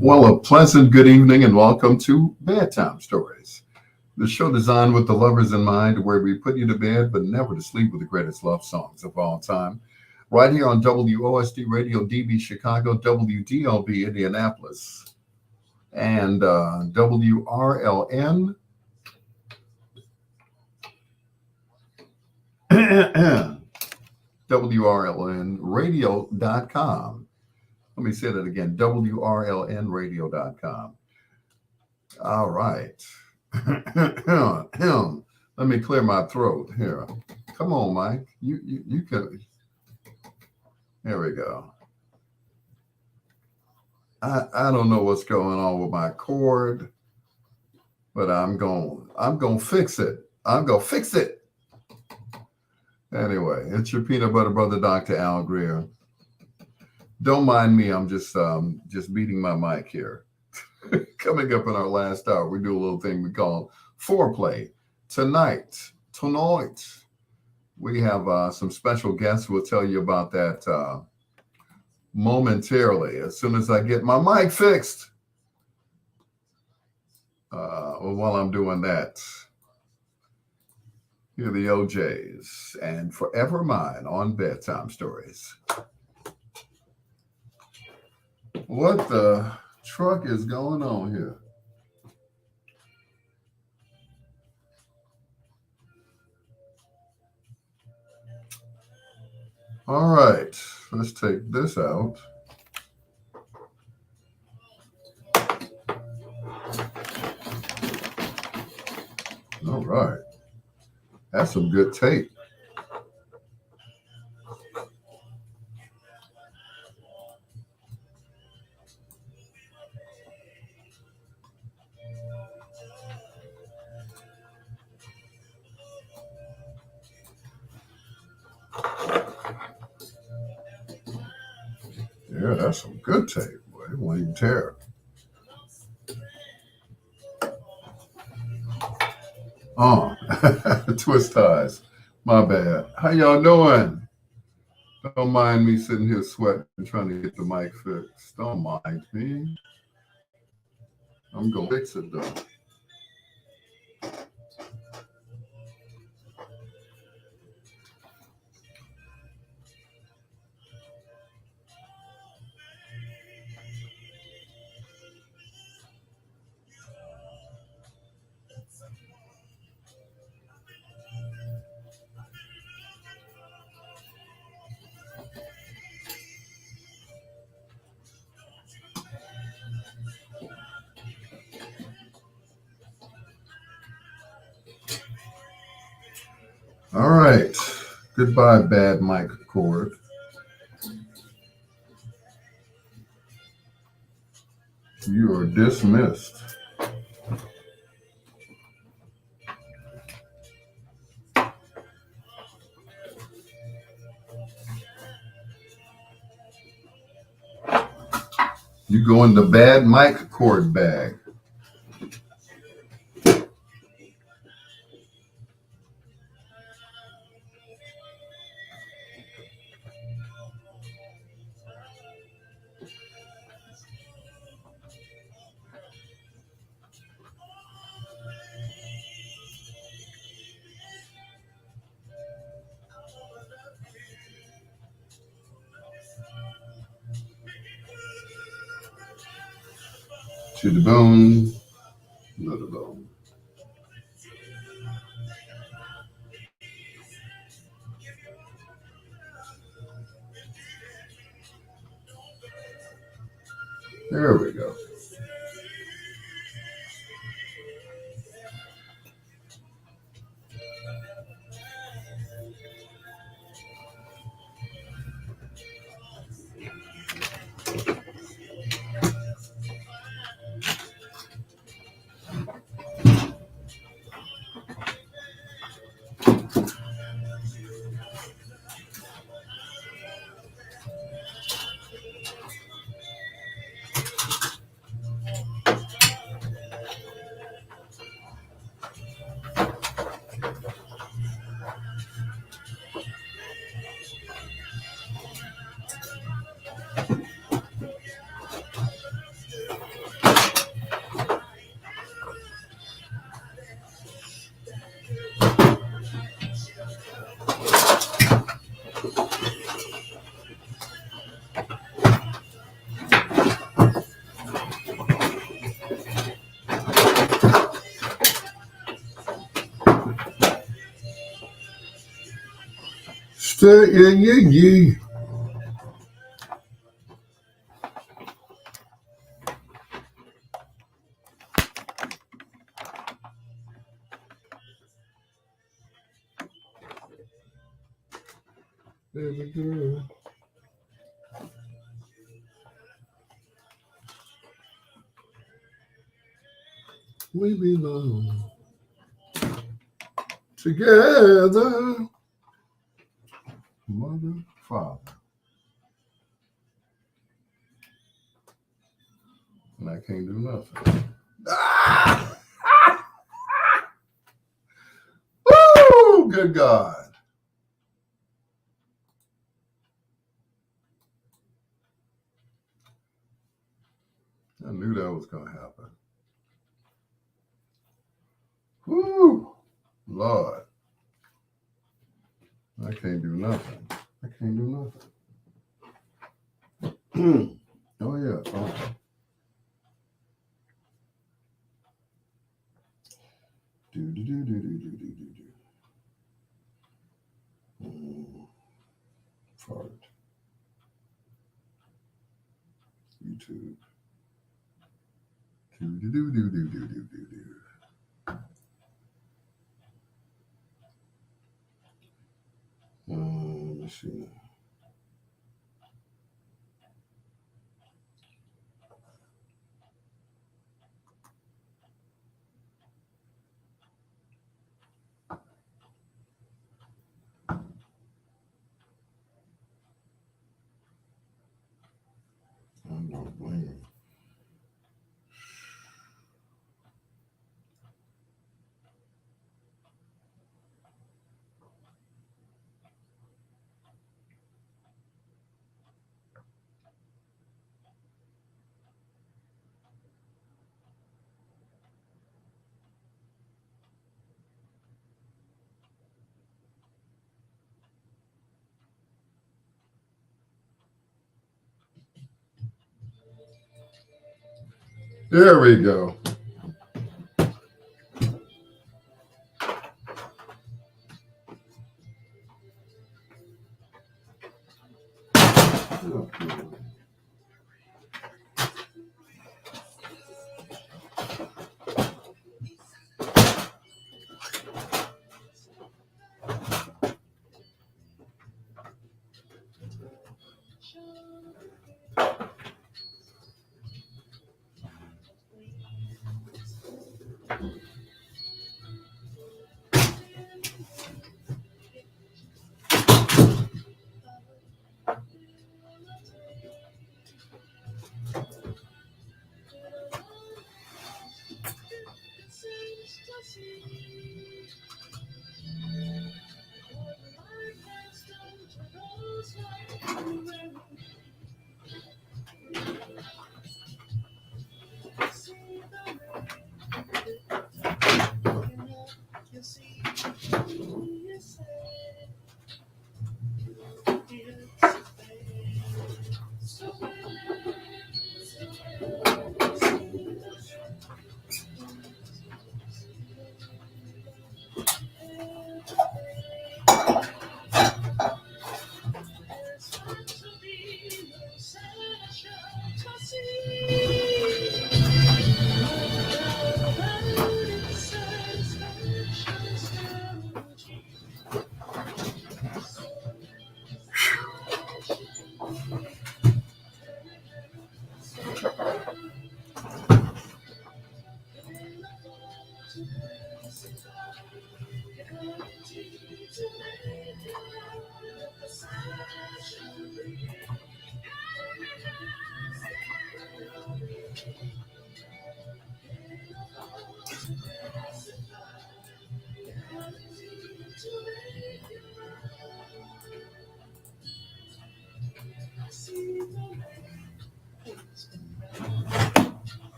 Well, a pleasant good evening and welcome to Bedtime Stories, the show designed with the lovers in mind, where we put you to bed but never to sleep with the greatest love songs of all time. Right here on WOSD Radio DB Chicago, WDLB Indianapolis, and WRLN, WRLNradio.com. Let me say that again, WRLNradio.com. All right. Let me clear my throat here. Come on, Mike. You can. There we go. I don't know what's going on with my cord, but I'm going to fix it. I'm going to fix it. Anyway, it's your peanut butter brother, Dr. Al Greer. Don't mind me. I'm just beating my mic here. Coming up in our last hour, we do a little thing we call foreplay. Tonight, we have some special guests. We'll tell you about that momentarily, as soon as I get my mic fixed. While I'm doing that, here are the OJs and Forever Mine on Bedtime Stories. What the truck is going on here? All right, let's take this out. All right, that's some good tape. Yeah, that's some good tape. Boy, it won't even tear. Oh, twist ties. My bad. How y'all doing? Don't mind me sitting here sweating, trying to get the mic fixed. Don't mind me. I'm going to fix it, though. All right. Goodbye, bad mic cord. You are dismissed. You go in the bad mic cord bag. To the bone, to the bone. There we go. Stay in your ye. Baby girl. We belong together. Mother, father. And I can't do nothing. Ah! Woo! Good God. I knew that was going to happen. Woo! Lord. I can't do nothing. I can't do nothing. Oh, yeah. Oh. Do. Fart. YouTube. Do. Let's see. I don't blame you. There we go.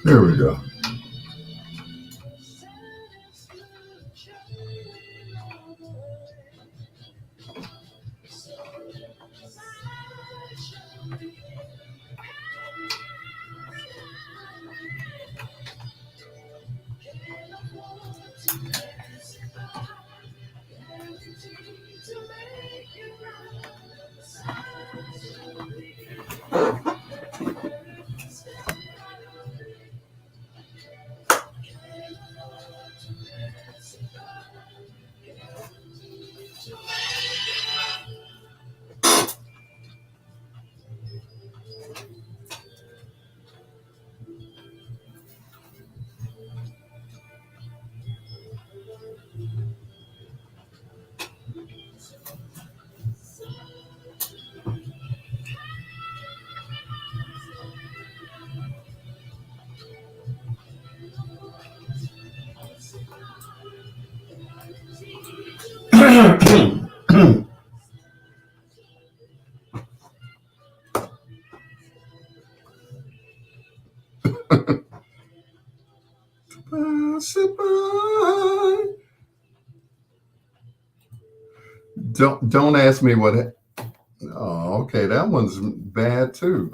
There we go. Don't ask me what. Oh, okay, that one's bad too.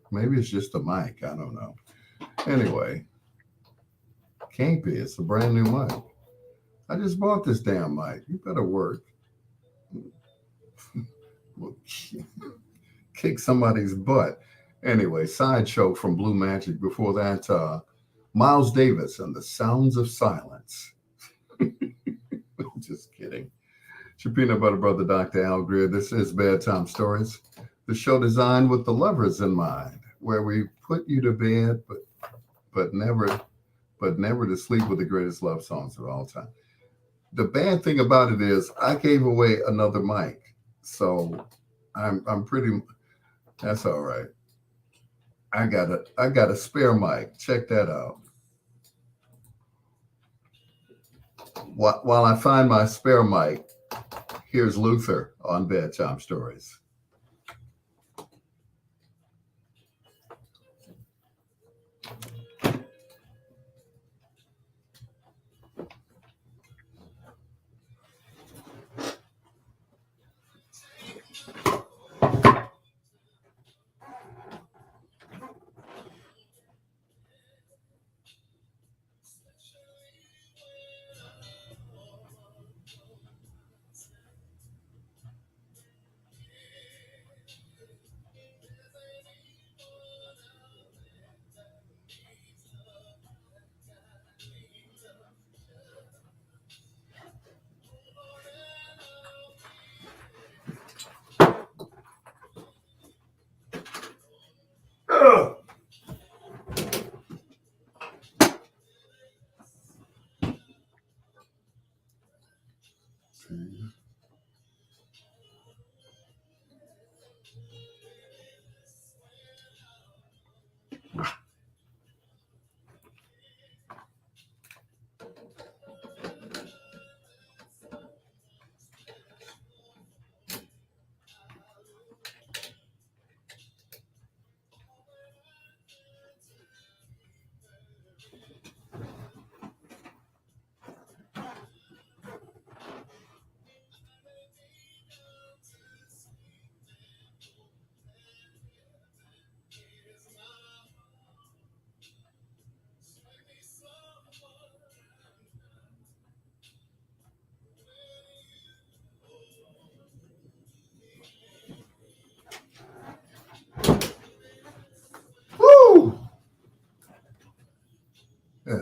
Maybe it's just a mic. I don't know. Anyway, can't be. It's a brand new mic. I just bought this damn mic. You better work. Well, kick somebody's butt. Anyway, sideshow from Blue Magic. Before that, Miles Davis and the Sounds of Silence. Just kidding. It's your peanut butter brother, Dr. Al Greer. This is Bedtime Stories, the show designed with the lovers in mind, where we put you to bed, but never to sleep with the greatest love songs of all time. The bad thing about it is I gave away another mic, so I'm pretty. That's all right. I got a spare mic. Check that out. While I find my spare mic, here's Luther on Bedtime Stories.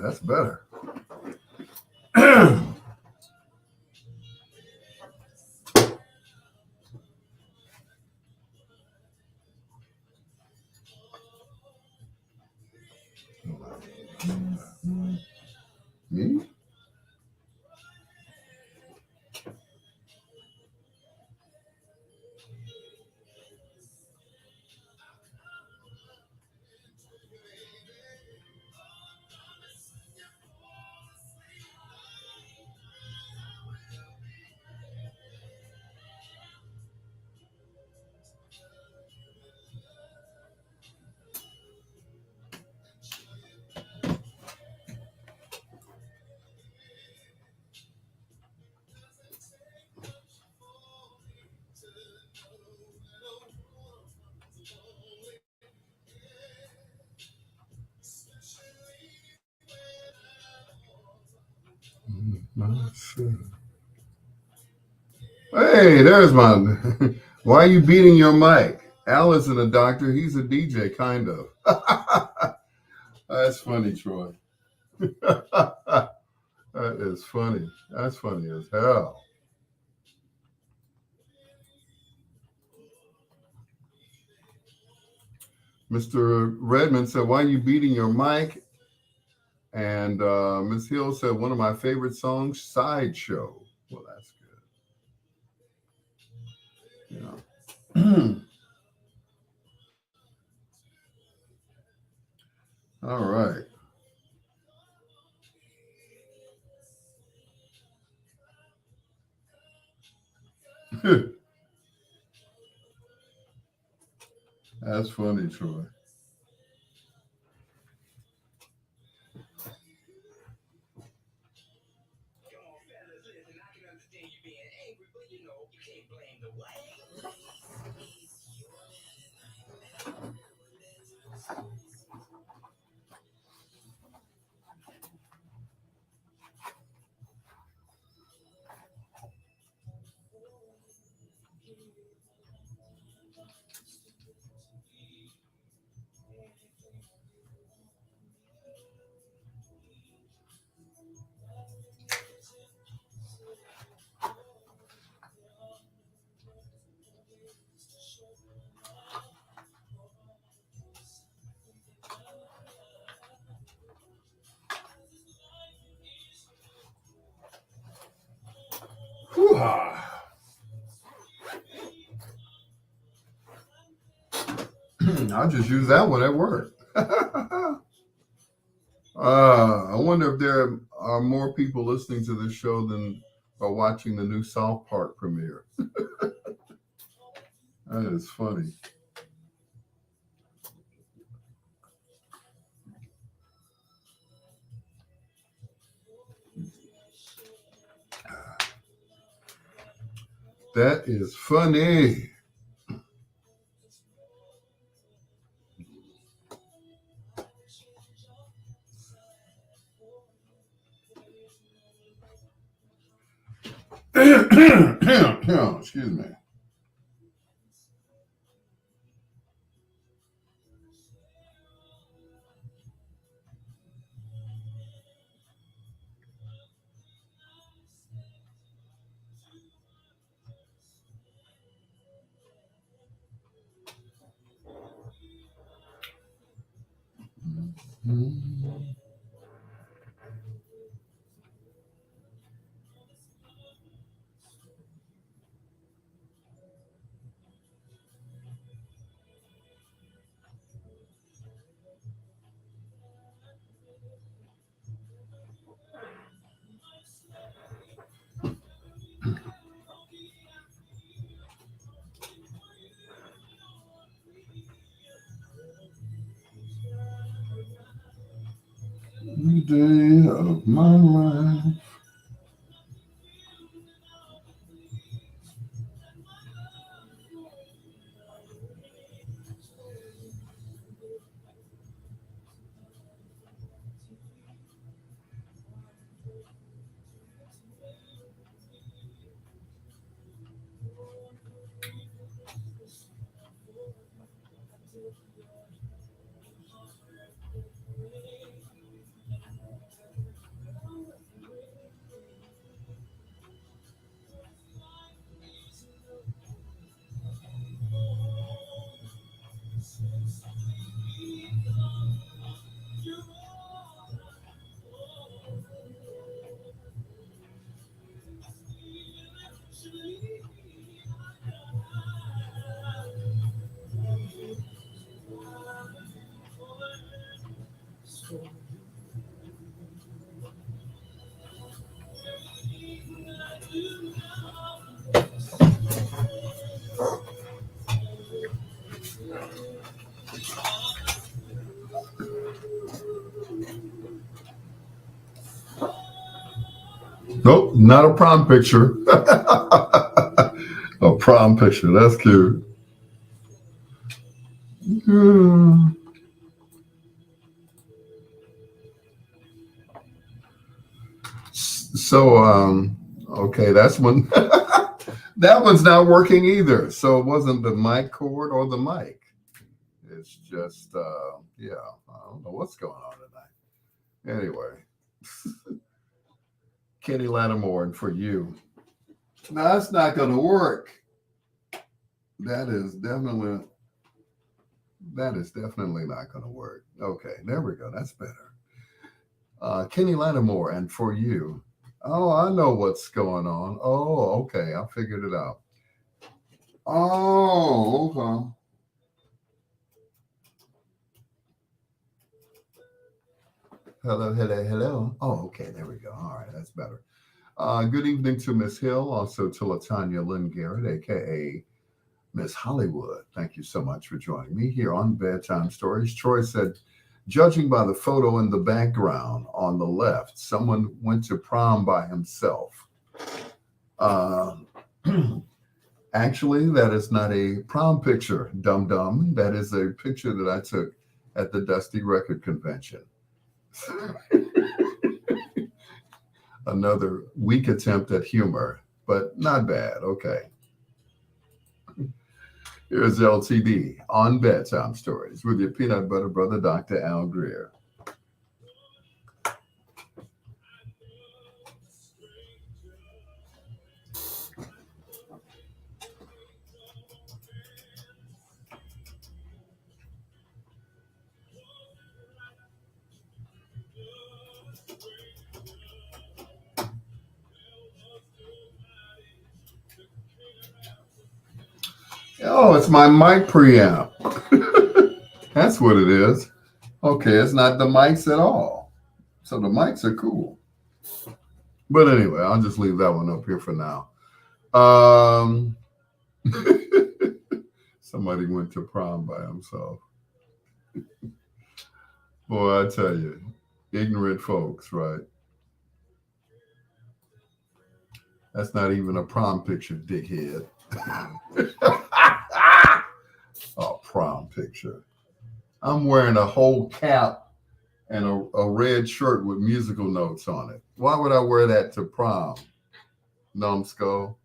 that's better. Me? Hey, there's my. Why are you beating your mic? Al isn't a doctor. He's a DJ, kind of. That's funny, Troy. That is funny. That's funny as hell. Mr. Redmond said, "Why are you beating your mic?" And Miss Hill said, "One of my favorite songs, Sideshow." Well, that's good. Yeah. All right. That's funny, Troy. Whew-ha. I'll just use that one at work. I wonder if there are more people listening to this show than are watching the new South Park premiere. That is funny. That is funny. Excuse me. The day of my life. Not a prom picture. A prom picture. That's cute. Hmm. So, okay, that's one. That one's not working either. So it wasn't the mic cord or the mic. It's just, yeah, I don't know what's going on tonight. Anyway, Kenny Lattimore, and for you. No, that's not going to work. That is definitely not going to work. Okay, there we go. That's better. Kenny Lattimore, and for you. Oh, I know what's going on. Oh, okay, I figured it out. Oh, okay. Hello, hello, hello. Oh, okay, there we go. All right, that's better. Good evening to Miss Hill, also to Latanya Lynn Garrett, aka Miss Hollywood. Thank you so much for joining me here on Bedtime Stories. Troy said, judging by the photo in the background on the left, someone went to prom by himself. Uh, Actually, that is not a prom picture, dum dum. That is a picture that I took at the Dusty Record Convention. Another weak attempt at humor, but not bad. Okay. Here's LTD on Bedtime Stories with your peanut butter brother, Dr. Al Greer. Oh, it's my mic preamp. That's what it is. Okay, it's not the mics at all. So the mics are cool. But anyway, I'll just leave that one up here for now. Um, Somebody went to prom by himself. Boy, I tell you, ignorant folks, right? That's not even a prom picture, dickhead. A prom picture. I'm wearing a whole cap and a red shirt with musical notes on it. Why would I wear that to prom, numbskull?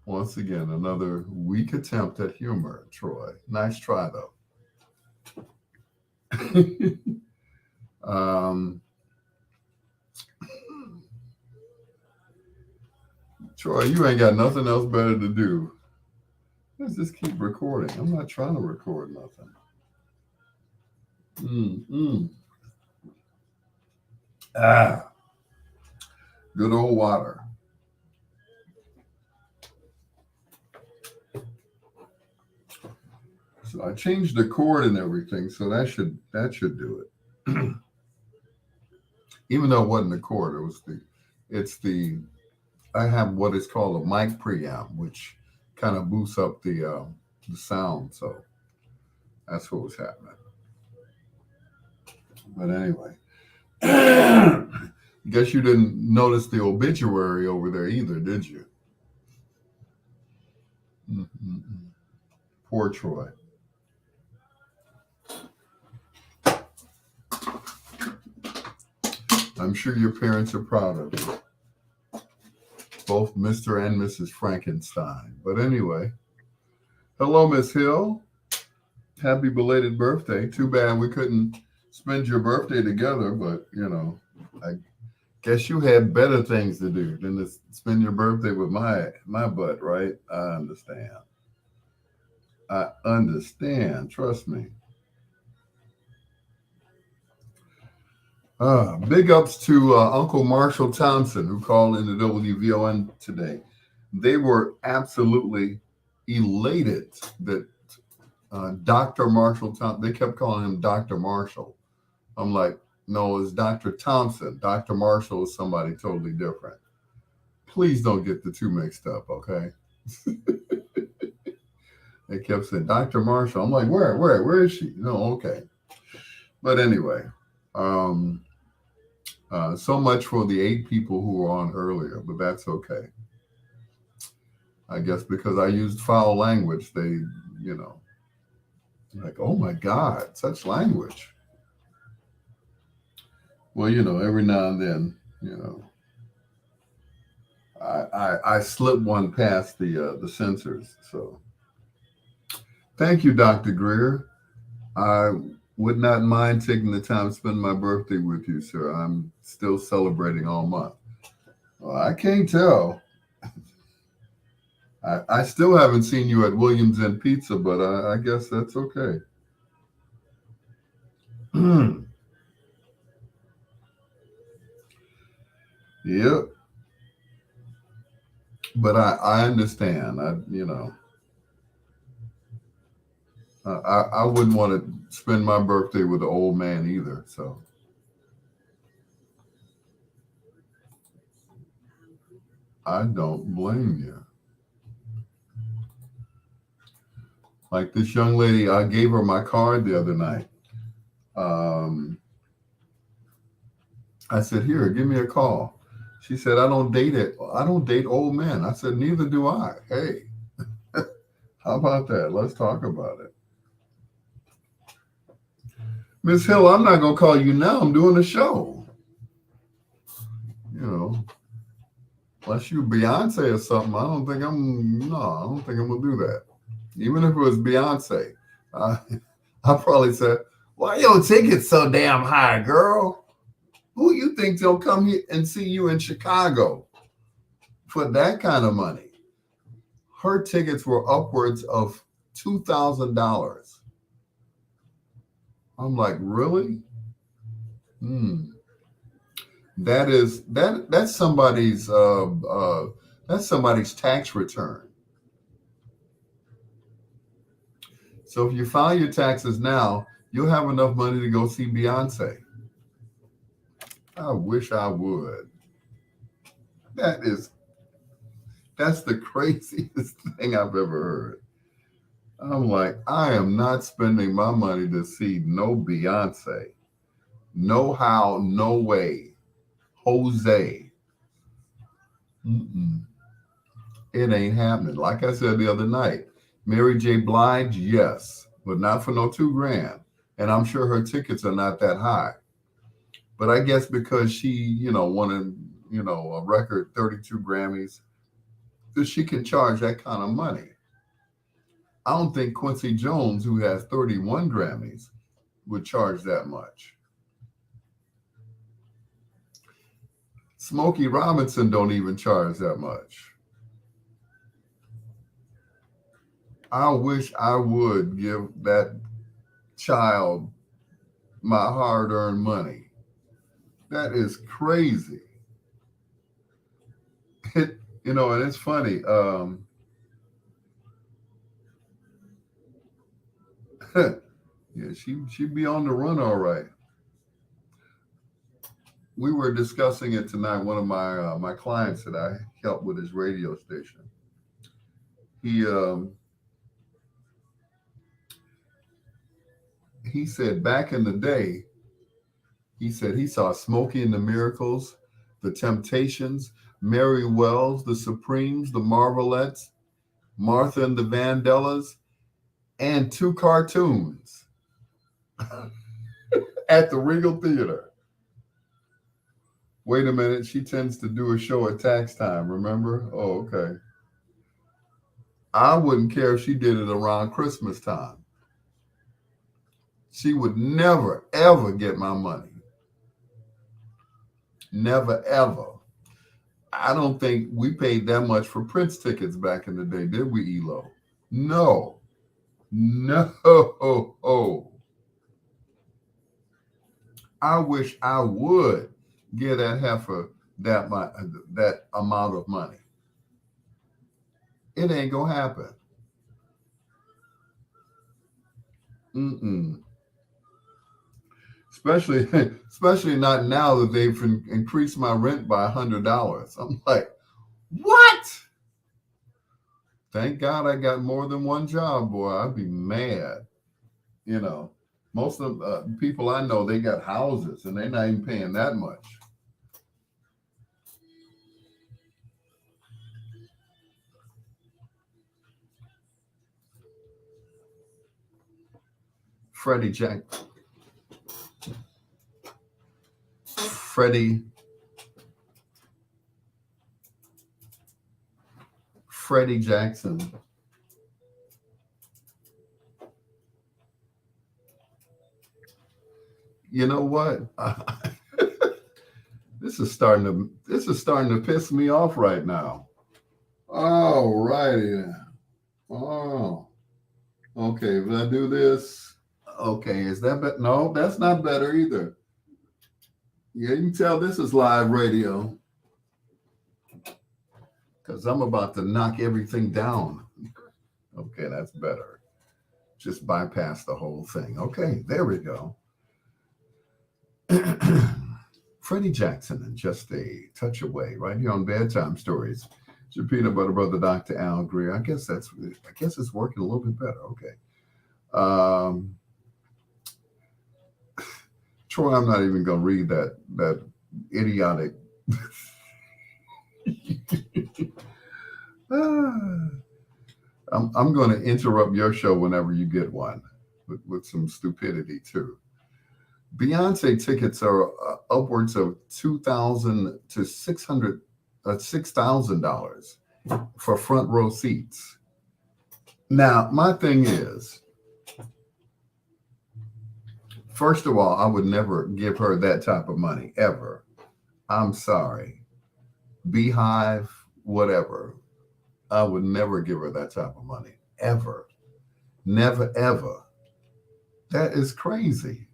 Once again, another weak attempt at humor, Troy. Nice try, though. um, Troy, you ain't got nothing else better to do. Let's just keep recording. I'm not trying to record nothing. Mm-mm. Ah, good old water. So I changed the cord and everything, so that should do it. Even though it wasn't the cord, it's the I have what is called a mic preamp, which kind of boosts up the sound. So that's what was happening. But anyway, guess you didn't notice the obituary over there either, did you? Mm-mm-mm. Poor Troy. I'm sure your parents are proud of you, both Mr. and Mrs. Frankenstein. But anyway, hello, Miss Hill. Happy belated birthday. Too bad we couldn't spend your birthday together, but I guess you had better things to do than to spend your birthday with my butt, right? I understand. I understand. Trust me. Big ups to Uncle Marshall Thompson, who called in the WVON today. They were absolutely elated that Dr. Marshall Thompson, they kept calling him Dr. Marshall. I'm like, no, it's Dr. Thompson. Dr. Marshall is somebody totally different. Please don't get the two mixed up, okay? They kept saying Dr. Marshall. I'm like, where is she? No, okay. But anyway, um, So much for the 8 people who were on earlier, but that's okay. I guess because I used foul language, they, you know, like, oh my God, such language. Well, every now and then, I slip one past the censors. So thank you, Dr. Greer. I would not mind taking the time to spend my birthday with you, sir. I'm still celebrating all month. Well, I can't tell. I still haven't seen you at Williams and Pizza, but I guess that's okay. Yep. But I understand. I wouldn't want to spend my birthday with an old man either. So I don't blame you. Like this young lady, I gave her my card the other night. Um, I said, "Here, give me a call." She said, "I don't date it. I don't date old men." I said, "Neither do I." Hey, how about that? Let's talk about it. Miss Hill, I'm not gonna call you now. I'm doing a show. You know, unless you Beyonce or something, I don't think I'm. No, I don't think I'm gonna do that. Even if it was Beyonce, I, I probably said, "Why your tickets so damn high, girl? Who you think they'll come here and see you in Chicago for that kind of money?" Her tickets were upwards of $2,000. I'm like, really? Hmm. That's somebody's tax return. So if you file your taxes now, you'll have enough money to go see Beyonce. I wish I would. That is that's the craziest thing I've ever heard. I'm like, I am not spending my money to see no Beyonce. No how, no way. Jose. Mm-mm. It ain't happening. Like I said the other night, Mary J. Blige, yes, but not for no 2 grand. And I'm sure her tickets are not that high. But I guess because she, wanted, a record 32 Grammys, that she can charge that kind of money. I don't think Quincy Jones, who has 31 Grammys, would charge that much. Smokey Robinson don't even charge that much. I wish I would give that child my hard-earned money. That is crazy. And it's funny. Yeah, she'd be on the run all right. We were discussing it tonight. One of my clients that I help with his radio station. He he said back in the day, he said he saw Smokey and the Miracles, the Temptations, Mary Wells, the Supremes, the Marvelettes, Martha and the Vandellas, and 2 cartoons at the Regal Theater. Wait a minute, she tends to do a show at tax time, remember? Oh, okay. I wouldn't care if she did it around Christmas time. She would never, ever get my money. Never, ever. I don't think we paid that much for Prince tickets back in the day, did we, Elo? No. No. I wish I would give that heifer that amount of money. It ain't gonna happen. Mm-mm. Especially, especially not now that they've increased my rent by $100. I'm like, what? Thank God I got more than one job, boy. I'd be mad. You know, most of the people I know, they got houses and they're not even paying that much. Freddie Jack, Freddie, Freddie Jackson. You know what? This is starting to piss me off right now. All righty. Oh, okay. If I do this, okay, is that better? No, that's not better either. Yeah, you can tell this is live radio because I'm about to knock everything down. Okay, that's better. Just bypass the whole thing. Okay, there we go. Freddie Jackson and Just a Touch Away, right here on Bedtime Stories. It's your peanut butter brother, Dr. Al Greer. I guess it's working a little bit better. Okay. Um, Troy, I'm not even gonna read that idiotic. I'm going to interrupt your show whenever you get one with some stupidity too. Beyonce tickets are upwards of 2,000 to 600, $6,000 for front row seats. Now, my thing is, first of all, I would never give her that type of money ever. I'm sorry, Beehive, whatever. I would never give her that type of money ever, never ever. That is crazy.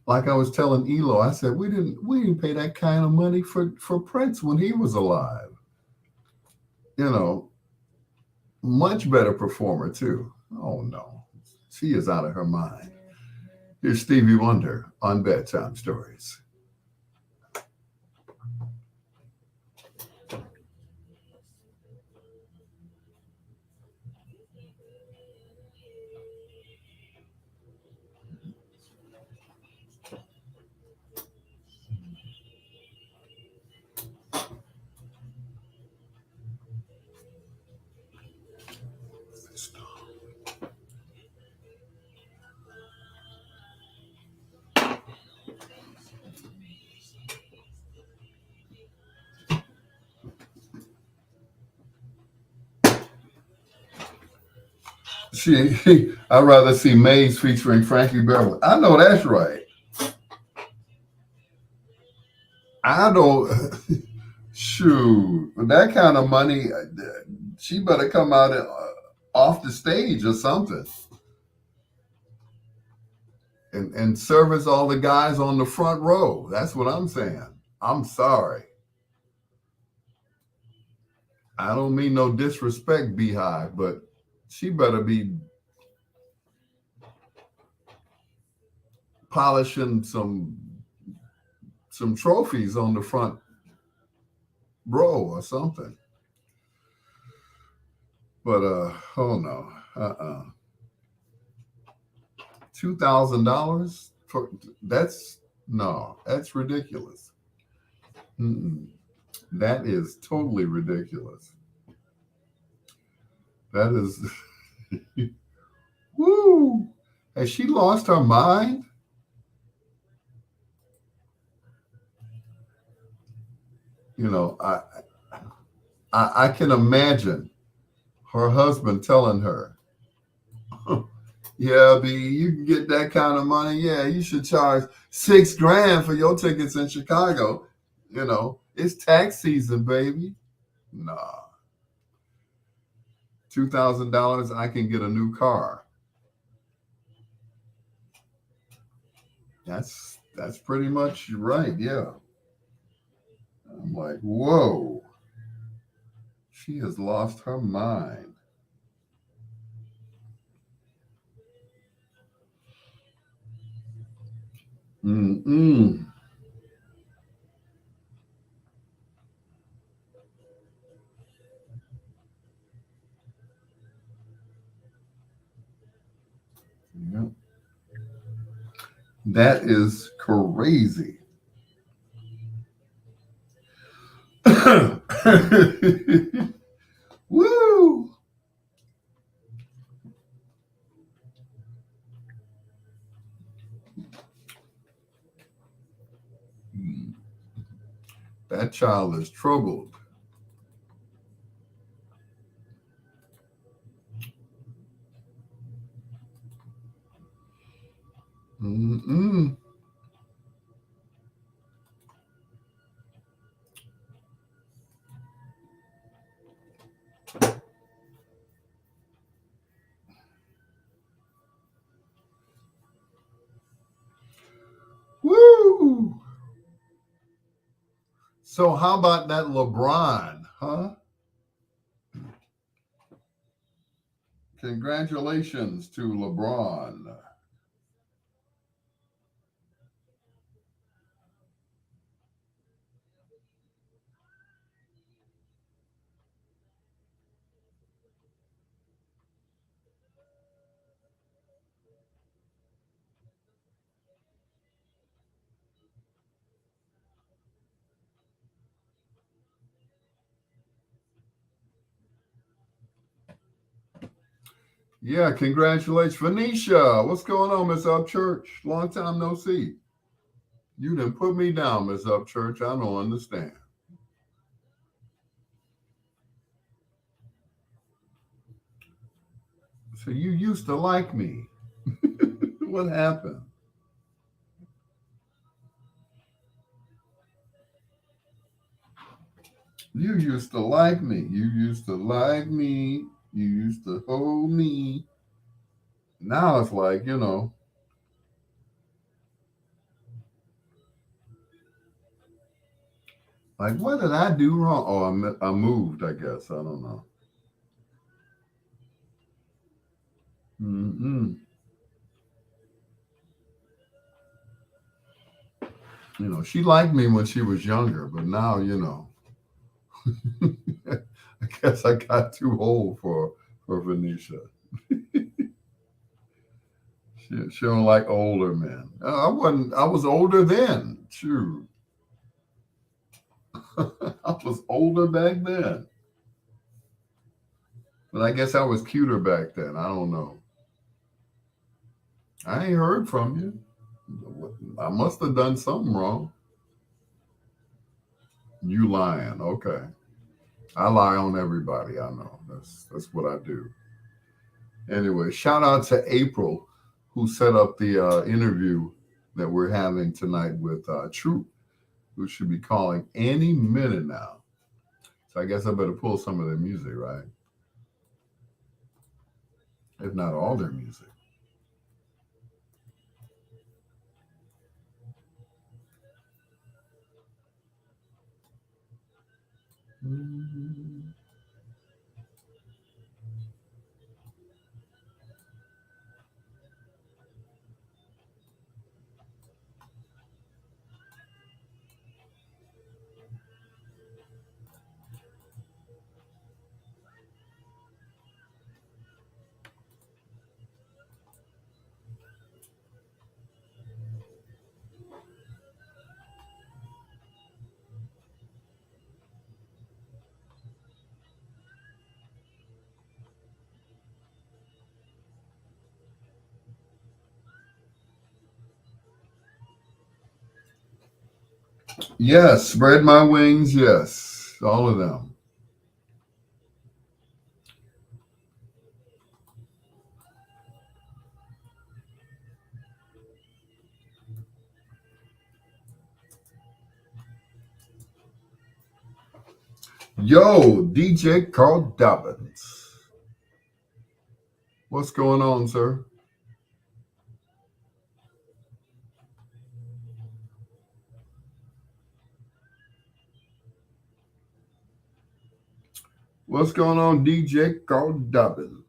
Like I was telling Elo, I said we didn't pay that kind of money for Prince when he was alive. You know, much better performer too. Oh no, she is out of her mind. Here's Stevie Wonder on Bedtime Stories. I'd rather see Maze featuring Frankie Beverly. I know that's right. I don't. Shoot, with that kind of money, she better come out off the stage or something, and service all the guys on the front row. That's what I'm saying. I'm sorry. I don't mean no disrespect, Beehive, but she better be polishing some trophies on the front row or something. But oh no, $2,000 for that's no, that's ridiculous. Mm-mm. That is totally ridiculous. That is, woo. Has she lost her mind? You know, I can imagine her husband telling her, "Yeah, B, you can get that kind of money. Yeah, you should charge 6 grand for your tickets in Chicago. You know, it's tax season, baby. Nah, $2,000, I can get a new car. That's pretty much right. Yeah, I'm like, whoa, she has lost her mind. Mm-mm. Yeah. That is crazy. Woo! That child is troubled. Mm-mm. Woo! So how about that LeBron, huh? Congratulations to LeBron. Yeah, congratulations. Phoenicia, what's going on, Miss Upchurch? Long time no see. You didn't put me down, Miss Upchurch. I don't understand. So you used to like me. What happened? You used to like me. You used to like me. You used to hold me. Now it's like, like, what did I do wrong? Oh, I moved, I guess. I don't know. Mm-mm. She liked me when she was younger, but now, I guess I got too old for Venetia. She don't like older men. I wasn't. I was older then. Shoot, I was older back then. But I guess I was cuter back then. I don't know. I ain't heard from you. I must have done something wrong. You lying? Okay. I lie on everybody. I know. That's what I do. Anyway, shout out to April, who set up the interview that we're having tonight with Troop, who should be calling any minute now. So I guess I better pull some of their music, right? If not all their music. Yes, spread my wings. Yes, all of them. Yo, DJ Carl Dobbins. What's going on, sir? What's going on, DJ Carl Dobbins?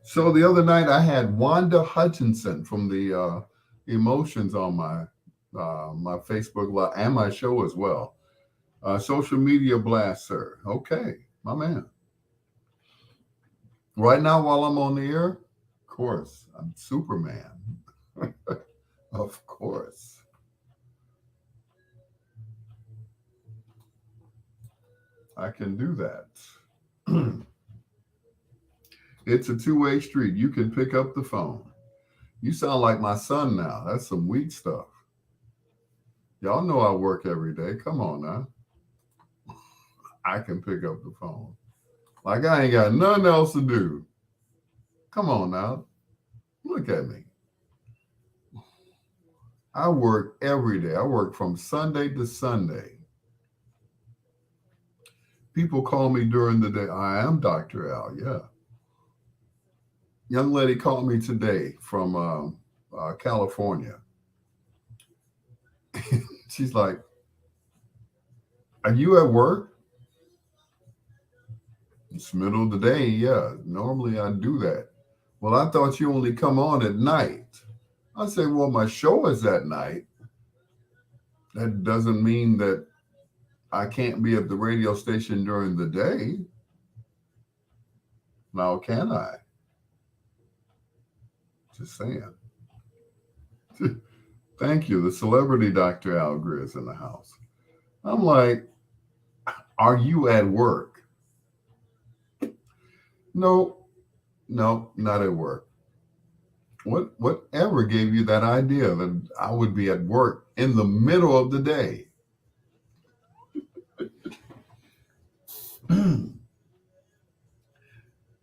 So the other night I had Wanda Hutchinson from the Emotions on my Facebook Live and my show as well. Social media blast, sir. Okay, my man. Right now, while I'm on the air, of course, I'm Superman. Of course. I can do that. It's a two-way street. You can pick up the phone. You sound like my son now. That's some weak stuff. Y'all know I work every day. Come on now. I can pick up the phone. Like I ain't got nothing else to do. Come on now. Look at me. I work every day. I work from Sunday to Sunday. People call me during the day. I am Dr. Al. Yeah. Young lady called me today from California. She's like, "Are you at work?" It's middle of the day. Yeah. Normally I do that. Well, I thought you only come on at night. I say, well, my show is at night. That doesn't mean that I can't be at the radio station during the day. Now, can I? Just saying. Thank you. The celebrity Dr. Al Greer is in the house. I'm like, are you at work? No, no, not at work. Whatever gave you that idea that I would be at work in the middle of the day?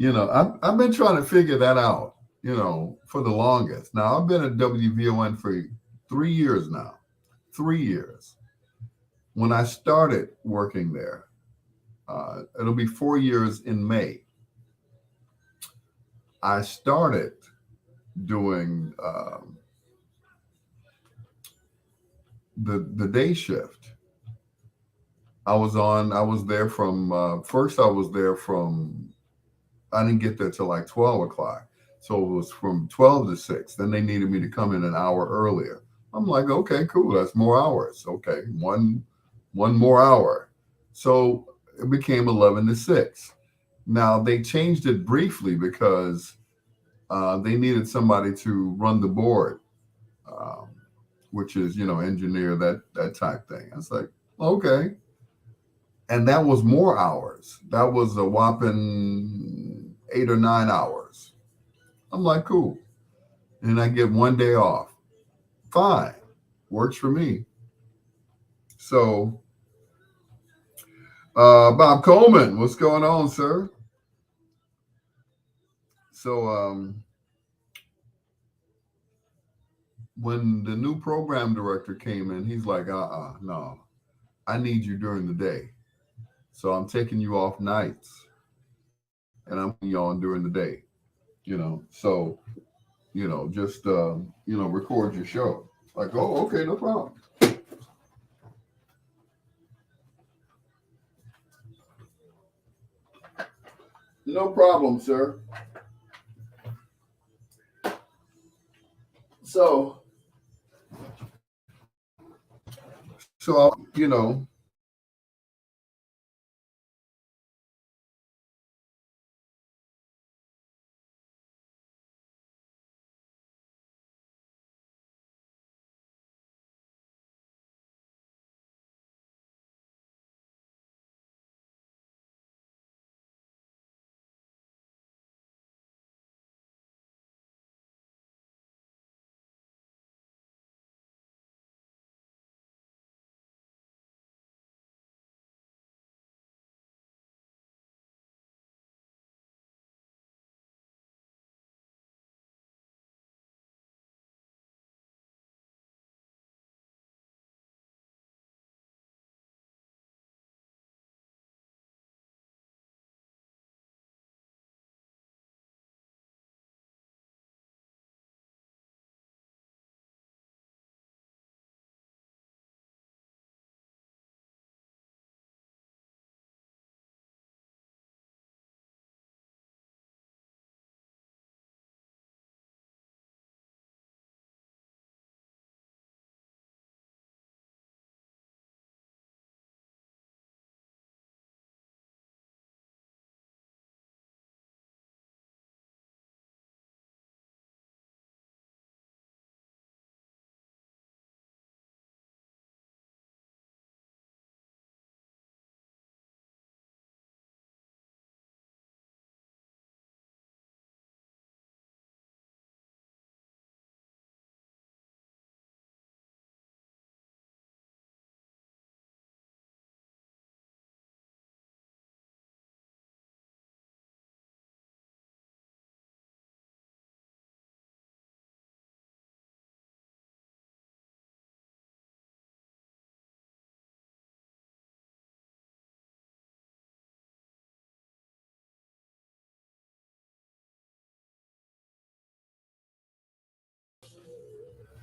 I've been trying to figure that out, for the longest. Now, I've been at WVON for 3 years now. 3 years. When I started working there, it'll be 4 years in May. I started doing the day shift. I was there from, first I was there from, I didn't get there till like 12 o'clock. So it was from 12 to 6. Then they needed me to come in an hour earlier. I'm like, okay, cool. That's more hours. Okay. One more hour. So it became 11 to 6. Now they changed it briefly because they needed somebody to run the board, um, which is, engineer, that type thing. I was like, okay. And that was more hours. That was a whopping 8 or 9 hours. I'm like, cool. And I get one day off. Fine. Works for me. So, Bob Coleman, what's going on, sir? So, when the new program director came in, he's like, no, I need you during the day. So I'm taking you off nights and I'm putting you on during the day, So, just, record your show. Like, oh, okay, no problem. No problem, sir. So, you know,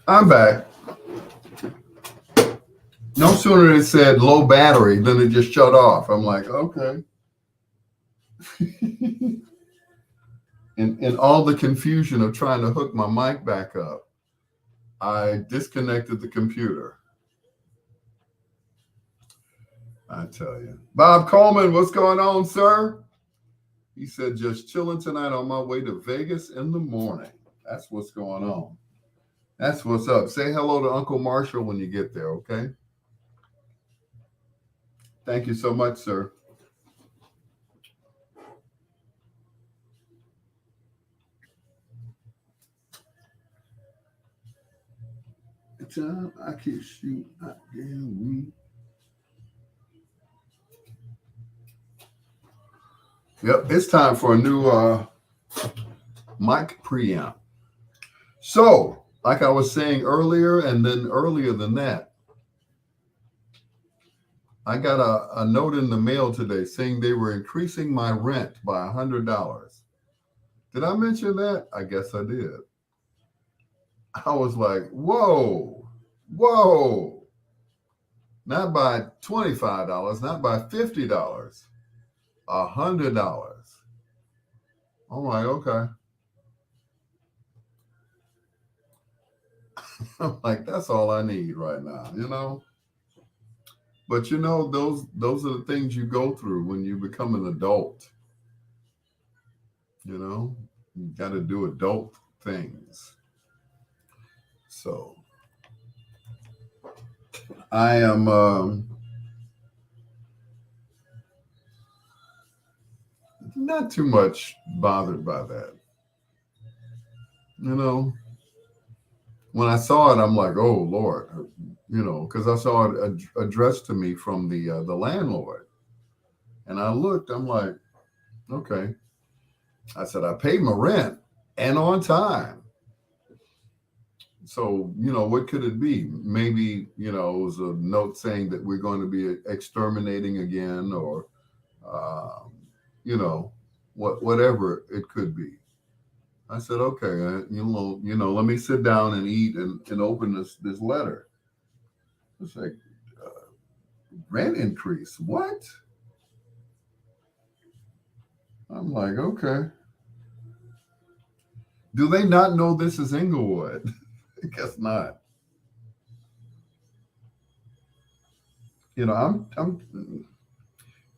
I'm back. No sooner it said low battery than it just shut off. I'm like, okay. In all the confusion of trying to hook my mic back up, I disconnected the computer. I tell you. Bob Coleman, what's going on, sir? He said, just chilling tonight on my way to Vegas in the morning. That's what's going on. That's what's up. Say hello to Uncle Marshall when you get there, okay? Thank you so much, sir. I keep shooting. Yep, it's time for a new mic preamp. So, like I was saying earlier, and then earlier than that, I got a note in the mail today saying they were increasing my rent by $100. Did I mention that? I guess I did. I was like, whoa, whoa. Not by $25, not by $50, $100. I'm like, okay. I'm like, that's all I need right now, you know? But you know, those are the things you go through when you become an adult. You know, you got to do adult things. So I am not too much bothered by that. You know, when I saw it, I'm like, oh Lord, you know, because I saw it addressed to me from the landlord, and I looked, I'm like, okay. I said I paid my rent and on time. So, you know, what could it be? Maybe, you know, it was a note saying that we're going to be exterminating again, or, you know, whatever it could be. I said, okay, you know, let me sit down and eat and open this letter. It's like, rent increase. What? I'm like, okay. Do they not know this is Inglewood? I guess not. You know,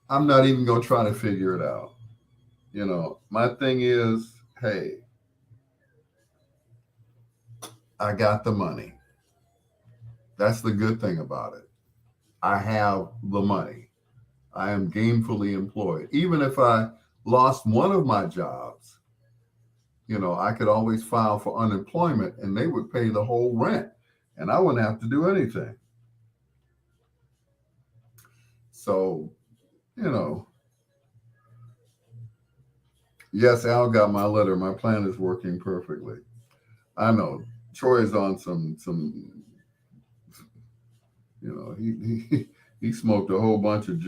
I'm not even gonna try to figure it out. You know, my thing is, hey, I got the money. That's the good thing about it. I have the money. I am gainfully employed. Even if I lost one of my jobs, you know, I could always file for unemployment and they would pay the whole rent and I wouldn't have to do anything. So, you know, yes, Al got my letter. My plan is working perfectly. I know Troy is on some, you know, he smoked a whole bunch of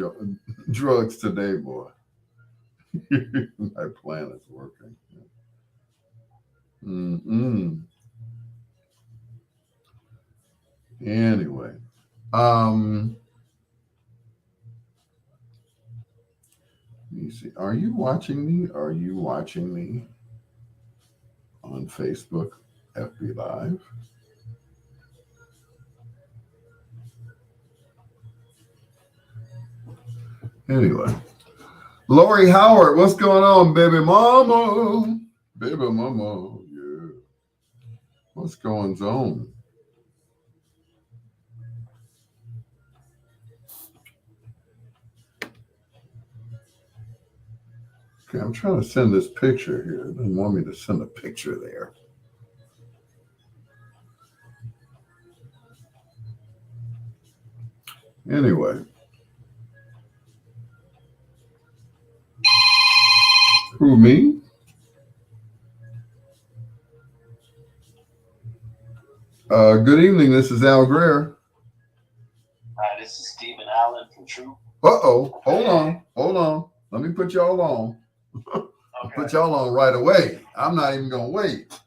drugs today, boy. My plan is working. Mm-mm. Anyway, let me see. Are you watching me? Are you watching me on Facebook, FB Live? Anyway, Lori Howard, what's going on, baby mama? Baby mama, yeah. What's going on? Okay, I'm trying to send this picture here. They want me to send a picture there. Anyway. Who, me? Good evening. This is Al Greer. Hi, this is Stephen Allen from True. Uh-oh. Hold on. Let me put y'all on. Okay. Put y'all on right away. I'm not even going to wait.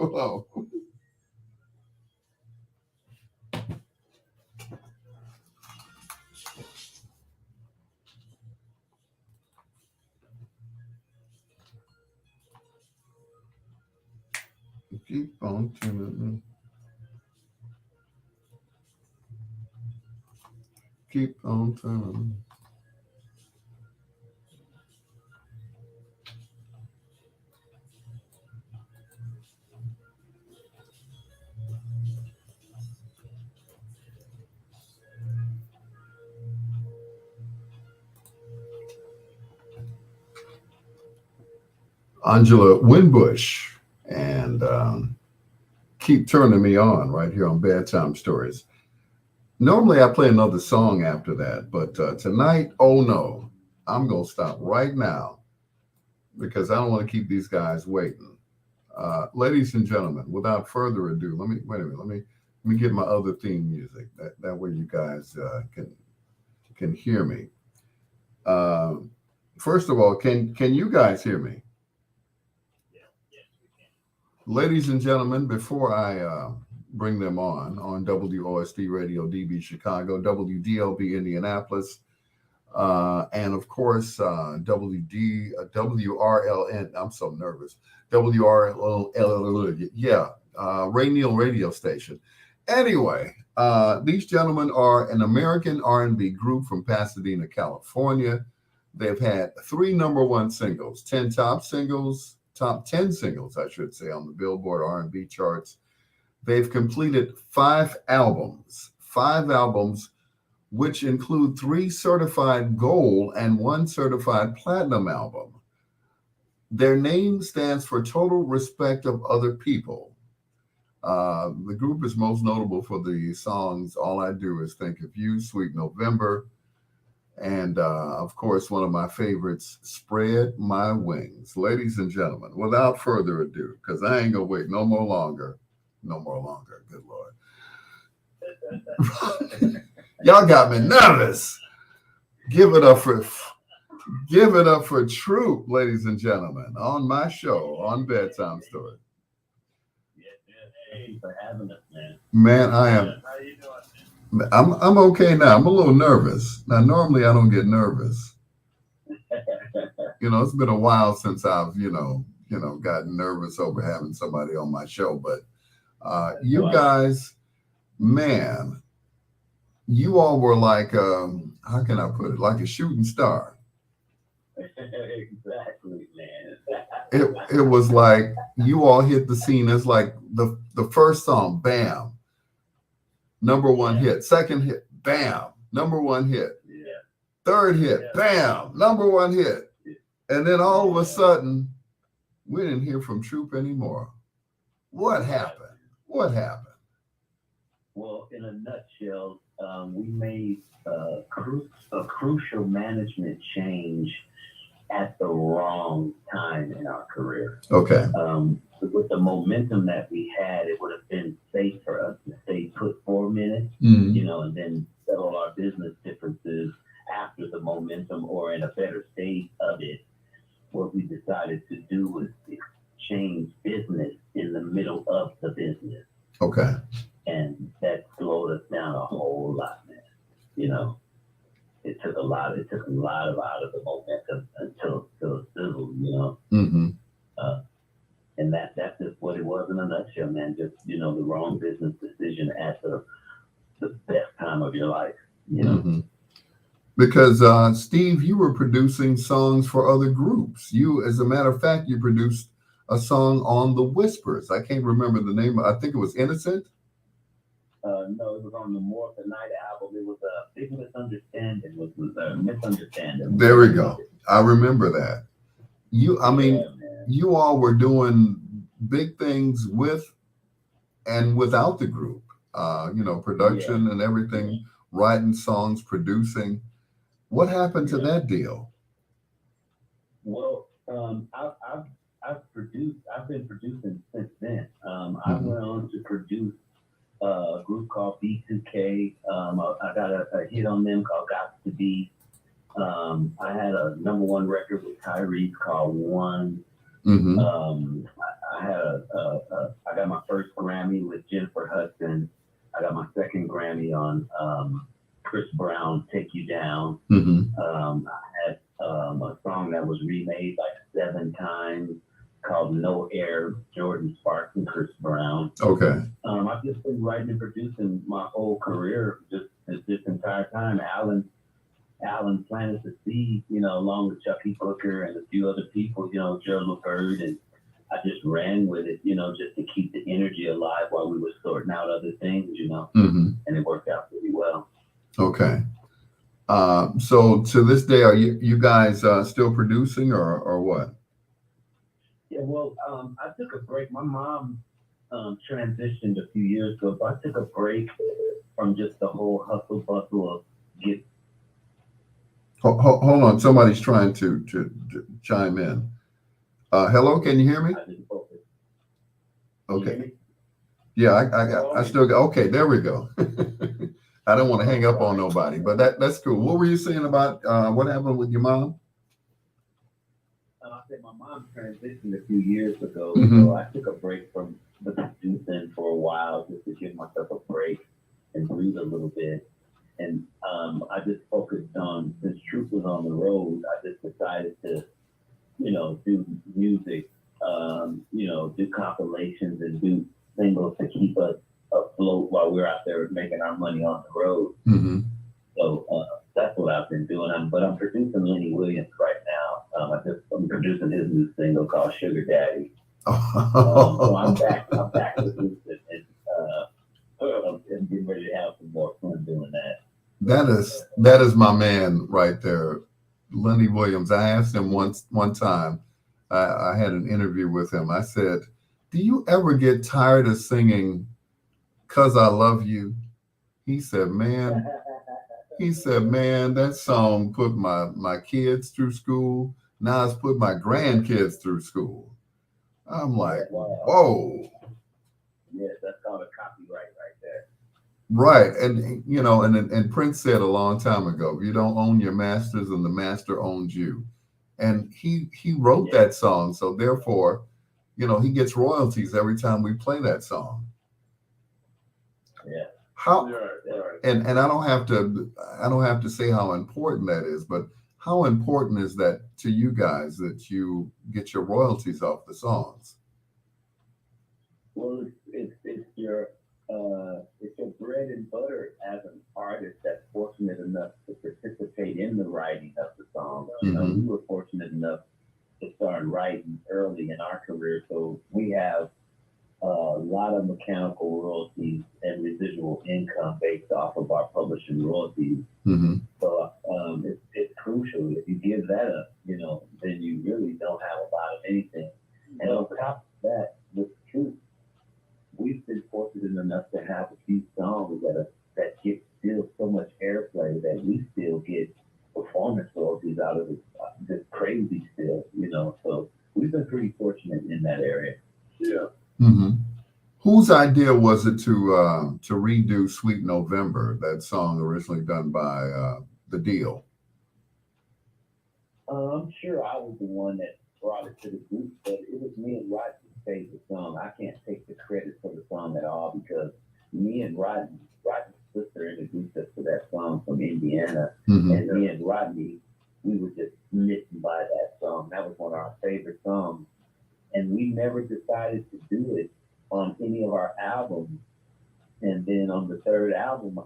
Whoa. Keep on turning. Keep on turning. Angela Winbush and Keep Turning Me On right here on Bedtime Stories. Normally I play another song after that, but tonight, oh no, I'm going to stop right now because I don't want to keep these guys waiting. Ladies and gentlemen, without further ado, let me get my other theme music. That way you guys can hear me. First of all, can you guys hear me? Ladies and gentlemen, before I bring them on WOSD Radio DB Chicago, WDLB Indianapolis, and of course WRLN. I'm so nervous. WRLN, yeah, Ray Neal radio station. Anyway, these gentlemen are an American R&B group from Pasadena, California. They've had 3 number 1 singles, 10 top 10 singles, I should say, on the Billboard R&B charts. They've completed 5 albums, which include 3 certified gold and 1 certified platinum album. Their name stands for Total Respect of Other People. The group is most notable for the songs All I Do Is Think of You, Sweet November, and of course, one of my favorites, Spread My Wings. Ladies and gentlemen, without further ado, because I ain't gonna wait no more longer, good Lord. Y'all got me nervous. Give it up for Troop, ladies and gentlemen, on my show, on Bedtime Story. Hey, for having us, man. Man, I am. How you doing? I'm okay now. I'm a little nervous. Now, normally I don't get nervous. It's been a while since I've, gotten nervous over having somebody on my show. But you guys, man, you all were like, how can I put it? Like a shooting star. Exactly, man. It was like you all hit the scene as like the first song, bam. Number 1 hit, second hit, bam, number 1 hit, third hit, bam, number 1 hit. And then all of a sudden, we didn't hear from Troop anymore. What happened? Well, in a nutshell, we made a crucial management change at the wrong time in our career. Okay. With the momentum that we had, it would have been safe for us to stay put for a minute, and then settle our business differences after the momentum or in a better state of it. What we decided to do was exchange business in the middle of the business. Okay. And that slowed us down a whole lot, man. It took a lot out of the momentum until it sizzled, Mm-hmm. And that's just what it was in a nutshell, man. Just, the wrong business decision at the best time of your life, Mm-hmm. Because Steve, you were producing songs for other groups. You, as a matter of fact, you produced a song on The Whispers. I can't remember the name. I think it was Innocent. No, it was on the More of the Night album. It was a big misunderstanding. It was a misunderstanding. There we go. I remember that. You all were doing big things with and without the group. Production and everything, writing songs, producing. What happened to that deal? Well, I've been producing since then. I went on to produce a group called B2K. I got a hit on them called Got to Be. I had a number 1 record with Tyrese called One. Mm-hmm. I got my first Grammy with Jennifer Hudson. I got my second Grammy on Chris Brown, "Take You Down." I had a song that was remade like 7 times called "No Air," Jordan Sparks and Chris Brown. Okay. I've just been writing and producing my whole career just this entire time. Alan planted the seed, along with Chucky Booker and a few other people, Gerald LeBird, and I just ran with it, just to keep the energy alive while we were sorting out other things, and it worked out pretty well. Okay. So to this day, are you guys still producing or what? Yeah, well, I took a break. My mom transitioned a few years ago, so I took a break from just the whole hustle bustle of get. Hold on, somebody's trying to chime in. Hello, can you hear me? Okay. Yeah, I still got. Okay, there we go. I don't want to hang up on nobody, but that's cool. What were you saying about what happened with your mom? I said my mom transitioned a few years ago, so I took a break from the producing for a while just to give myself a break and breathe a little bit. And I just focused on, since Troop was on the road, I just decided to, do music, do compilations and do singles to keep us afloat while we're out there making our money on the road. So that's what I've been doing. But I'm producing Lenny Williams right now. I'm producing his new single called Sugar Daddy. So I'm back with this and getting ready to have some more fun doing that. That is my man right there, Lenny Williams. I asked him one time. I had an interview with him. I said, "Do you ever get tired of singing 'Cause I Love You?" He said, "Man." He said, "Man, that song put my kids through school. Now it's put my grandkids through school." I'm like, whoa. Yes, that's called a copyright right there. Right. And Prince said a long time ago, you don't own your masters and the master owns you. And he wrote that song. So therefore, he gets royalties every time we play that song. Yeah. How and I don't have to say how important that is, but how important is that to you guys that you get your royalties off the songs? Well, it's your bread and butter as an artist that's fortunate enough to participate in the writing of the song. We were fortunate enough to start writing early in our career, so we have a lot of mechanical royalties and residual income based off of our publishing royalties. So it's crucial. If you give that up, then you really don't have a lot of anything. And on top of that, with Truth, we've been fortunate enough to have a few songs that get still so much airplay that we still get performance royalties out of it. Just crazy still, So we've been pretty fortunate in that area. Yeah. Whose idea was it to redo "Sweet November," that song originally done by The Deal? I'm sure I was the one that brought it to the group, but it was me and Rodney's favorite song. I can't take the credit for the song at all because me and Rodney's sister introduced us to that song from Indiana, and me and Rodney, we were just smitten by that song. That was one of our favorite songs, and we never decided to do it on any of our albums. And then on the third album,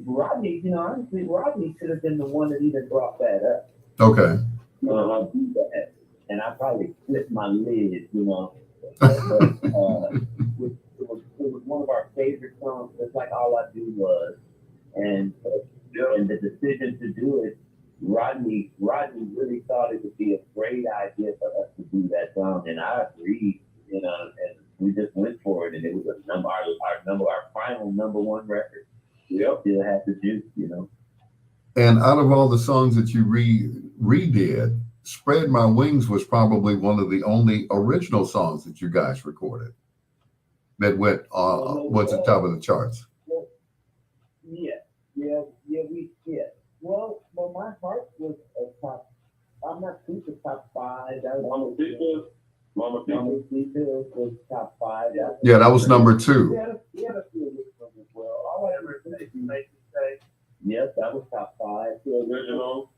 Rodney, honestly, Rodney should have been the one that even brought that up. Okay. And I probably flipped my lid, But it was one of our favorite songs. It's like All I Do Was. And the decision to do it, Rodney really thought it would be a great idea for us to do that song. And I agreed, and we just went for it. And it was our final #1 record. Still had the juice, And out of all the songs that you redid, "Spread My Wings" was probably one of the only original songs that you guys recorded that went what's the top of the charts. Well, my heart was a top. I'm not super top 5. That was Mama Pizza was top 5. Yeah, that was number 2. He had a few originals as well. All I ever say, you make me say. Yes, that was top 5. The original.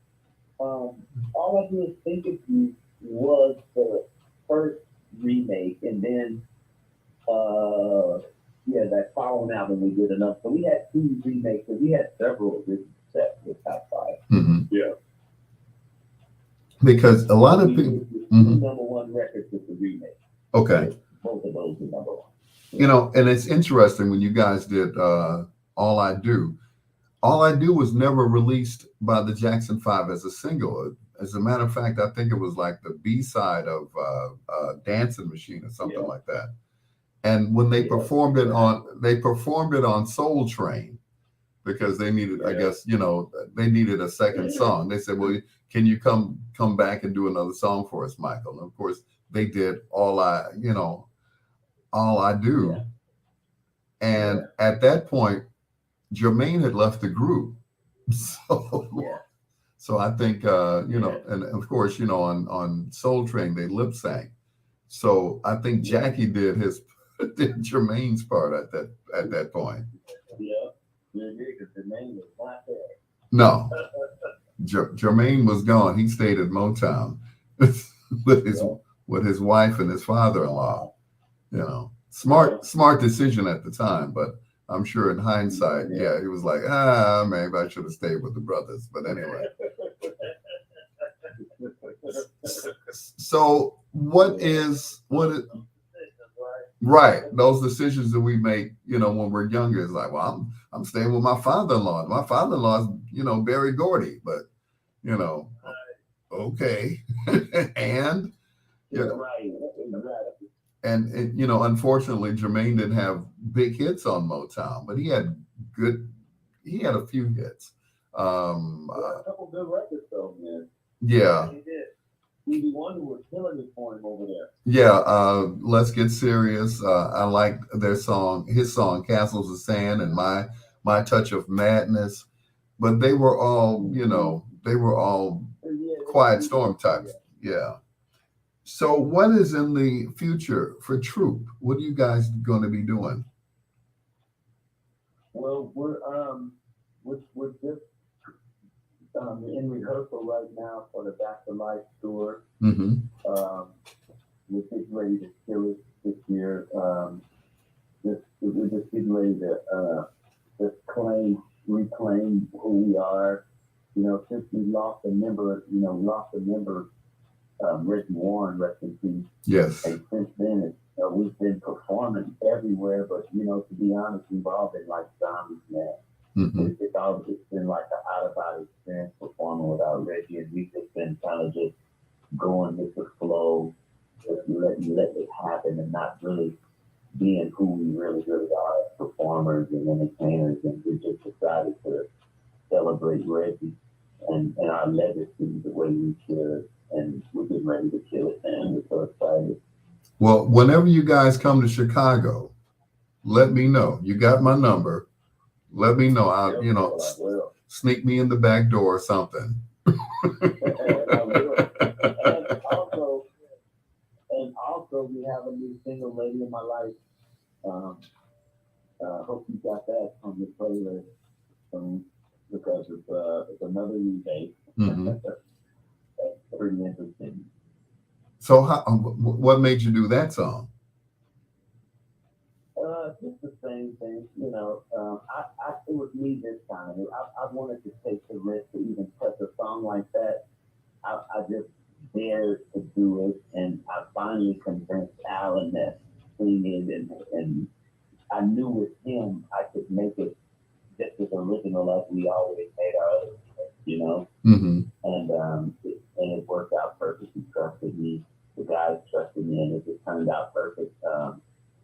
All I do is think of you was the first remake, and then that following album we did enough. So we had 2 remakes, and we had several original sets with top 5. Mm-hmm. Yeah. Because a lot of people. Mm-hmm. Number 1 records with the remake. Okay. Both of those are number 1. You know, and it's interesting when you guys did All I Do. All I Do was never released by the Jackson 5 as a single. As a matter of fact, I think it was like the B-side of Dancing Machine or something like that. And when they performed it on Soul Train, because they needed, I guess, they needed a second song. They said, well, can you come back and do another song for us, Michael? And of course, they did All I Do. Yeah. And at that point, Jermaine had left the group. So I think, and of course, on Soul Train, they lip sang. So I think Jackie did Jermaine's part at that point. Yeah, because Jermaine was not there. No, Jermaine was gone. He stayed at Motown with his wife and his father-in-law. Smart decision at the time, but I'm sure in hindsight, he was like, maybe I should have stayed with the brothers. But anyway. So what is right? Those decisions that we make, when we're younger, is like, well, I'm staying with my father-in-law. My father-in-law is, Barry Gordy, but okay, and and unfortunately, Jermaine didn't have big hits on Motown, but he had a few hits. A couple good records though, man. Yeah. He did. Stevie Wonder was killing it for him over there. Yeah, Let's Get Serious. I like his song, Castles of Sand, and My Touch of Madness. But they were all, Quiet Storm types. Yeah. So what is in the future for Troop? What are you guys going to be doing? Well, we're just in rehearsal right now for the Back to Life tour. Mm-hmm. We're getting ready to kill it this year. We're just getting ready to just reclaim who we are. Since we lost a member, Rick Warren, rest in peace. Yes. And since then, we've been performing everywhere, but to be honest, we've all been like zombies, man. Mm-hmm. It's been like an out-of-body experience performing without Reggie, and we've just been kind of just going with the flow, just let it happen, and not really being who we really, really are as performers and entertainers. And we just decided to celebrate Reggie and our legacy the way we should, and we're getting ready to kill it, man. We're so excited. Well, whenever you guys come to Chicago, let me know. You got my number. Let me know. I'll, sneak me in the back door or something. And also, we have a new single, Lady in My Life. Hope you got that on your playlist because it's another remake. Mm-hmm. That's pretty interesting. So, what made you do that song? Just the same thing, it was me this time. I wanted to take the risk to even touch a song like that. I just dared to do it, and I finally convinced Alan that singing, and I knew with him I could make it just as original as we always made our other, Mm-hmm. And it worked out perfect. He trusted me. The guys trusted me, and it just turned out perfect.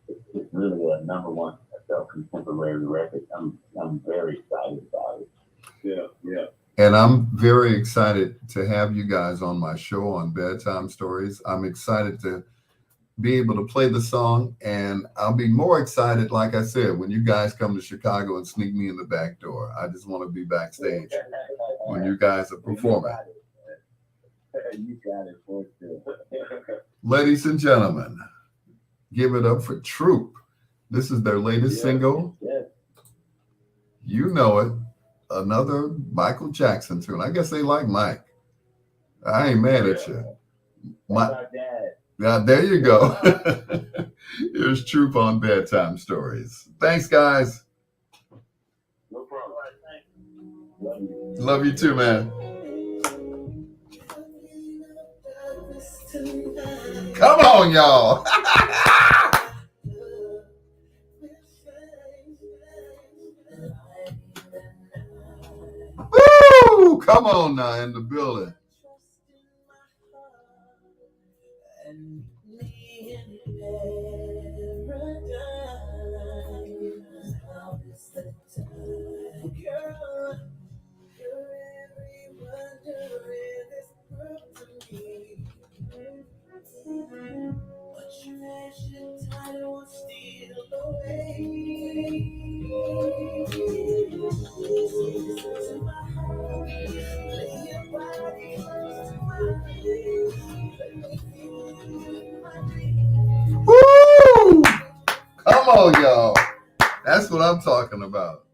It's really a number 1 contemporary record. I'm very excited about it. Yeah. And I'm very excited to have you guys on my show on Bedtime Stories. I'm excited to be able to play the song, and I'll be more excited, like I said, when you guys come to Chicago and sneak me in the back door. I just want to be backstage when you guys are performing. You got it for sure. Ladies and gentlemen, Give it up for Troop. This is their latest single. Yes. You know it. Another Michael Jackson tune. I guess they like Mike. I ain't mad at you. That's our dad. Yeah, there you go. Here's Troop on Bedtime Stories. Thanks, guys. No problem. Love you. Love you too, man. Come on, y'all. Woo! Come on now, in the building. Woo! Come on, y'all. That's what I'm talking about.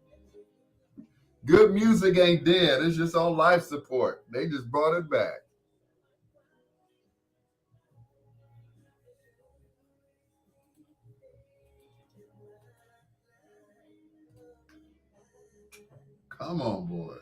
Good music ain't dead. It's just on life support. They just brought it back. Come on, boys.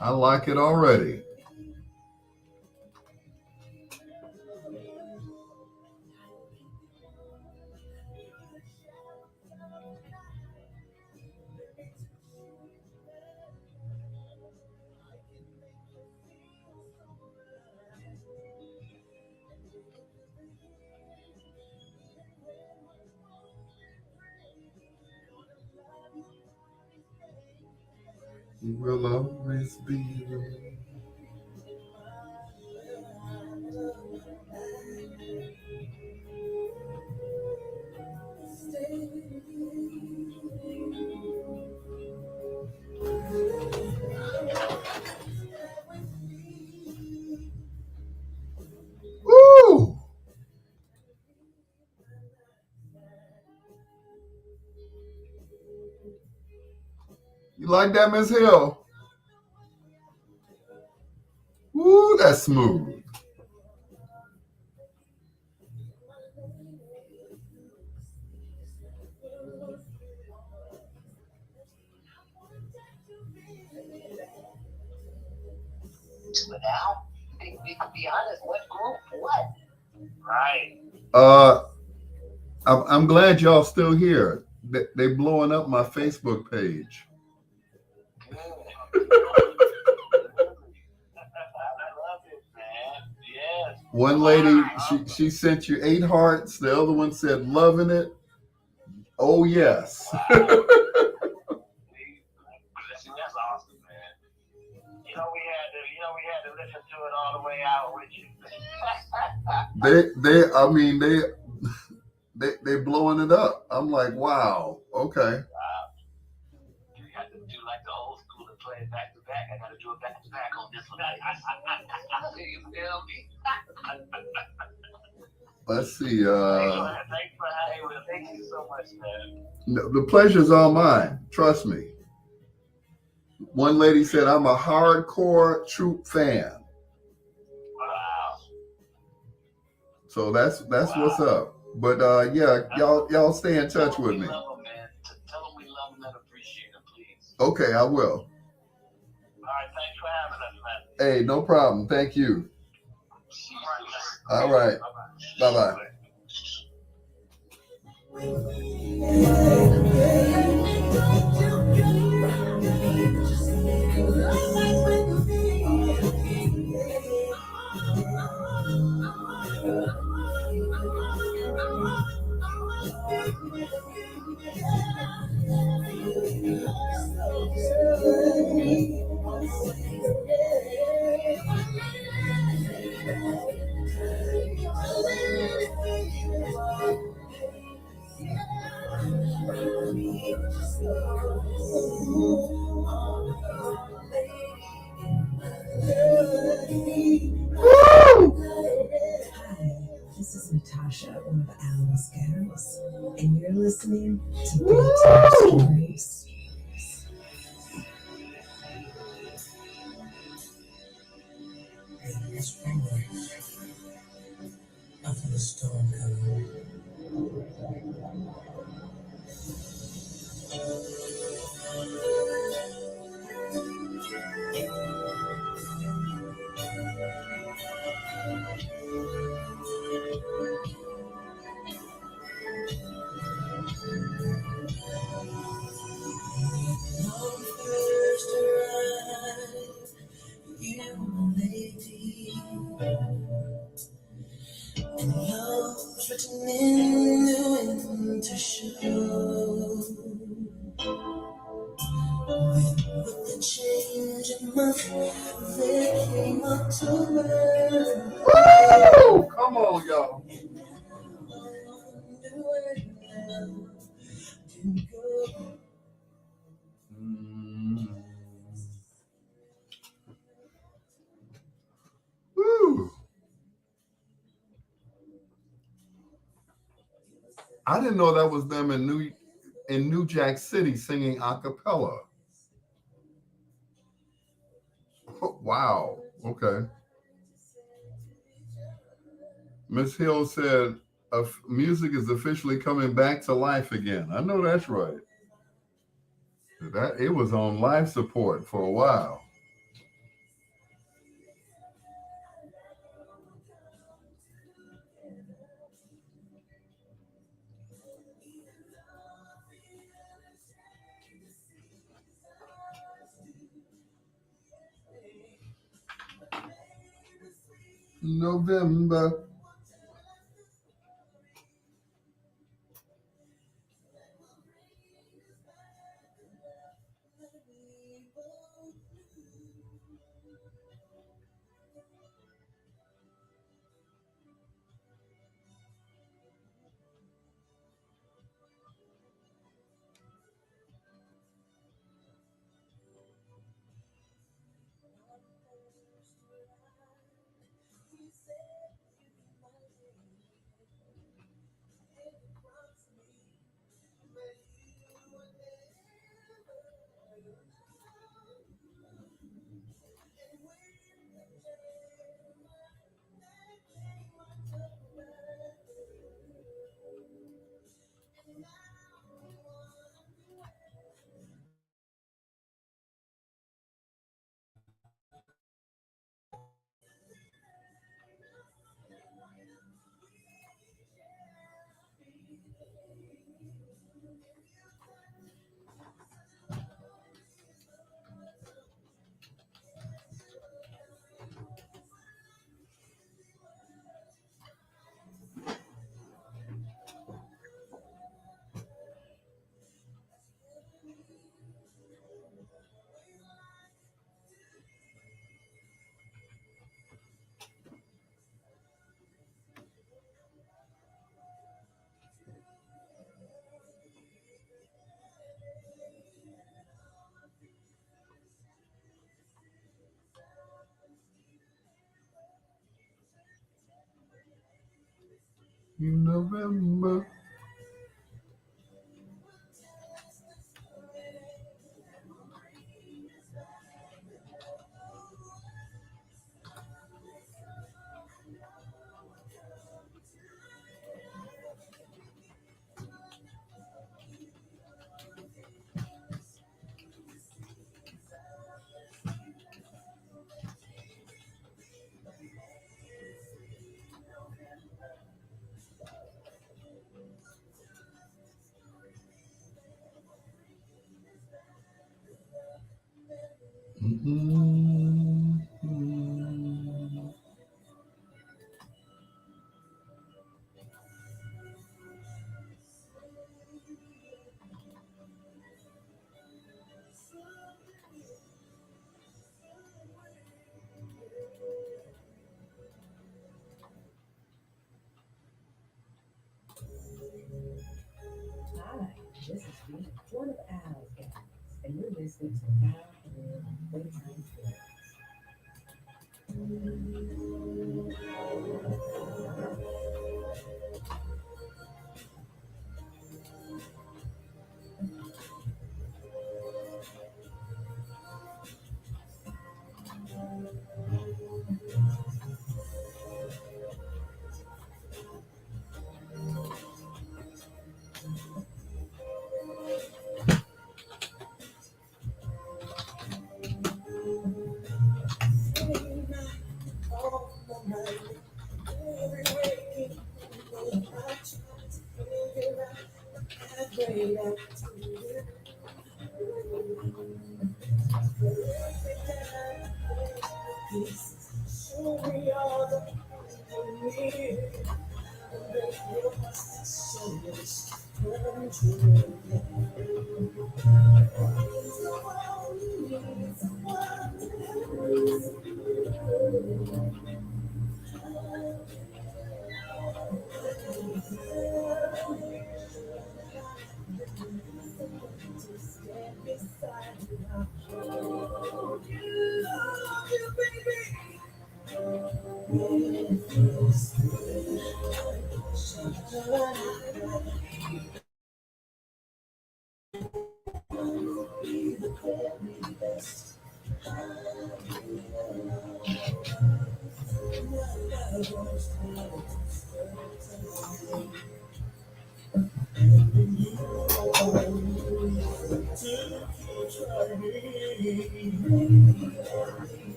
I like it already. You will always be there. Woo! You like that, Miss Hill? Woo, that's smooth. But now, we can be honest, what group? What? Right. I'm glad y'all still here. They blowing up my Facebook page. Good. I love it, man. Yes. One lady, she sent you 8 hearts. The other one said, loving it. Oh, yes. Wow. That's awesome, man. We had to listen to it all the way out with you. They blowing it up. I'm like, wow, okay. Wow. You have to do like the old school and play it back to back. I got to do it back to back on this one. You feel me? Let's see. Thanks for having me. Thank you so much, man. The pleasure's all mine. Trust me. One lady said, I'm a hardcore Troop fan. Wow. So that's what's up. But yeah, y'all stay in touch with me. Love them, man. Tell them we love them and appreciate them, please. Okay, I will. All right, thanks for having us, man. Hey, no problem. Thank you. All right. Bye-bye. This is Natasha, one of Alan's gals, and you're listening to Bedtime Stories. It's springtime. I feel a storm coming. Long first arrived, you my lady, and love was written in the winter show. With the change of month, there came October. Woo! Come on, y'all. Woo! I didn't know that was them in New Jack City singing a cappella. Oh, wow. Okay. Miss Hill said music is officially coming back to life again. I know that's right. That it was on life support for a while. November. November. Hi, this is Greer, one of Al's guys, and you're listening to Al and Bedtime Stories.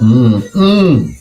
Mm-mm.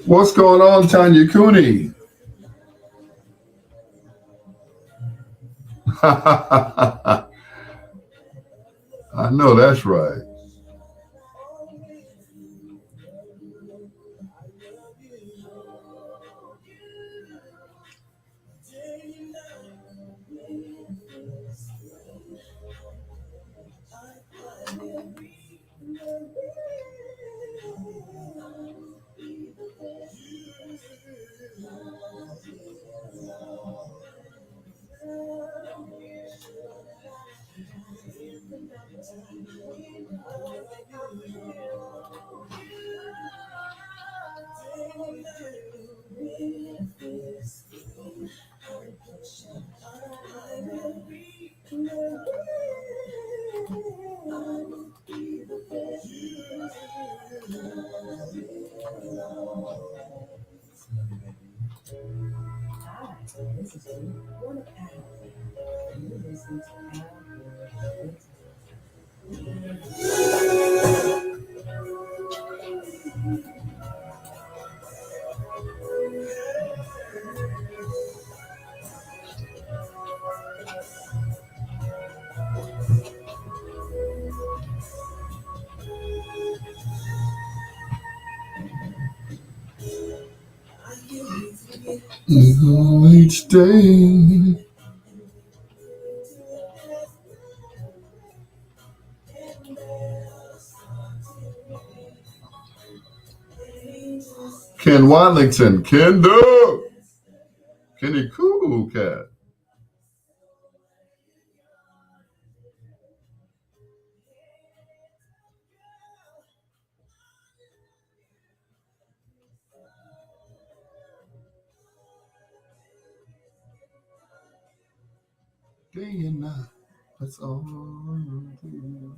What's going on, Tanya Cooney? I know that's right. This is one of Al, and you're listening to Al Greer. Each day. Ken Watlington, Kendo, Kenny Cool Cat. Day and night, that's all I do.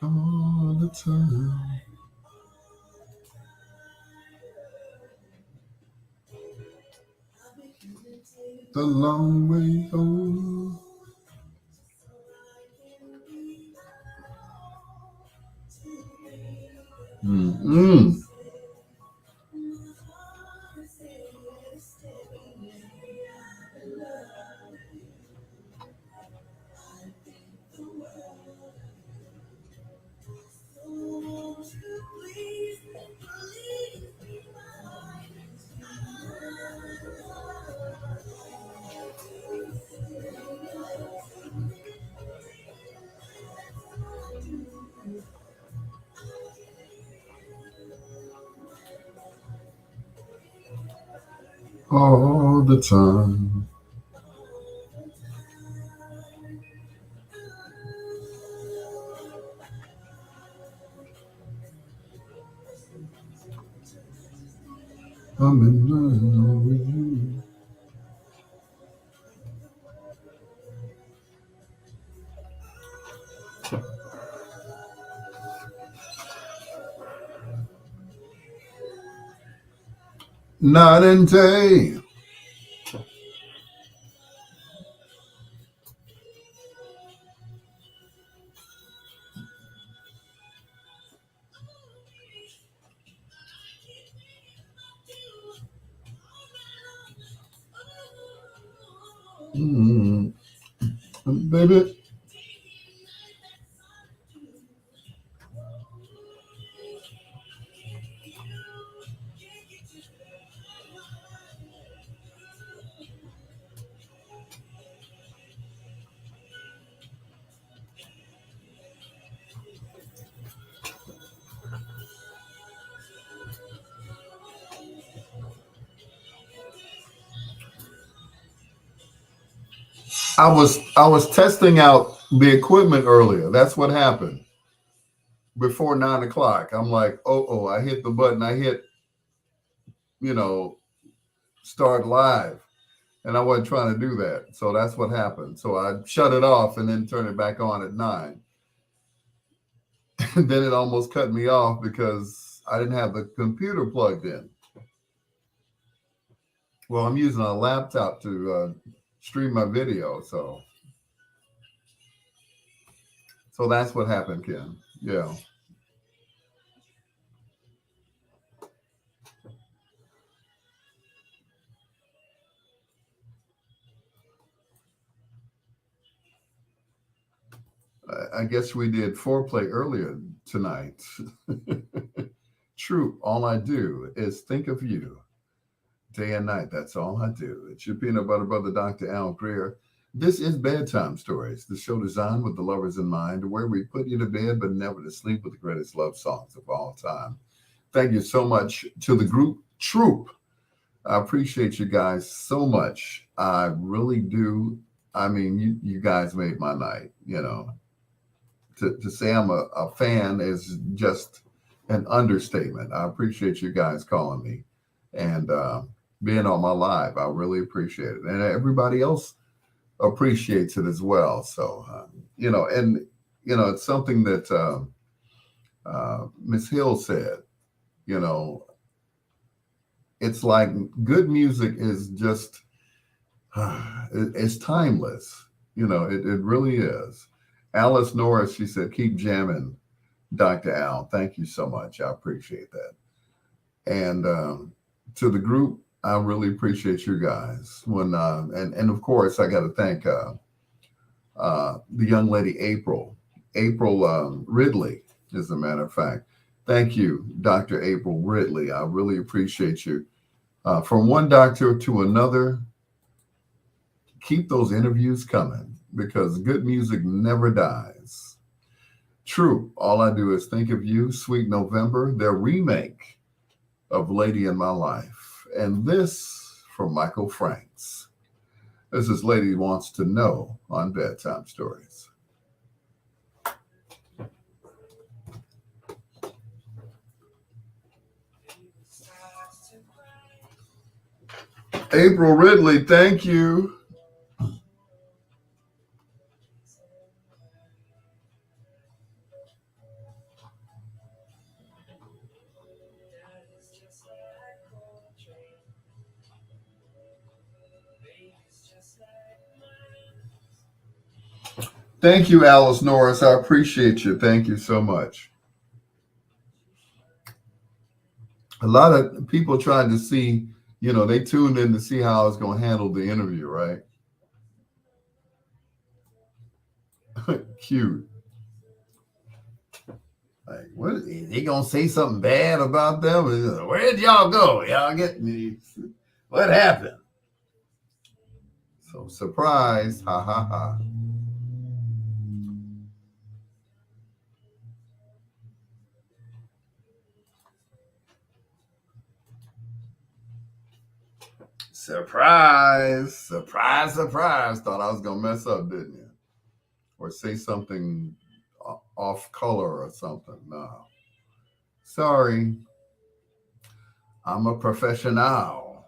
All the time. The long way home. Mm-mm. All the time. I'm in love with you. Night and day. Mm, baby. I was testing out the equipment earlier. That's what happened. Before 9 o'clock. I'm like, I hit the button. I hit, you know, start live. And I wasn't trying to do that. So that's what happened. So I shut it off and then turned it back on at 9. And then it almost cut me off because I didn't have the computer plugged in. Well, I'm using a laptop to stream my video. So that's what happened, Ken. Yeah. I guess we did foreplay earlier tonight. True. All I do is think of you day and night. That's all I do. It's your peanut butter brother, Dr. Al Greer. This is Bedtime Stories, the show designed with the lovers in mind, where we put you to bed but never to sleep with the greatest love songs of all time. Thank you so much to the group Troop. I appreciate you guys so much. I really do. I mean, you guys made my night, you know. To say I'm a fan is just an understatement. I appreciate you guys calling me and being on my live. I really appreciate it. And everybody else appreciates it as well. So, it's something that Miss Hill said, You know, it's like good music is just, it's timeless. You know, it really is. Alice Norris, she said, keep jamming, Dr. Al. Thank you so much. I appreciate that. And to the group, I really appreciate you guys. And of course, I got to thank the young lady, April Ridley, as a matter of fact. Thank you, Dr. April Ridley. I really appreciate you. From one doctor to another, keep those interviews coming because good music never dies. True, all I do is think of you, Sweet November, their remake of Lady in My Life. And this from Michael Franks. This is Lady Wants to Know on Bedtime Stories. April Ridley, thank you. Thank you, Alice Norris. I appreciate you. Thank you so much. A lot of people tried to see, you know, they tuned in to see how I was going to handle the interview, right? Cute. Like, what is he gonna say something bad about them? Where did y'all go? Y'all get me? What happened? So surprise! Ha ha ha! Surprise! Surprise! Surprise! Thought I was gonna mess up, didn't you? Or say something off color or something? No. Sorry. I'm a professional.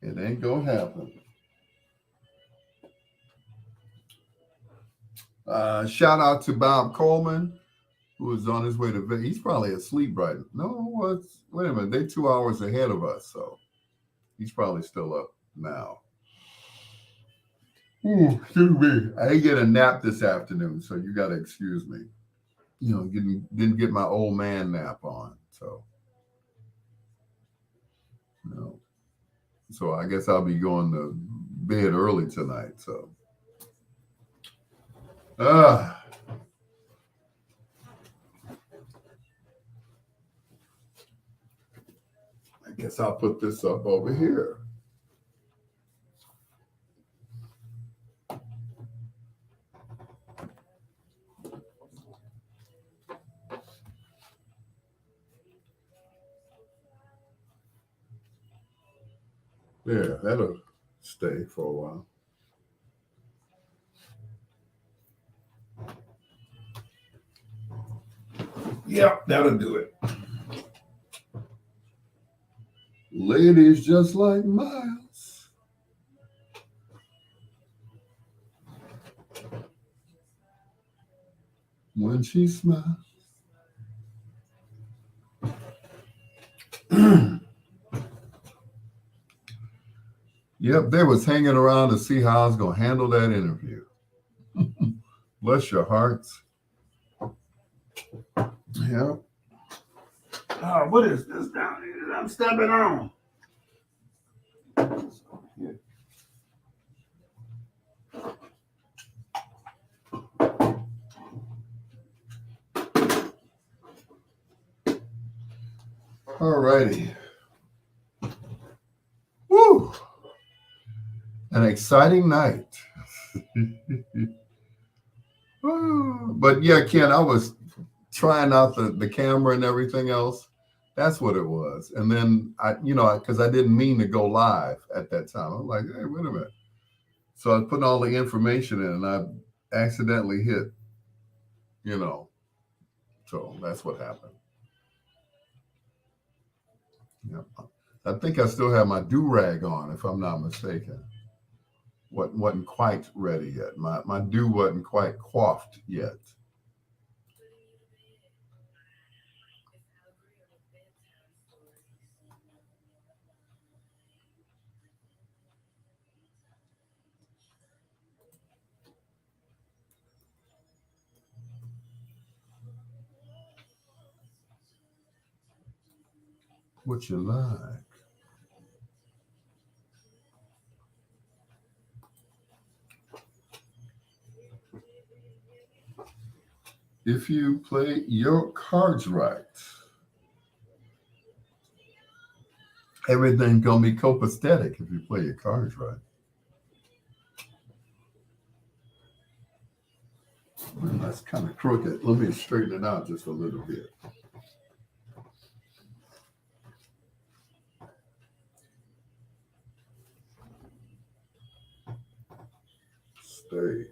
It ain't gonna happen. Shout out to Bob Coleman, who is on his way to Vegas. He's probably asleep right now. No, wait a minute. They're 2 hours ahead of us, so he's probably still up now. Ooh, excuse me. I didn't get a nap this afternoon, so you got to excuse me. You know, didn't get my old man nap on, so. You know. So I guess I'll be going to bed early tonight, so. I guess I'll put this up over here. Yeah, that'll stay for a while. Yep, that'll do it. Ladies just like Miles. When she smiles. Yep, they was hanging around to see how I was going to handle that interview. Bless your hearts. Yep. Oh, what is this down here? I'm stepping on. All righty. Woo! An exciting night. But yeah, Ken, I was trying out the camera and everything else. That's what it was. And then because I didn't mean to go live at that time. I'm like, hey, wait a minute. So I was putting all the information in and I accidentally hit, so that's what happened. Yeah. I think I still have my do-rag on, if I'm not mistaken. Wasn't quite ready yet. My do wasn't quite coiffed yet. what you like. If you play your cards right, everything's gonna be copacetic if you play your cards right. Well, that's kind of crooked. Let me straighten it out just a little bit. Stay.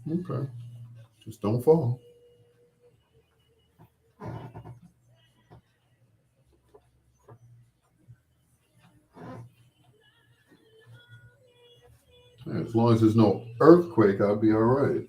Okay. Just don't fall. As long as there's no earthquake, I'll be all right.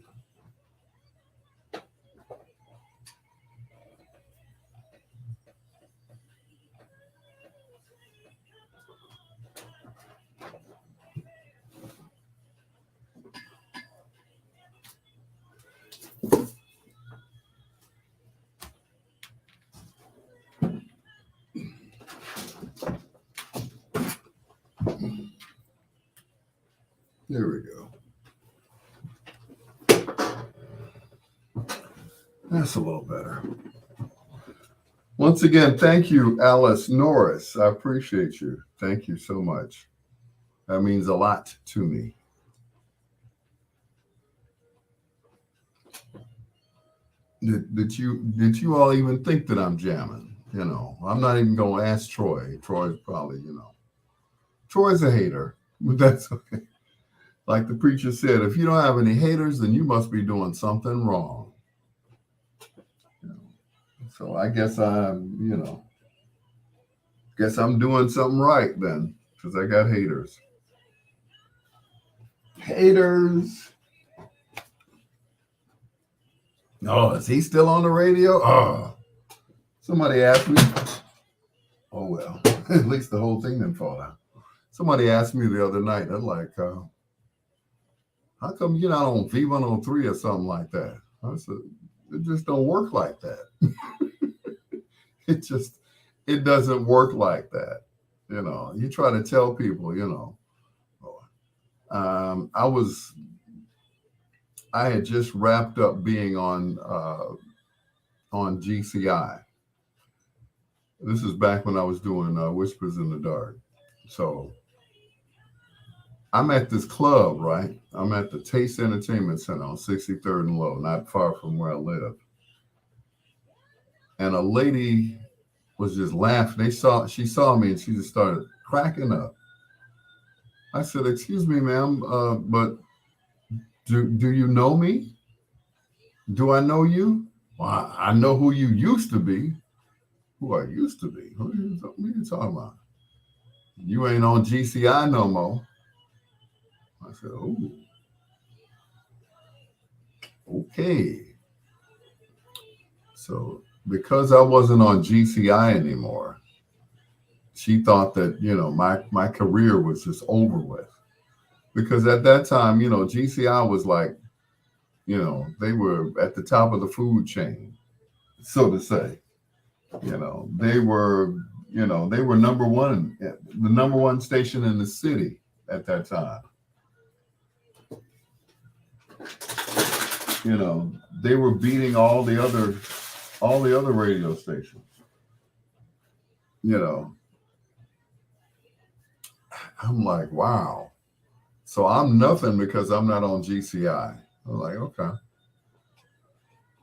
There we go. That's a little better. Once again, thank you, Alice Norris. I appreciate you. Thank you so much. That means a lot to me. Did you all even think that I'm jamming? You know, I'm not even gonna ask Troy. Troy's probably, Troy's a hater, but that's okay. Like the preacher said, if you don't have any haters, then you must be doing something wrong. So I guess I'm doing something right then, because I got haters. Haters. Oh, is he still on the radio? Oh, somebody asked me. Oh well, at least the whole thing didn't fall out. Somebody asked me the other night. They're like, "How come you're not on V103 or something like that?" I said, "It just don't work like that. It doesn't work like that. You try to tell people, I had just wrapped up being on GCI. This is back when I was doing Whispers in the Dark. So I'm at this club, right? I'm at the Taste Entertainment Center on 63rd and Low, not far from where I live. And a lady was just laughing. She saw me and she just started cracking up. I said, "Excuse me, ma'am, but do you know me? Do I know you?" "Well, I know who you used to be." "Who I used to be? What are you talking about? You ain't on GCI no more." I said, "Oh, okay." So because I wasn't on GCI anymore, she thought that, my career was just over with. Because at that time, GCI was like, they were at the top of the food chain, so to say. They were number one, the number one station in the city at that time. They were beating all the other radio stations. I'm like, wow. So I'm nothing because I'm not on GCI. I'm like, okay,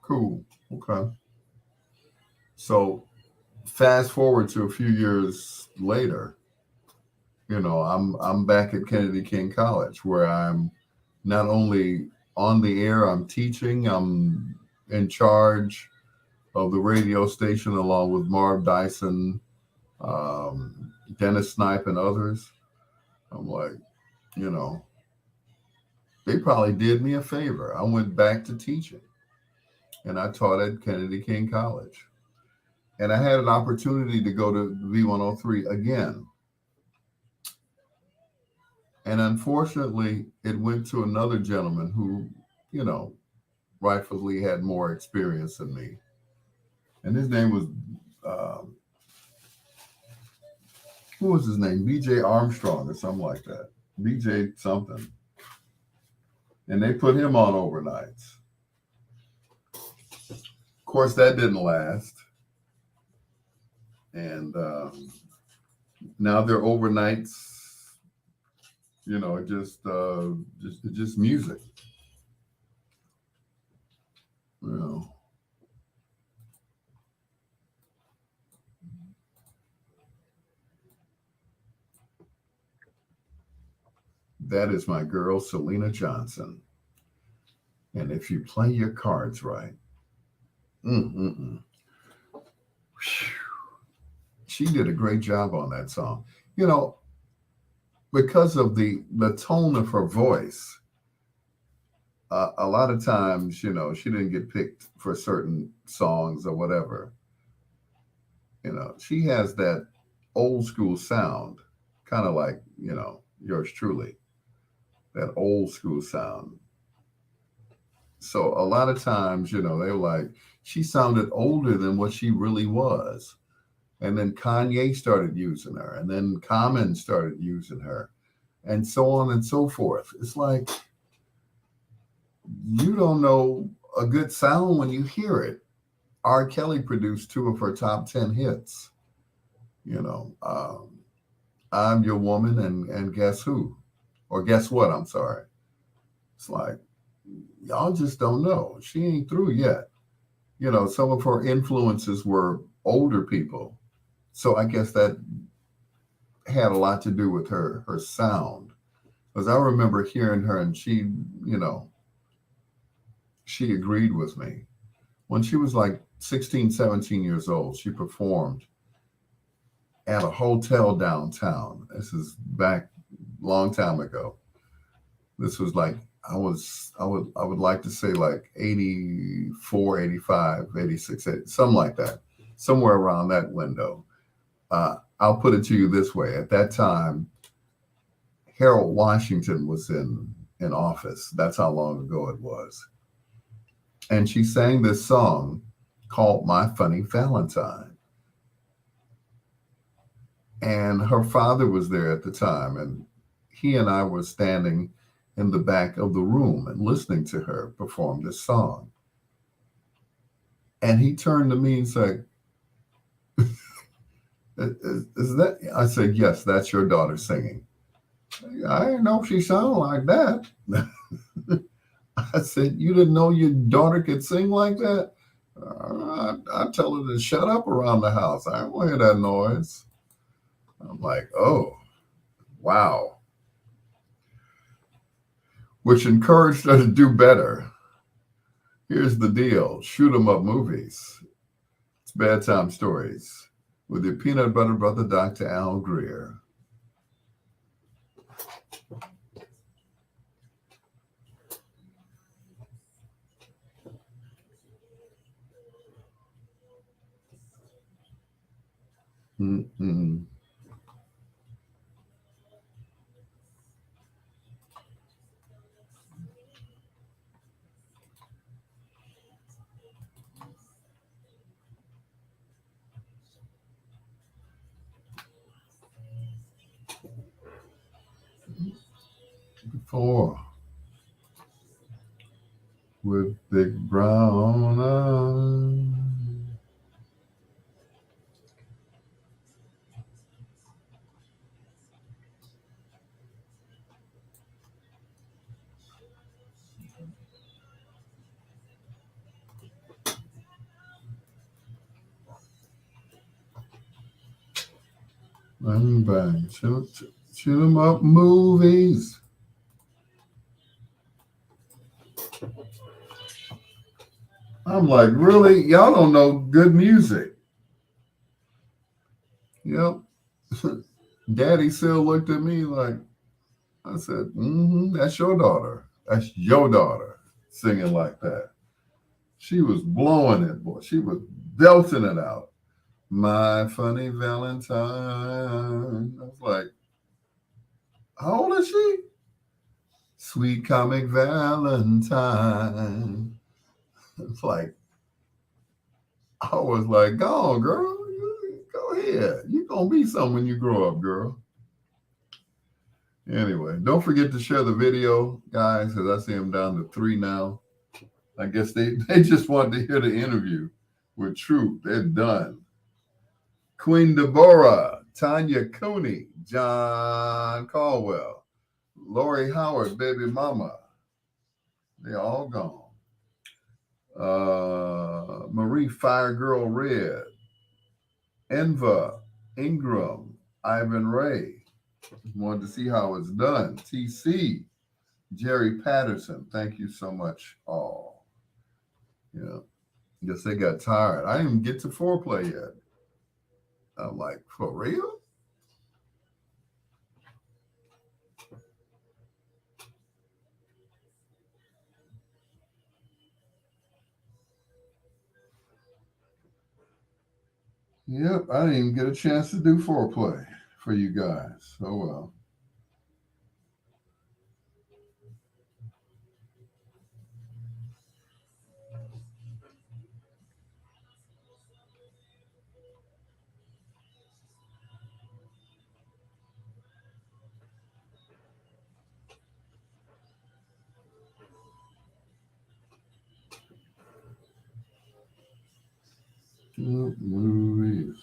cool, okay. So fast forward to a few years later, I'm back at Kennedy King College, where I'm not only on the air, I'm teaching, I'm in charge of the radio station along with Marv Dyson, Dennis Snipe, and others. I'm like, they probably did me a favor. I went back to teaching and I taught at Kennedy King College. And I had an opportunity to go to V103 again. And unfortunately, it went to another gentleman who, rightfully had more experience than me. And his name was um, what was his name? B.J. Armstrong or something like that. B.J. something. And they put him on overnights. Of course, that didn't last. And now they're overnights, just music. That is my girl, Selena Johnson. And if you play your cards right, she did a great job on that song. Because of the tone of her voice, a lot of times, she didn't get picked for certain songs or whatever. She has that old school sound, kind of like, yours truly, that old school sound. So a lot of times, they were like, she sounded older than what she really was. And then Kanye started using her, and then Common started using her, and so on and so forth. It's like, you don't know a good sound when you hear it. R. Kelly produced 2 of her top 10 hits. I'm Your Woman and Guess Who? Or Guess What? I'm sorry. It's like, y'all just don't know. She ain't through yet. Some of her influences were older people. So I guess that had a lot to do with her sound. Because I remember hearing her, and she agreed with me. When she was like 16, 17 years old, she performed at a hotel downtown. This is back a long time ago. This was like, I would like to say like 84, 85, 86, something like that, somewhere around that window. I'll put it to you this way. At that time, Harold Washington was in office. That's how long ago it was. And she sang this song called My Funny Valentine. And her father was there at the time, and he and I were standing in the back of the room and listening to her perform this song. And he turned to me and said, is that? I said, yes, that's your daughter singing. I didn't know she sounded like that. I said, you didn't know your daughter could sing like that? I'd tell her to shut up around the house. I don't want to hear that noise. I'm like, oh, wow. Which encouraged her to do better. Here's the deal. Shoot 'em up movies. It's Bedtime Stories with your peanut butter brother, Dr. Al Greer. Mm-hmm. Before, with big brown eyes. Bang, bang. Shoot 'em up movies. I'm like, really? Y'all don't know good music. Yep. Daddy still looked at me like, I said, that's your daughter. That's your daughter singing like that. She was blowing it, boy. She was belting it out. My Funny Valentine. I was like, how old is she? Sweet Comic Valentine. It's like, I was like, go on, girl. Go ahead. You're going to be something when you grow up, girl. Anyway, don't forget to share the video, guys, because I see them down to 3 now. I guess they just wanted to hear the interview with Troop. They're done. Queen Deborah, Tanya Cooney, John Caldwell, Lori Howard, baby mama. They're all gone. Marie Fire Girl Red, Enva Ingram, Ivan Ray. Wanted to see how it's done. TC, Jerry Patterson. Thank you so much, all. Yeah. Guess they got tired. I didn't even get to foreplay yet. I'm like, for real? Yep, I didn't even get a chance to do foreplay for you guys. Oh well. Movies.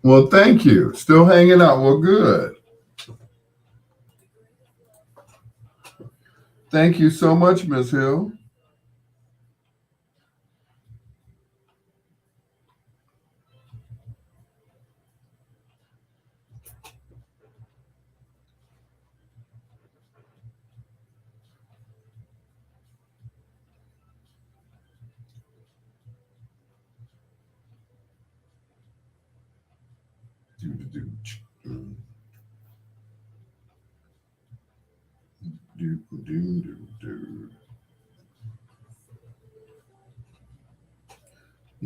Well, thank you. Still hanging out. Well, good. Thank you so much, Ms. Hill.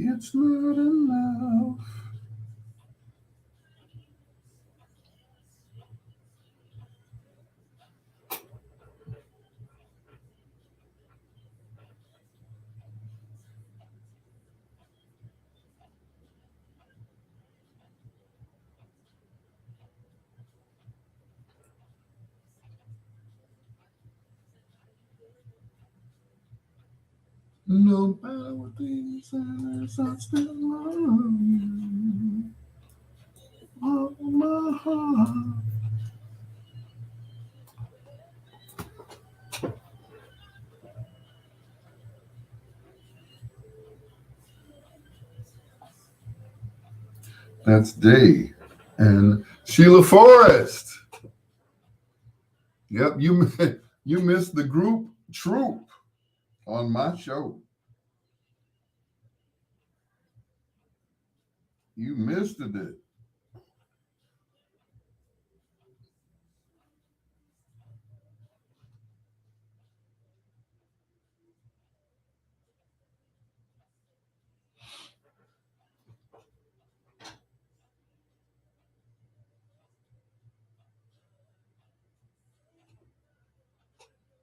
It's not enough. No matter what things I still love you. Oh, my heart. That's Day and Sheila Forrest. Yep, you missed the group Troop on my show. You missed it.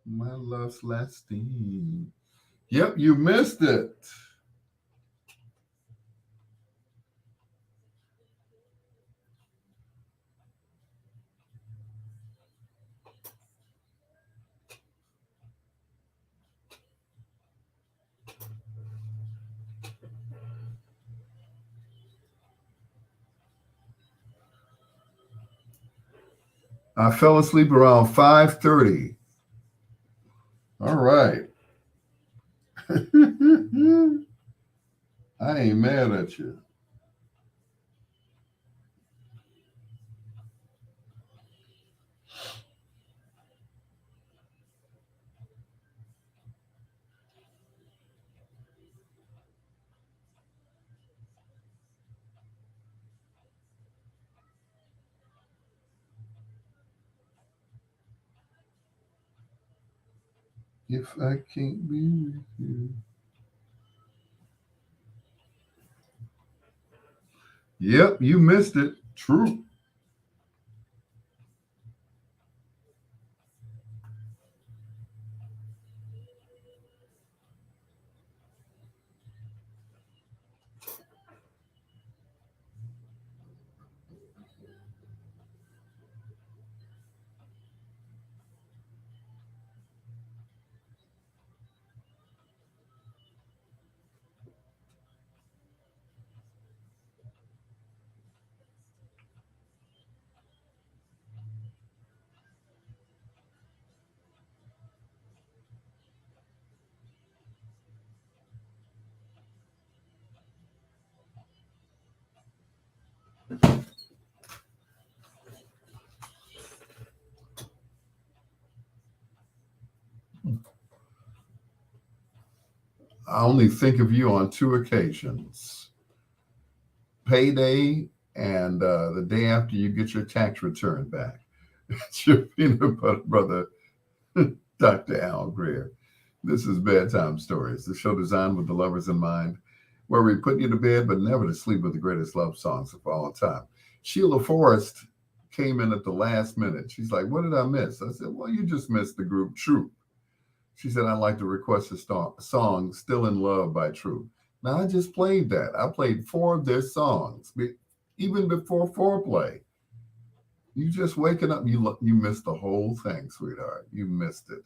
My love's lasting. Yep, you missed it. I fell asleep around 5:30. All right. I ain't mad at you. If I can't be with you. Yep, you missed it. True. I only think of you on two occasions: payday and the day after you get your tax return back. It's your peanut butter brother, Dr. Al Greer. This is Bedtime Stories, the show designed with the lovers in mind, where we put you to bed but never to sleep with the greatest love songs of all time. Sheila Forrest came in at the last minute. She's like, "What did I miss?" I said, "Well, you just missed the group Troop." She said, "I'd like to request a song, Still in Love by Troop." Now, I just played that. I played four of their songs, even before foreplay. You just waking up, you missed the whole thing, sweetheart. You missed it.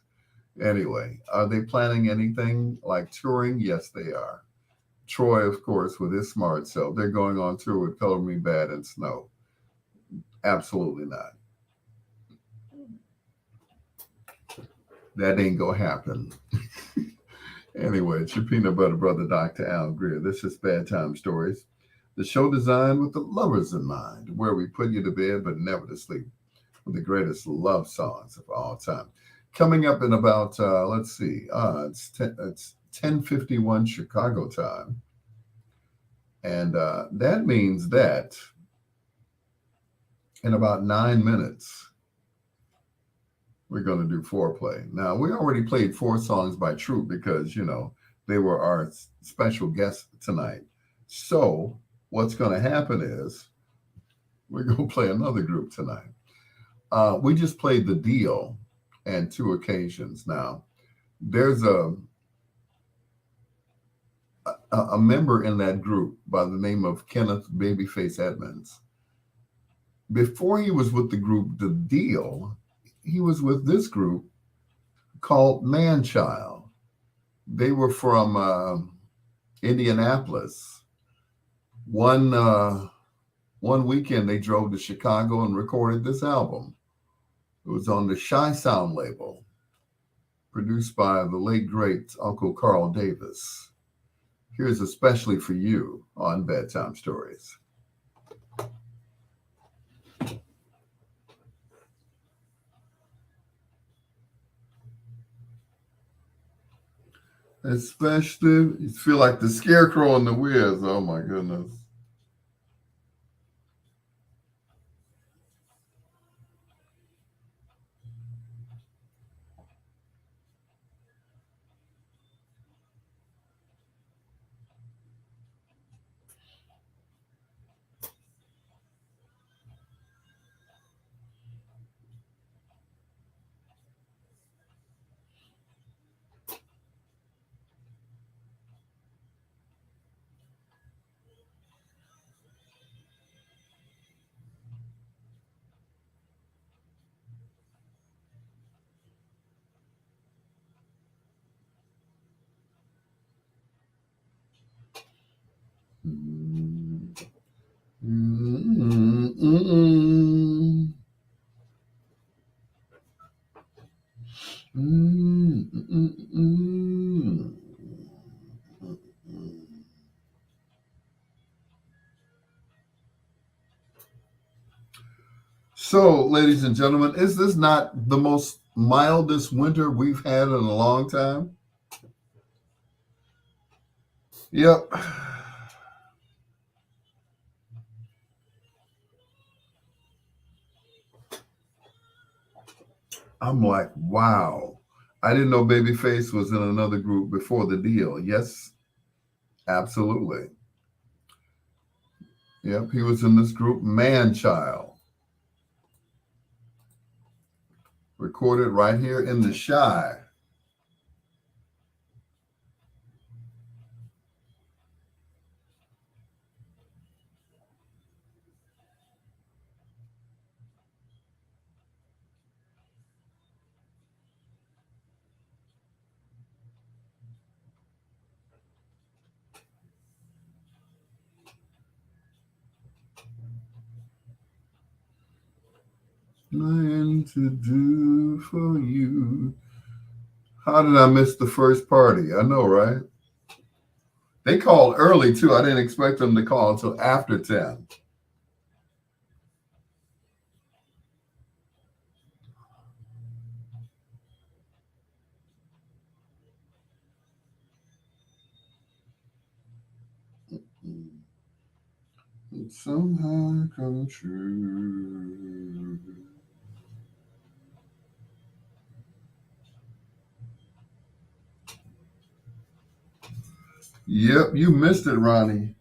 Anyway, are they planning anything like touring? Yes, they are. Troy, of course, with his smart self, they're going on tour with Color Me Bad and Snow. Absolutely not. That ain't gonna happen. Anyway, it's your peanut butter brother, Dr. Al Greer. This is Bedtime Stories, the show designed with the lovers in mind, where we put you to bed but never to sleep with the greatest love songs of all time. Coming up in about, let's see, it's 10:51 Chicago time. And that means that in about 9 minutes, we're going to do foreplay. Now, we already played four songs by Troop because, they were our special guests tonight. So, what's going to happen is we're going to play another group tonight. We just played The Deal and two occasions. Now, there's a member in that group by the name of Kenneth Babyface Edmonds. Before he was with the group The Deal, he was with this group called Manchild. They were from Indianapolis. One weekend they drove to Chicago and recorded this album. It was on the Shy Sound label, produced by the late great Uncle Carl Davis. Here's Especially for You on Bedtime Stories. Especially, you feel like the Scarecrow and the Wiz. Oh my goodness. So, ladies and gentlemen, is this not the most mildest winter we've had in a long time? Yep. I'm like, wow. I didn't know Babyface was in another group before the deal. Yes, absolutely. Yep, he was in this group, Man Child, recorded right here in the Shy. Nothing to do for you. How did I miss the first party? I know, right? They called early too. I didn't expect them to call until after 10. It somehow come true. Yep, you missed it, Ronnie.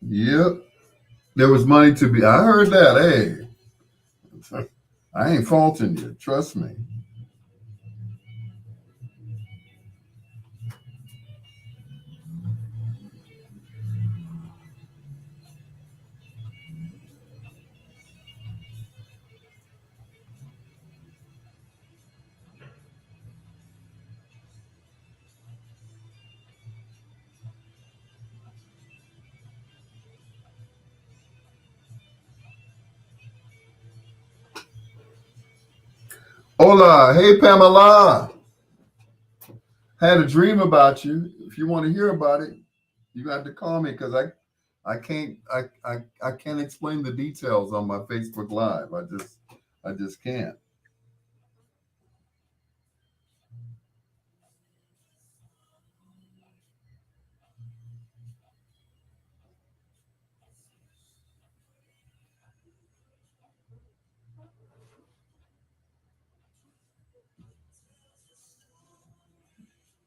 Yep, there was money to be. I heard that. Hey, I ain't faulting you. Trust me. Hola, hey Pamela. Had a dream about you. If you want to hear about it, you got to call me because I can't explain the details on my Facebook Live. I just can't.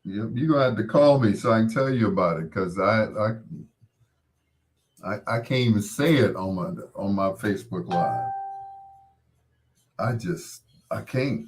Yep, you're gonna have to call me so I can tell you about it because I can't even say it on my Facebook Live. I just I can't.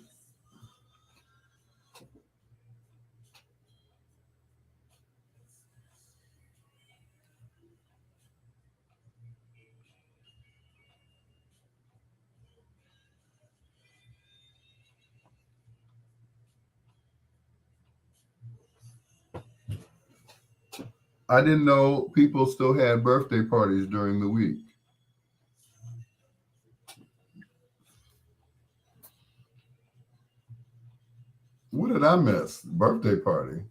I didn't know people still had birthday parties during the week. What did I miss? Birthday party.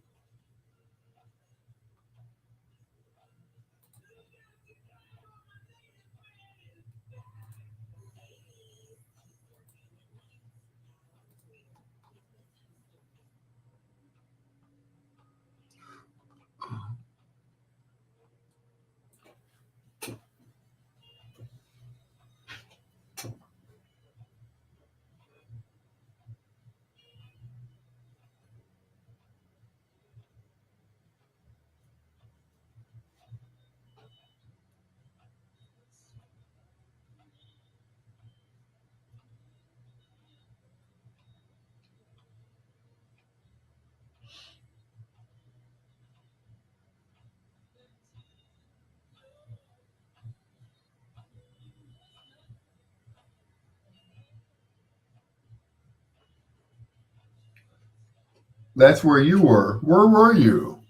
That's where you were. Where were you?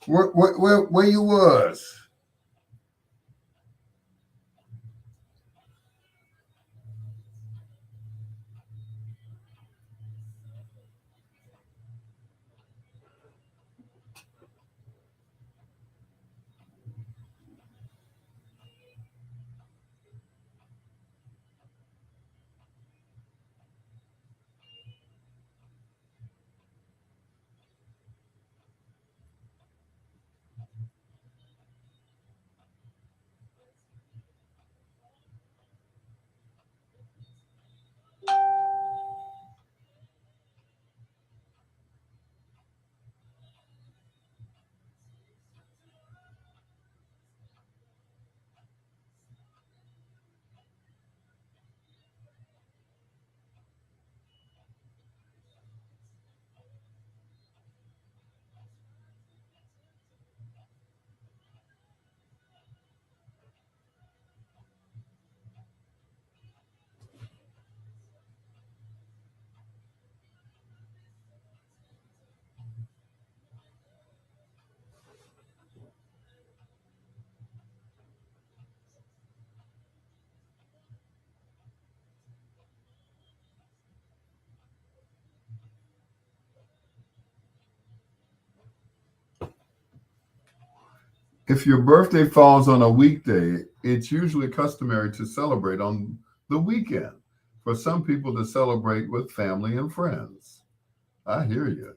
Where you was? If your birthday falls on a weekday, it's usually customary to celebrate on the weekend. For some people, to celebrate with family and friends. I hear you.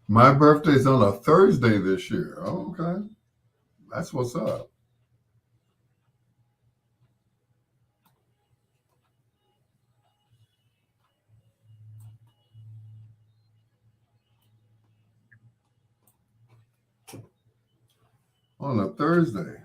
My birthday's on a Thursday this year. Oh, okay. That's what's up. On a Thursday.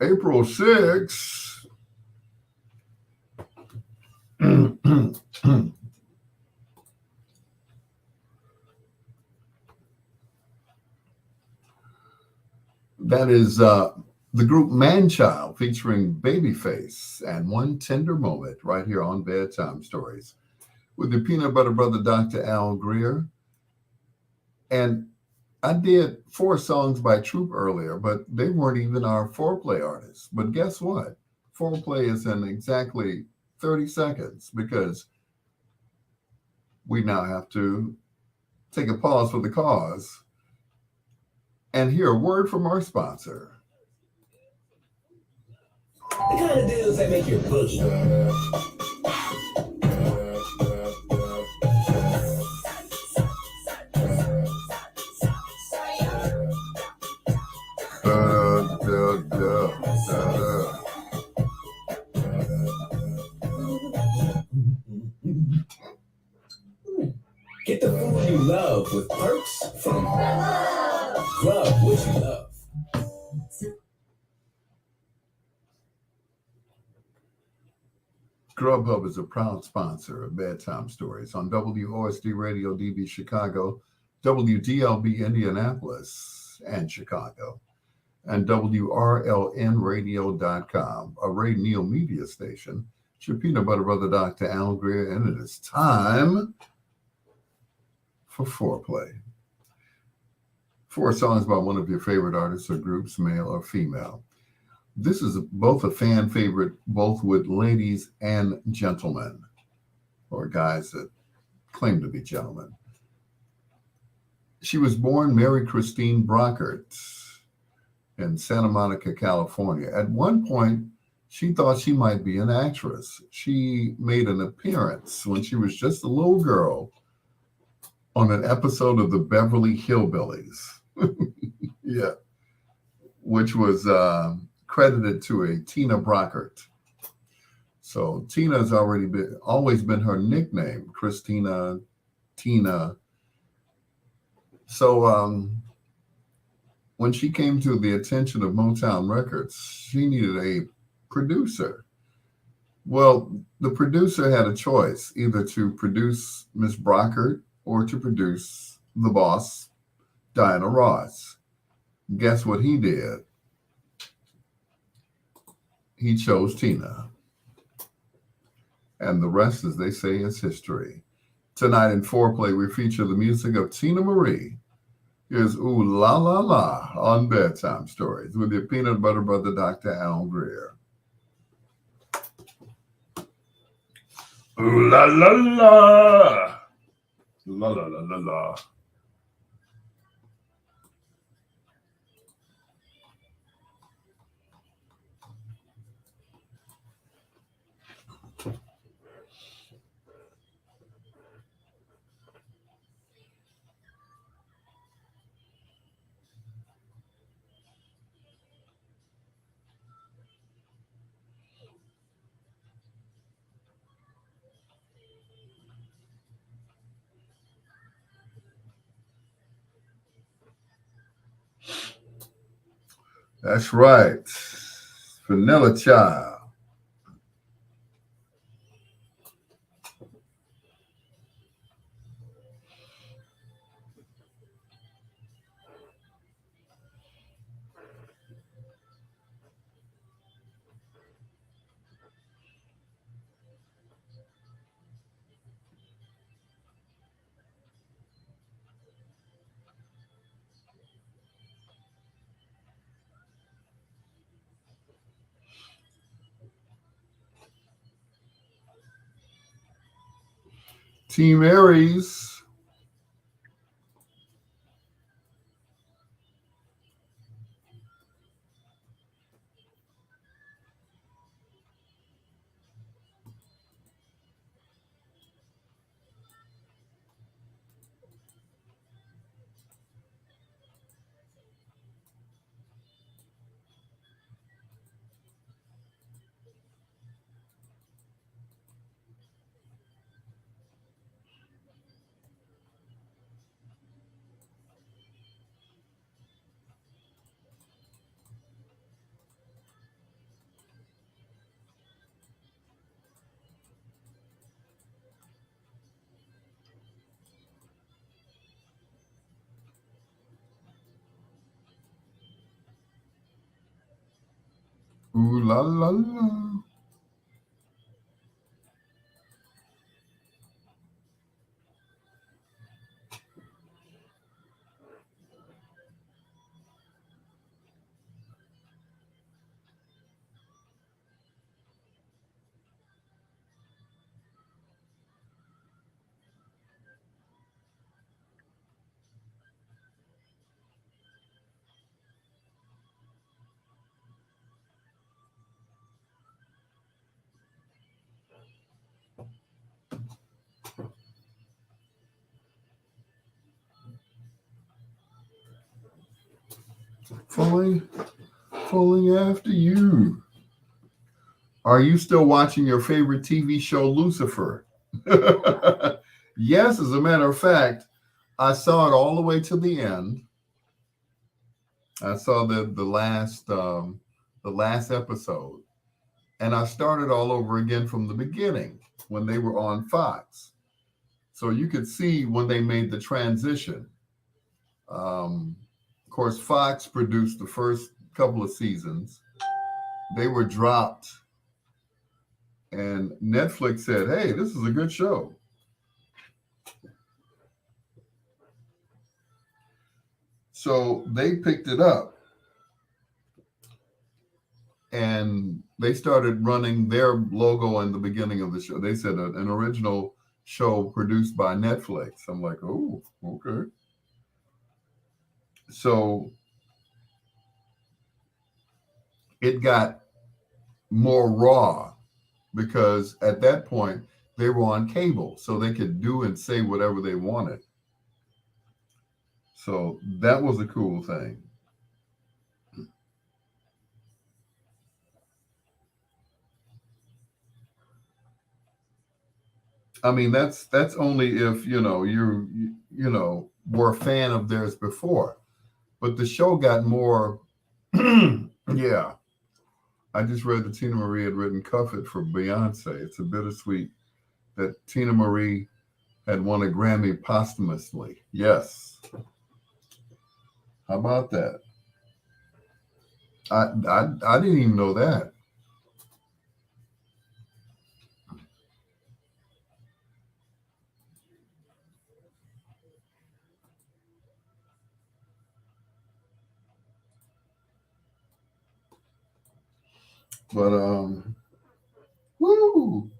April 6th. That is the group Manchild featuring Babyface and One Tender Moment right here on Bedtime Stories with your peanut butter brother, Dr. Al Greer. And I did 4 songs by Troop earlier, but they weren't even our foreplay artists. But guess what? Foreplay is in exactly 30 seconds because we now have to take a pause for the cause and hear a word from our sponsor. The kind of deals that make your boogie. Get the food you love with perks from Grub What You Love. Grubhub is a proud sponsor of Bedtime Stories on WOSD Radio DB Chicago, WDLB Indianapolis and Chicago, and WRLNradio.com, a Ray Neal media station. It's your peanut butter brother, Dr. Al Greer, and it is time for Foreplay. 4 songs by one of your favorite artists or groups, male or female. This is both a fan favorite, both with ladies and gentlemen, or guys that claim to be gentlemen. She was born Mary Christine Brockert in Santa Monica, California. At one point, she thought she might be an actress. She made an appearance when she was just a little girl on an episode of the Beverly Hillbillies. Yeah, which was credited to a Tina Brockert. So Tina's always been her nickname, Christina, Tina. So when she came to the attention of Motown Records, she needed a producer. Well, the producer had a choice, either to produce Miss Brockert or to produce the boss, Diana Ross. Guess what he did? He chose Tina. And the rest, as they say, is history. Tonight in Foreplay, we feature the music of Tina Marie. Here's Ooh La La La on Bedtime Stories with your peanut butter brother, Dr. Al Greer. Ooh la la la. La la la la la. That's right. Vanilla Child. Team Aries. Ooh la la la. Falling after you. Are you still watching your favorite TV show, Lucifer? Yes, as a matter of fact, I saw it all the way to the end. I saw the last episode, and I started all over again from the beginning when they were on Fox. So you could see when they made the transition. Of course, Fox produced the first couple of seasons. They were dropped, and Netflix said, "Hey, this is a good show." So they picked it up, and they started running their logo in the beginning of the show. They said an original show produced by Netflix. I'm like, oh, okay. So it got more raw because at that point they were on cable, so they could do and say whatever they wanted. So that was a cool thing. I mean, that's only if were a fan of theirs before, but the show got more. Yeah, I just read that Tina Marie had written "Cuff It" for Beyonce. It's a bittersweet that Tina Marie had won a Grammy posthumously. Yes, how about that? I didn't even know that. But woo!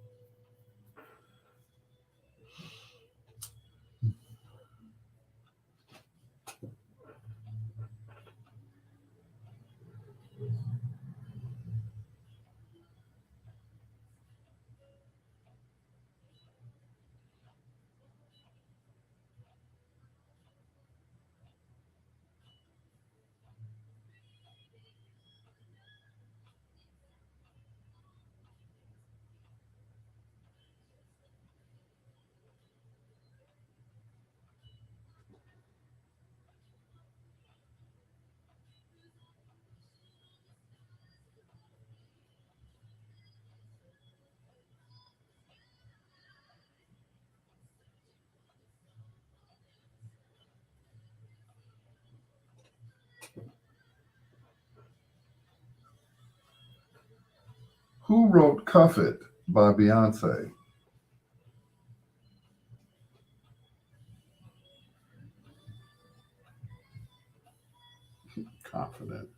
Who wrote "Cuff It" by Beyonce? Confident.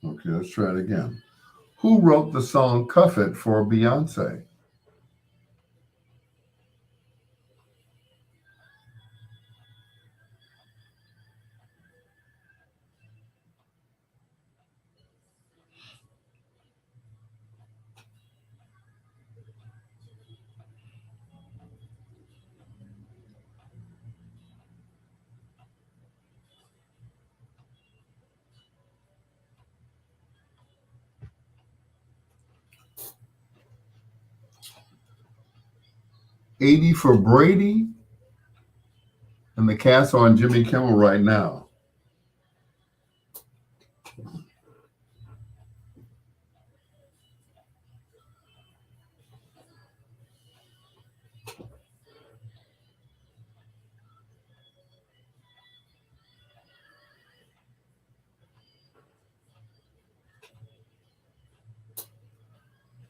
Okay, let's try it again. Who wrote the song "Cuff It" for Beyonce? "80 for Brady," and the cast on Jimmy Kimmel right now.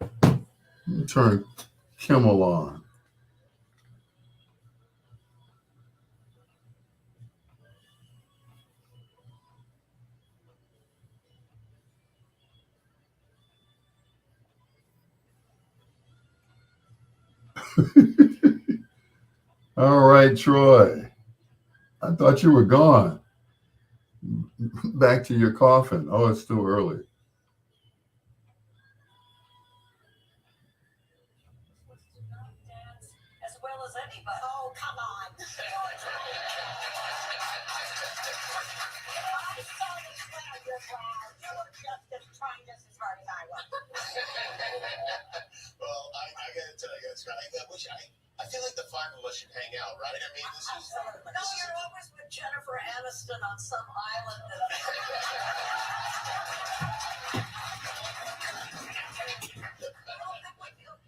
Let me turn Kimmel on. All right, Troy. I thought you were gone. Back to your coffin. Oh, it's still early. As well as anybody. Oh, come on. I saw the smile of your brow. You were just as trying just as hard as I was. Well, I gotta tell you guys, I feel like the five of us should hang out, right? I mean, this is. Absolutely. No, you're always with Jennifer Aniston on some island.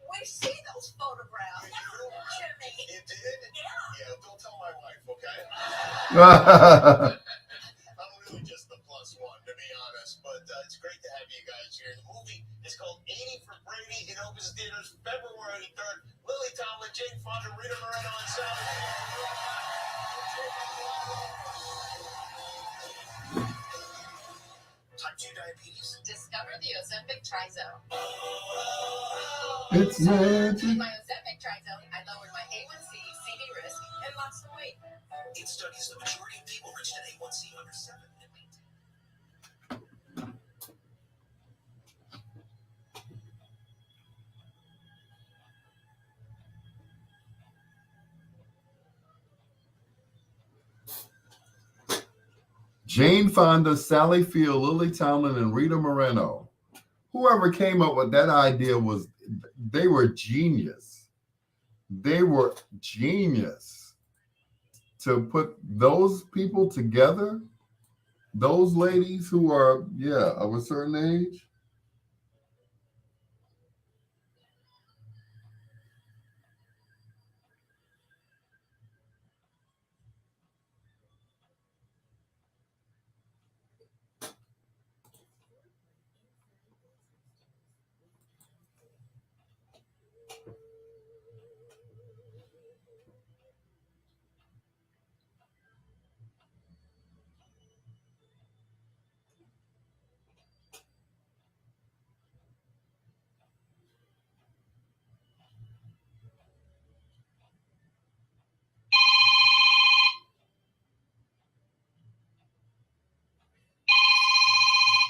We see those photographs. Jimmy. You did? Yeah. Yeah, don't tell my wife, okay? I'm really just the plus one, to be honest, but it's great to have you guys here. The movie is called 80 for Brady. It opens theaters February 3rd. Lily Tomlin, Jane Fonda, Rita Moreno on sound. Type 2 diabetes? Discover the Ozempic Trizone. It's magic. With my Ozempic Trizone, I lowered my A1C, CV risk, and lost some weight. In studies, the majority of people reached an A1C under 7 and maintained. Jane Fonda, Sally Field, Lily Tomlin, and Rita Moreno. Whoever came up with that idea they were genius. They were genius to put those people together. Those ladies who are, of a certain age.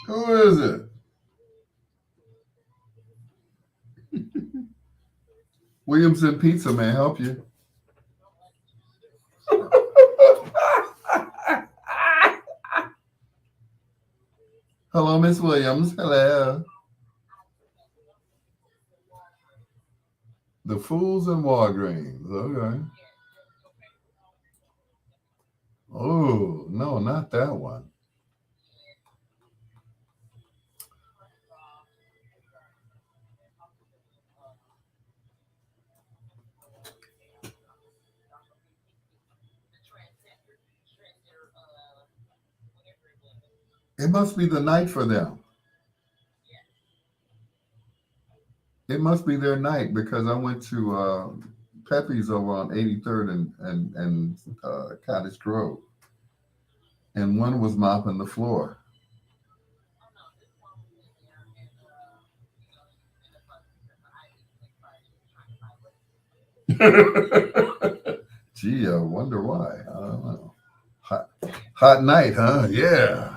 Who is it? Williamson Pizza may help you. Hello, Miss Williams. Hello. The Fools and Walgreens. Okay. Oh, no, not that one. It must be the night for them. It must be their night because I went to Pepe's over on 83rd and Cottage Grove, and one was mopping the floor. Gee, I wonder why. I don't know. Hot night, huh? Yeah.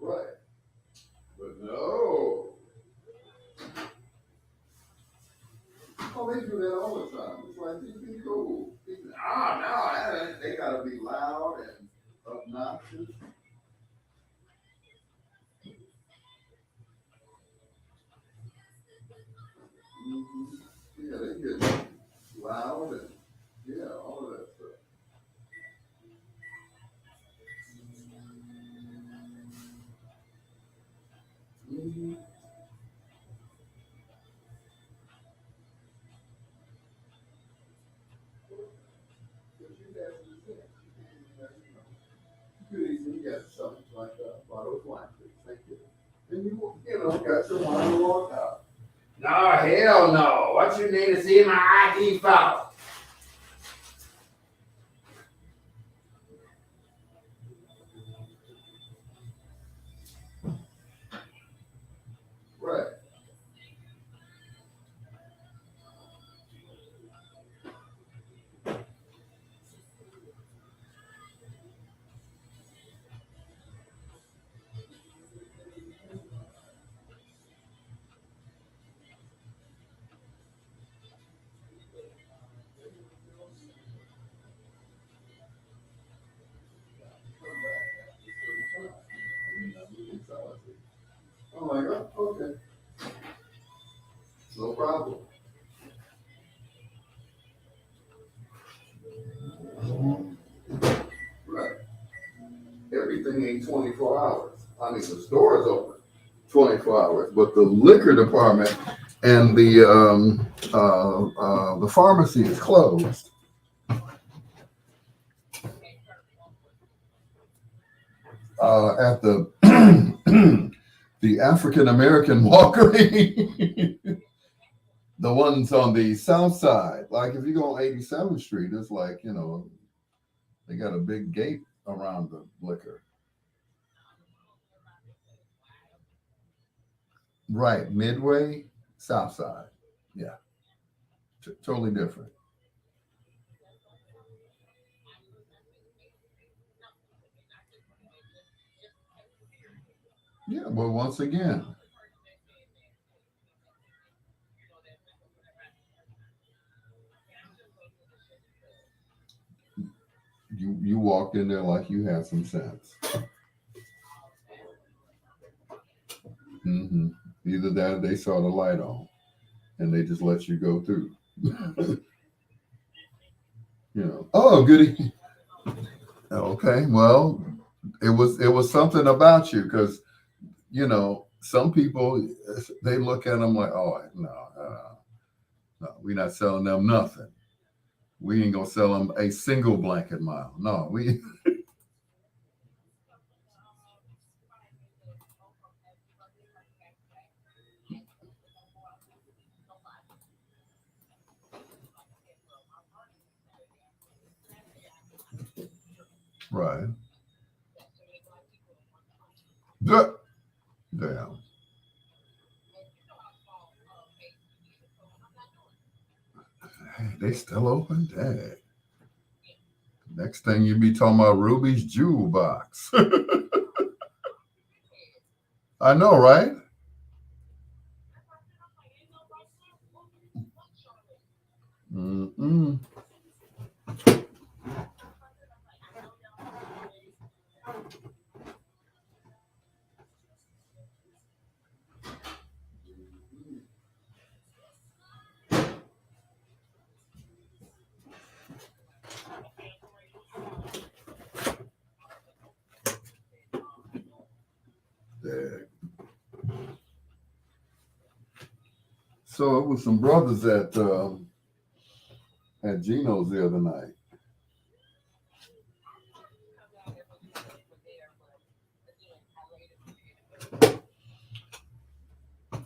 Right. But no. Oh, they do that all the time. It's like, just be cool. No, they gotta be loud and obnoxious. Mm-hmm. Yeah, they get loud and yeah, all of that stuff. Mm-hmm. But you guys do that. You could easily get something like a bottle of wine, please. Thank you. And you know, got your wine and walk out. No, hell no. What you need to see my ID file. Right. I'm like, oh, okay. No problem. Right. Everything ain't 24 hours. I mean, the store is open 24 hours, but the liquor department and the pharmacy is closed. At the the African American Walkery, the ones on the south side. Like if you go on 87th Street, it's like, you know, they got a big gate around the liquor. Right, Midway, south side. Yeah, totally different. Yeah, but once again, you walked in there like you had some sense. Hmm. Either that or they saw the light on and they just let you go through. You know, oh goody. Okay, well, it was something about you because you know some people they look at them like, oh no, no, we're not selling them nothing. We ain't gonna sell them a single blanket mile. No, we right. Duh. Damn. Hey, they still open? Dang. Next thing you be talking about Ruby's jewel box. I know, right? Mm-mm. There. So it was some brothers at Gino's the other night.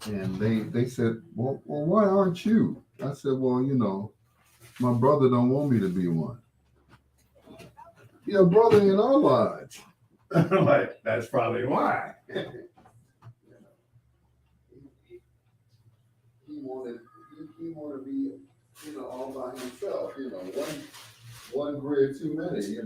And they said, well, why aren't you? I said, well, my brother don't want me to be one. Your brother in our lodge. I'm like, that's probably why. He wanted to be, all by himself, one Greer too many,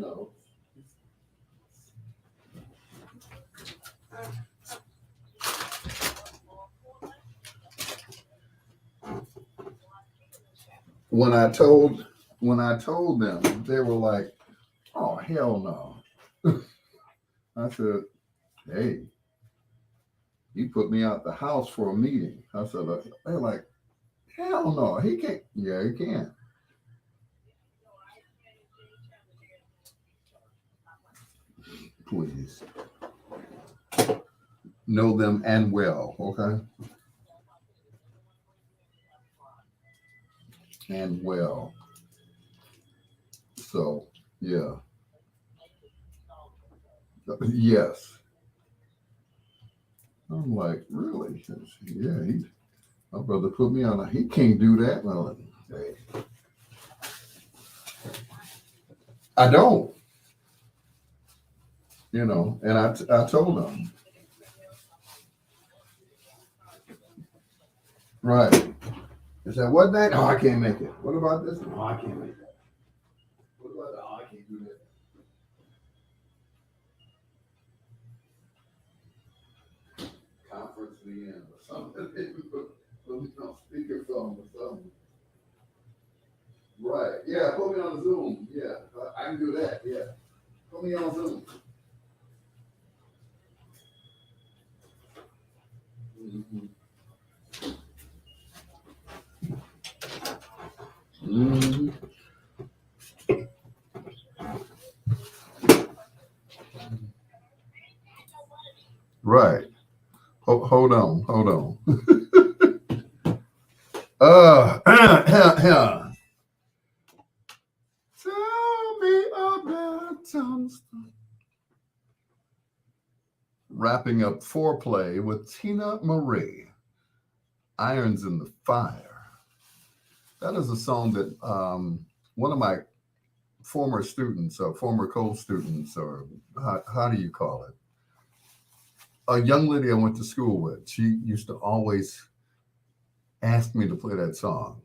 When I told them, they were like, oh, hell no. I said, hey, he put me out the house for a meeting. I said, they're like, hell no, he can't. Yeah, he can. Please. Know them and well, okay? And well. So, yeah. Yes. I'm like, really? Yeah, my brother put me on. He can't do that. And I'm like, hey. I don't. And I told him. Right. Is that what night? Oh, I can't make it. What about this? No, I can't make that. What about that? Oh, I can't do that. Conference the end or something. Put me on speakerphone or something. Right. Yeah, put me on Zoom. Yeah, I can do that. Yeah. Put me on Zoom. Mm-hmm. Mm-hmm. Right. Hold on. Tell me about time. Wrapping up foreplay with Tina Marie. Irons in the Fire. That is a song that one of my former students, or former co-students, or how do you call it? A young lady I went to school with, she used to always ask me to play that song.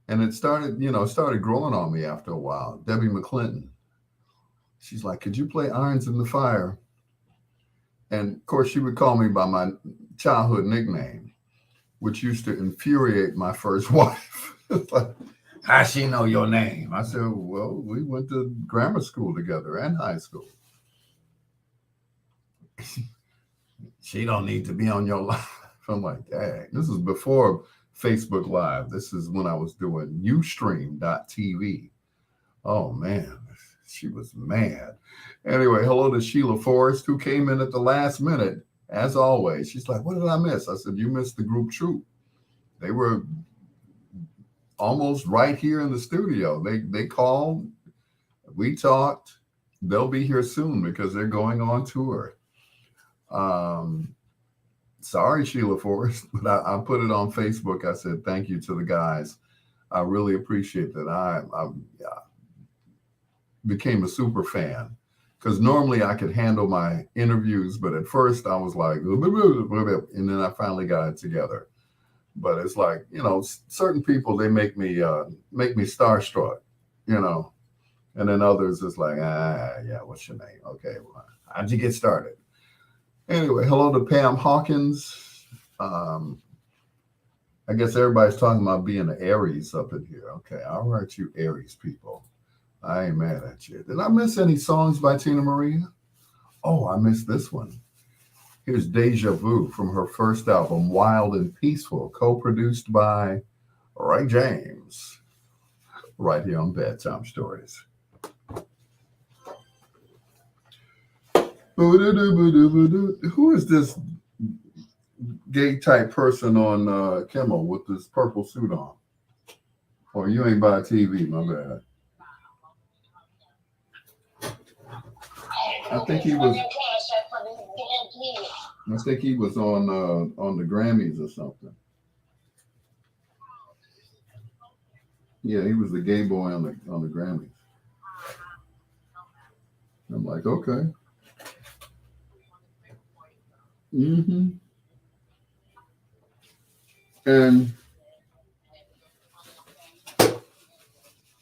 And it started growing on me after a while. Debbie McClinton. She's like, could you play Irons in the Fire? And of course, she would call me by my childhood nickname, which used to infuriate my first wife. It's like, how she know your name? I said, well, we went to grammar school together and high school. She don't need to be on your live. I'm like, dang, this is before Facebook Live. This is when I was doing Ustream.tv. Oh, man, she was mad. Anyway, hello to Sheila Forrest, who came in at the last minute, as always. She's like, what did I miss? I said, you missed the group Troop. They were almost right here in the studio. They called, we talked. They'll be here soon because they're going on tour. Sorry, Sheila Forrest, but I put it on Facebook. I said, thank you to the guys. I really appreciate that. I became a super fan because normally I could handle my interviews, but at first I was like, and then I finally got it together. But it's like, certain people, they make me starstruck, And then others is like, yeah, what's your name? Okay, well, how'd you get started? Anyway, hello to Pam Hawkins. I guess everybody's talking about being an Aries up in here. Okay, all right, you Aries people. I ain't mad at you. Did I miss any songs by Tina Maria? Oh, I missed this one. Here's Deja Vu from her first album, Wild and Peaceful, co-produced by Ray James, right here on Bedtime Stories. Who is this gay type person on Kimmel with this purple suit on? Oh, you ain't by TV, my bad. I think he was. I think he was on the Grammys or something. Yeah, he was the gay boy on the Grammys. I'm like, okay. Mm-hmm. And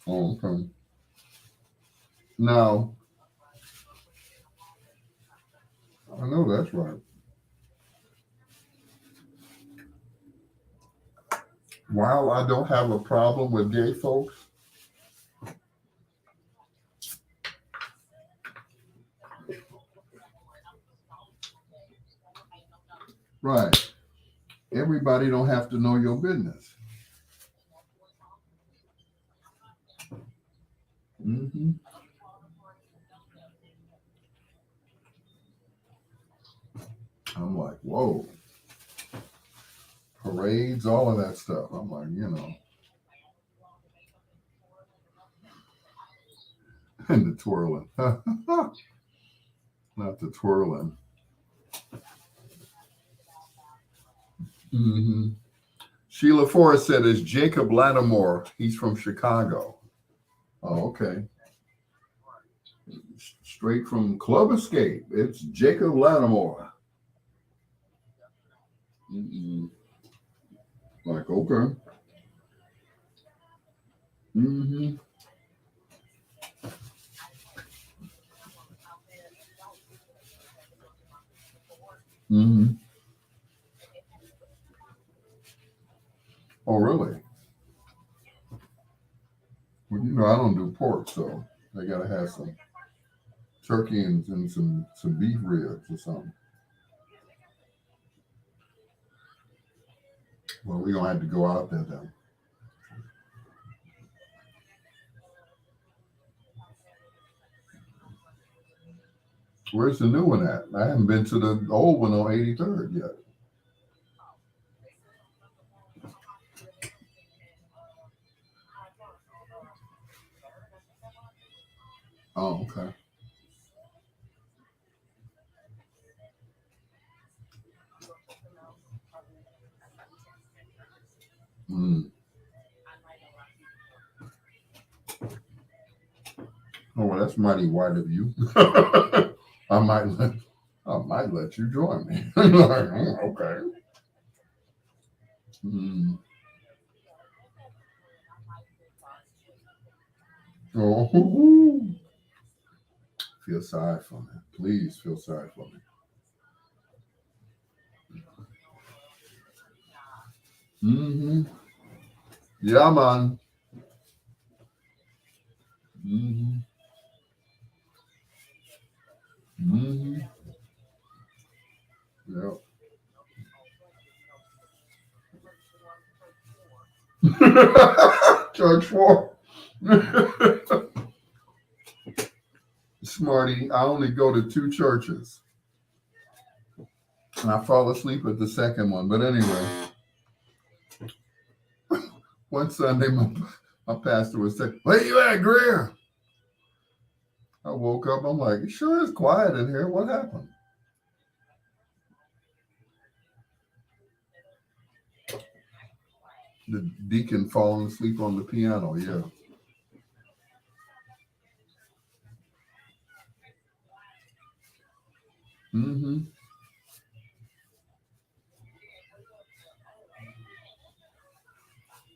okay. Now I know that's right. While I don't have a problem with gay folks, right? Everybody don't have to know your business. Mm-hmm. I'm like, whoa, parades, all of that stuff. I'm like, and the twirling, not the twirling. Mm-hmm. Sheila Forrest said, "Is Jacob Lattimore? He's from Chicago." Oh, okay. Straight from Club Escape. It's Jacob Lattimore. Mm-mm. Like, okay. Mm-hmm. Mm-hmm. Oh, really? Well, I don't do pork, so I gotta have some turkey and some beef ribs or something. Well, we're gonna have to go out there then. Where's the new one at? I haven't been to the old one on 83rd yet. Oh, okay. Mm. Oh, well, that's mighty white of you. I might let I might let you join me. Like, okay. Mm. Oh, feel sorry for me. Please feel sorry for me. Mm-hmm. Yeah, man. Mm-hmm. Mm-hmm. Yeah. Church for Smarty. I only go to two churches, and I fall asleep at the second one. But anyway, one Sunday, my pastor was saying, "Where you at, Greer?" I woke up. I'm like, "It sure is quiet in here. What happened?" The deacon falling asleep on the piano. Yeah. Mm-hmm.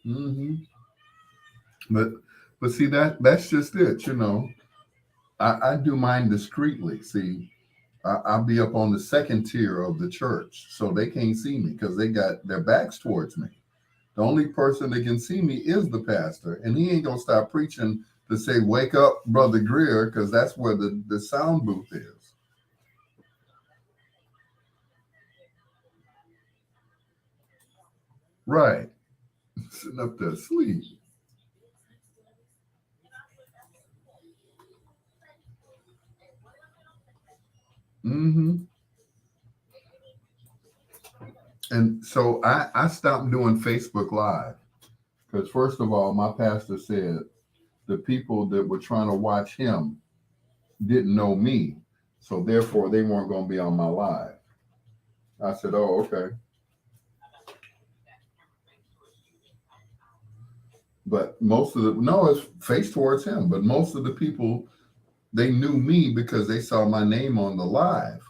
Mm-hmm. But But see, that's just it, you know. I do mine discreetly. See, I'll be up on the second tier of the church, so they can't see me because they got their backs towards me. The only person that can see me is the pastor, and he ain't gonna stop preaching to say, "Wake up, Brother Greer," because that's where the sound booth is. Right, sitting up there asleep. Hmm. And so I stopped doing Facebook Live because first of all, my pastor said the people that were trying to watch him didn't know me, so therefore they weren't going to be on my live. I said, "Oh, okay." But most of the no, it's face towards him. But most of the people they knew me because they saw my name on the live,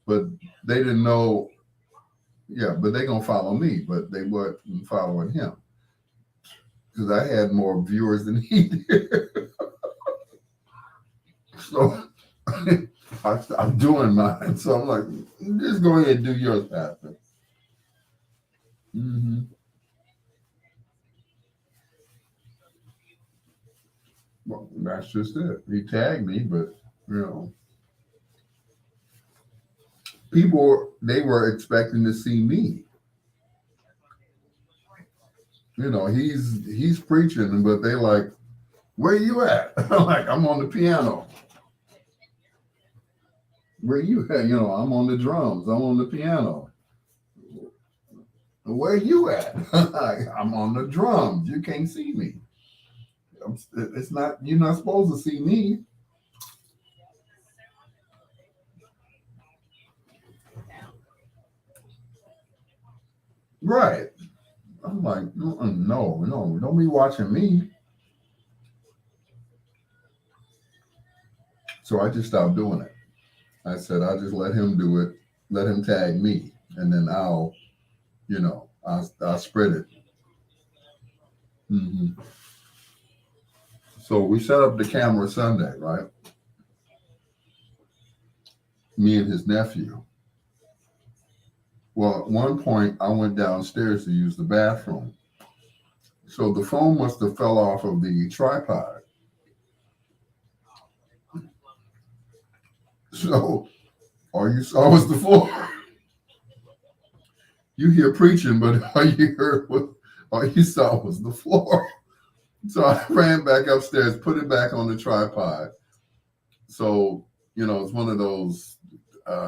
but they didn't know. Yeah, but they gonna follow me, but they weren't following him because I had more viewers than he did. So I'm doing mine. So I'm like, just go ahead and do yours, Pastor. Hmm. Well, that's just it. He tagged me, but you know, people they were expecting to see me. You know, he's preaching, but they like, where you at? I'm like, I'm on the piano. Where you at? You know, I'm on the drums. I'm on the piano. Where you at? I'm on the drums. You can't see me. It's not. You're not supposed to see me. Right. I'm like, no, don't be watching me. So I just stopped doing it. I said, I'll just let him do it. Let him tag me, and then I'll spread it. Hmm. So we set up the camera Sunday, right? Me and his nephew. Well, at one point, I went downstairs to use the bathroom. So the phone must have fell off of the tripod. So all you saw was the floor. You hear preaching, but all you saw was the floor. So I ran back upstairs, put it back on the tripod. So, it's one of those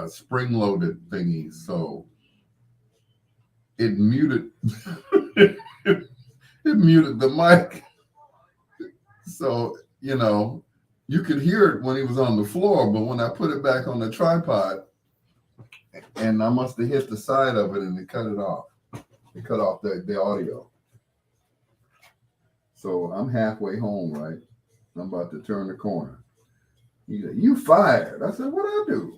spring-loaded thingies. So it muted it muted the mic. So, you could hear it when he was on the floor, but when I put it back on the tripod, and I must have hit the side of it and it cut it off. It cut off the audio. So I'm halfway home, right? I'm about to turn the corner. He said, "You fired." I said, "What I do?"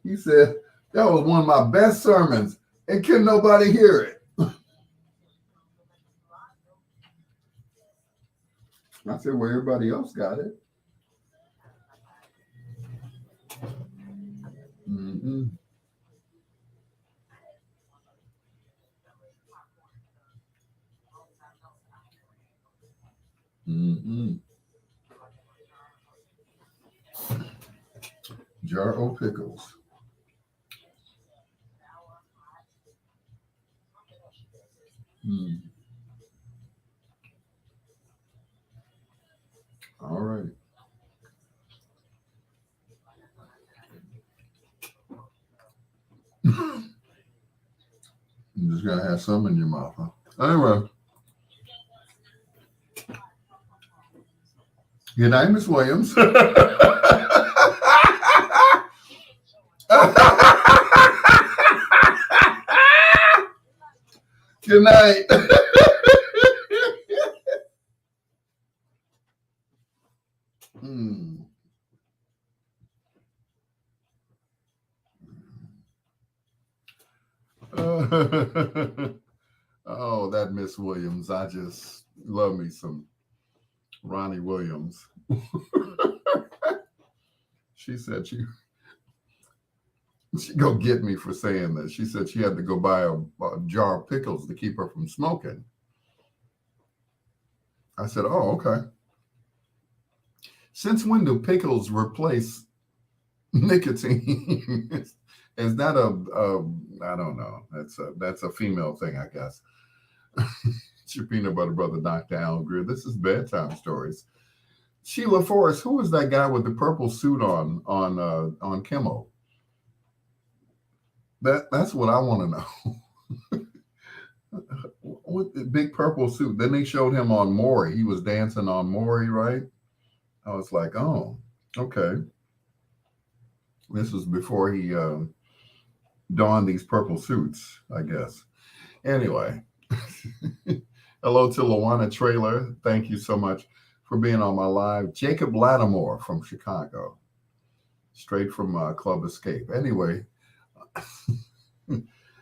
He said, "That was one of my best sermons, and couldn't nobody hear it." I said, "Well, everybody else got it." Mm-mm. Mm-mm. Jar o' pickles. Mm. All right. You just gotta have some in your mouth, huh? Anyway, good night, Miss Williams. Good night. Hmm. Oh, that Miss Williams. I just love me some Ronnie Williams. She said she go get me for saying this. She said she had to go buy a jar of pickles to keep her from smoking. I said, "Oh, okay. Since when do pickles replace nicotine?" Is that I don't know. That's a female thing, I guess. It's your peanut butter brother, Dr. Al Greer. This is Bedtime Stories. Sheila Forrest, who was that guy with the purple suit on Kimmel? That's what I want to know. What the big purple suit? Then they showed him on Maury. He was dancing on Maury, right? I was like, oh, okay. This was before he donned these purple suits, I guess. Anyway, hello to Lawana Trailer. Thank you so much for being on my live. Jacob Lattimore from Chicago, straight from Club Escape. Anyway,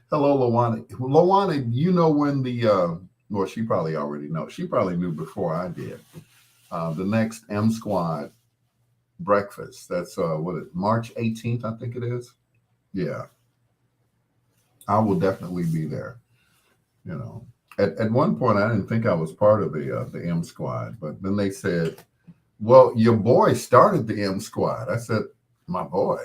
hello, Lawana. Lawana, you know when well, she probably already knows. She probably knew before I did. The next M Squad breakfast. That's March 18th, I think it is. Yeah. I will definitely be there. You know, at one point I didn't think I was part of the M Squad, but then they said, "Well, your boy started the M Squad." I said, "My boy?"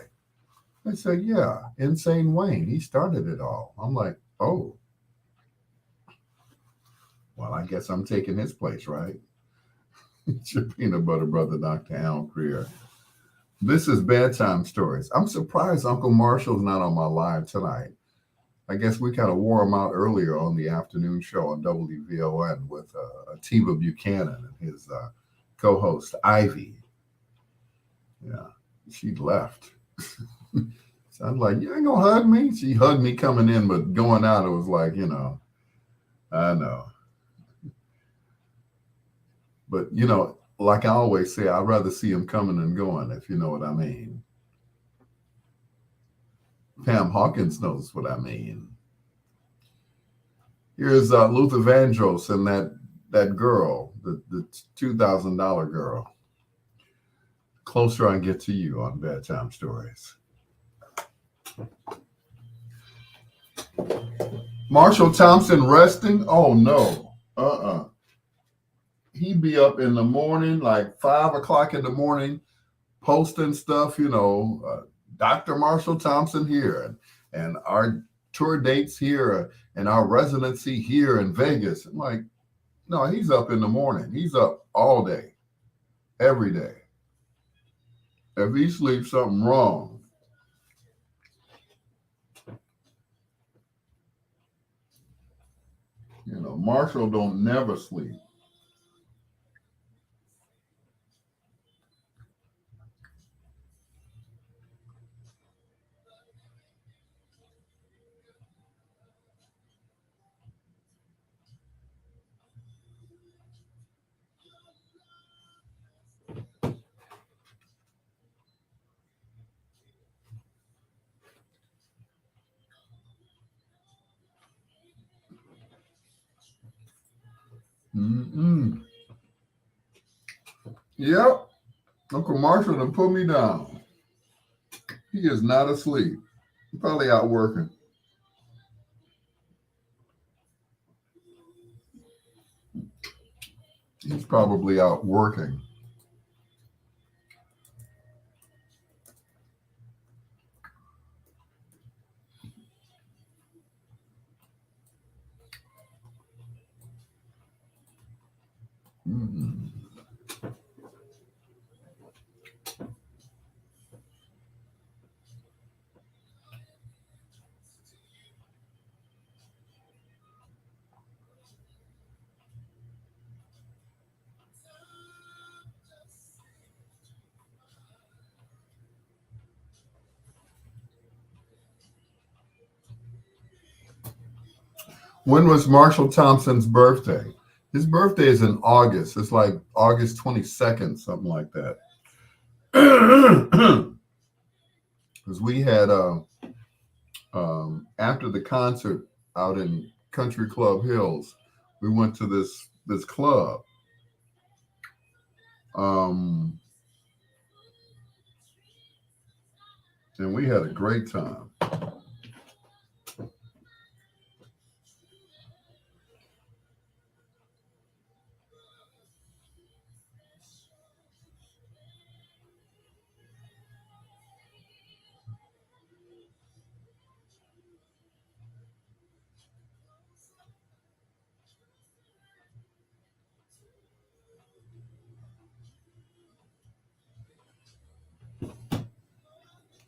They said, "Yeah, Insane Wayne. He started it all." I'm like, "Oh, well, I guess I'm taking his place, right?" It's your peanut butter brother, Dr. Al Greer. This is Bedtime Stories. I'm surprised Uncle Marshall's not on my live tonight. I guess we kind of wore him out earlier on the afternoon show on WVON with Tiva Buchanan and his co-host Ivy. Yeah, she left. So I'm like, "You ain't gonna hug me?" She hugged me coming in, but going out, it was like, I know. But like I always say, I'd rather see him coming than going, if you know what I mean. Pam Hawkins knows what I mean. Here's Luther Vandross and that girl, the $2,000 girl. Closer I get to you on Bedtime Stories. Marshall Thompson resting? Oh no. He'd be up in the morning, like 5 o'clock in the morning, posting stuff, Dr. Marshall Thompson here, and our tour dates here, and our residency here in Vegas. I'm like, no, he's up in the morning. He's up all day, every day. If he sleeps, something wrong. Marshall don't never sleep. Mm-mm. Yep. Uncle Marshall done put me down. He is not asleep. He's probably out working. He's probably out working. Mm-hmm. When was Marshall Thompson's birthday? His birthday is in August. It's like August 22nd, something like that. Because we had, after the concert out in Country Club Hills, we went to this club. Um, and we had a great time.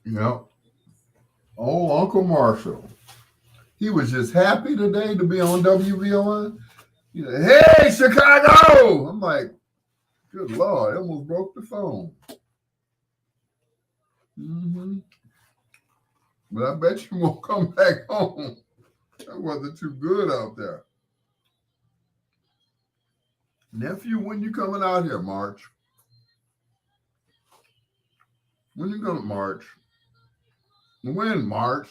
Yep. Oh, Uncle Marshall. He was just happy today to be on WVON. He said, "Hey, Chicago!" I'm like, "Good Lord, I almost broke the phone." Hmm. But I bet you won't come back home. That wasn't too good out there. Nephew, when you coming out here, March? When you going to March? When, March?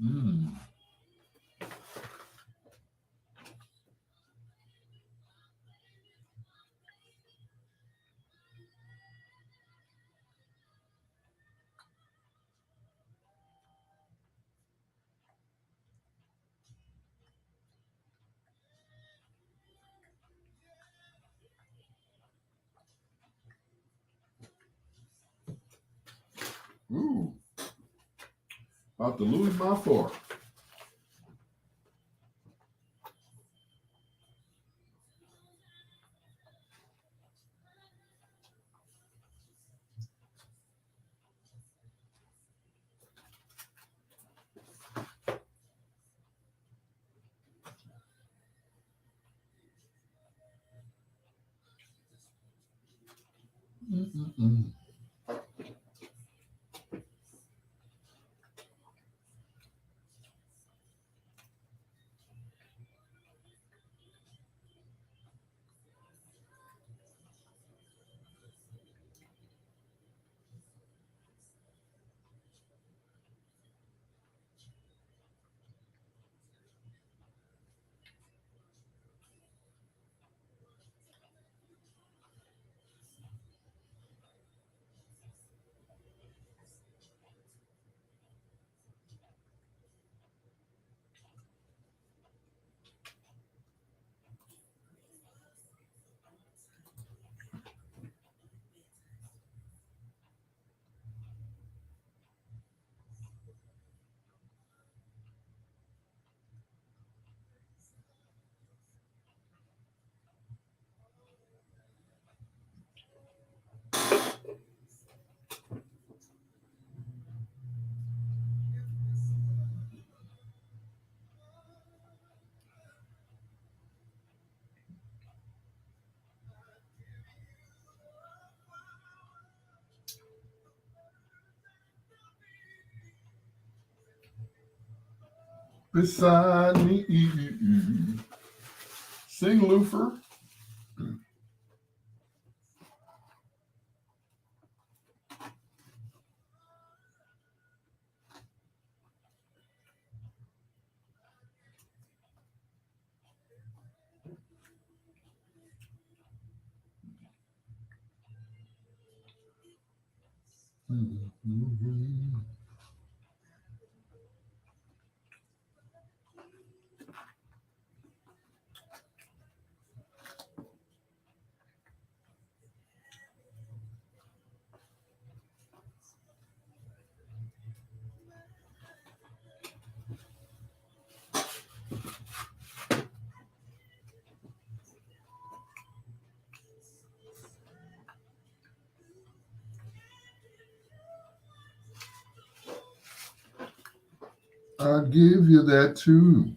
Mm. Ooh, about to lose my fork. Mm-mm-mm. Beside me, sing Lufer. I'll give you that too.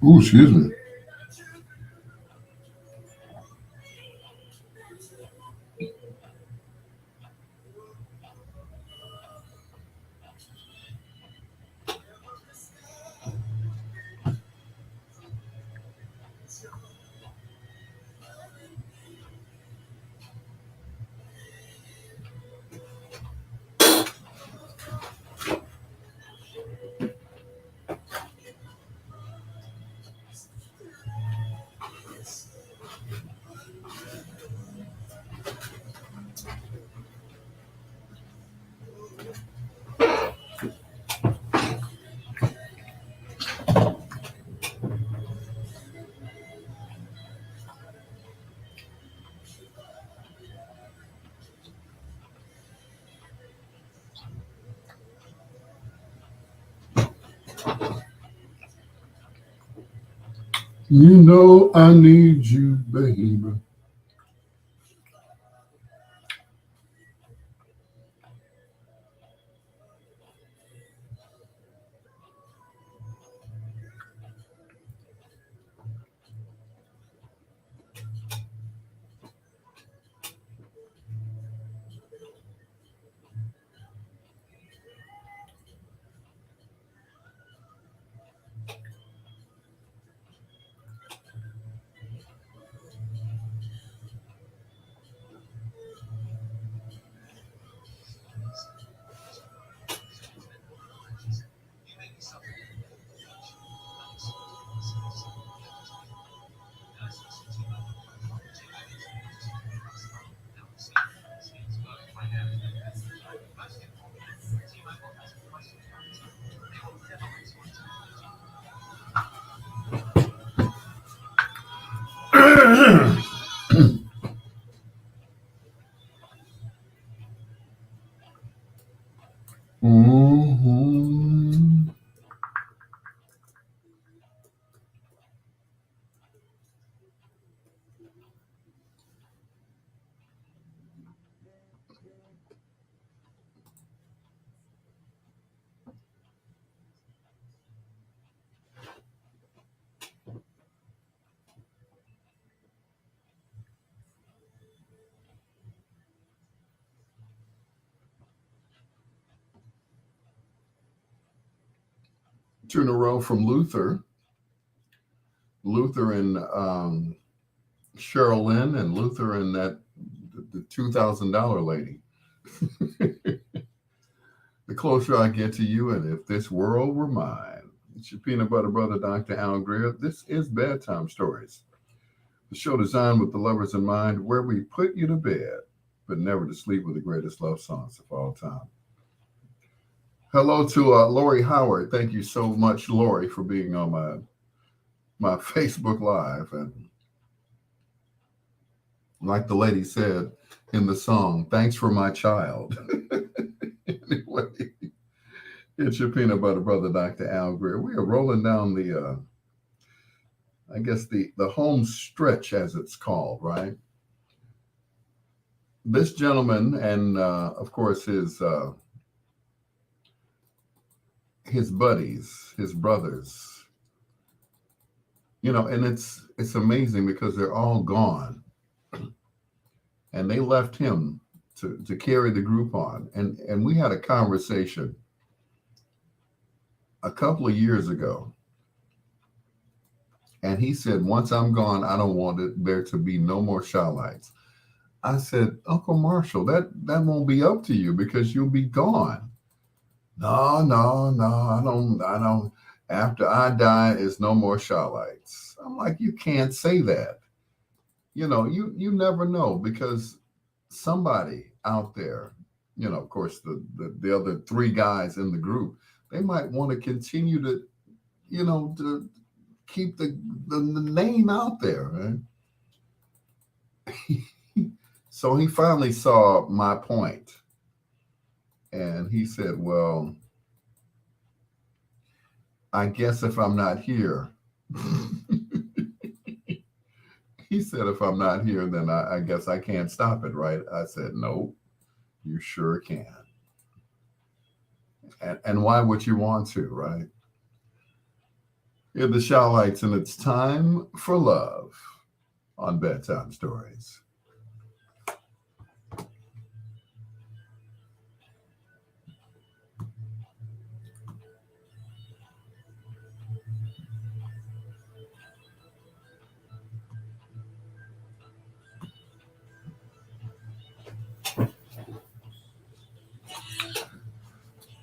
Ooh, excuse me. You know I need you, baby. Mhm. Two in a row from Luther. Luther and Cheryl Lynn, and Luther and the $2,000 lady. The closer I get to you, and if this world were mine. It's your peanut butter brother, Dr. Al Greer. This is Bedtime Stories, the show designed with the lovers in mind, where we put you to bed, but never to sleep with the greatest love songs of all time. Hello to Lori Howard. Thank you so much, Lori, for being on my Facebook Live. And like the lady said in the song, thanks for my child. Anyway, it's your peanut butter brother, Dr. Al Greer. We are rolling down I guess the home stretch, as it's called, right? This gentleman, and of course his buddies, his brothers, and it's amazing because they're all gone, and they left him to carry the group on. And we had a conversation a couple of years ago, and he said, once I'm gone, I don't want there to be no more Shawlights. I said, Uncle Marshall, that won't be up to you because you'll be gone. No, no, no, I don't. After I die, it's no more Shawlights. I'm like, you can't say that. You never know, because somebody out there, of course, the other three guys in the group, they might want to continue to keep the name out there, right? So he finally saw my point, and he said, well, I guess if I'm not here, he said, if I'm not here, then I guess I can't stop it, right? I said, no, you sure can. And why would you want to, right? Here are the Showlights, and it's time for love on Bedtime Stories.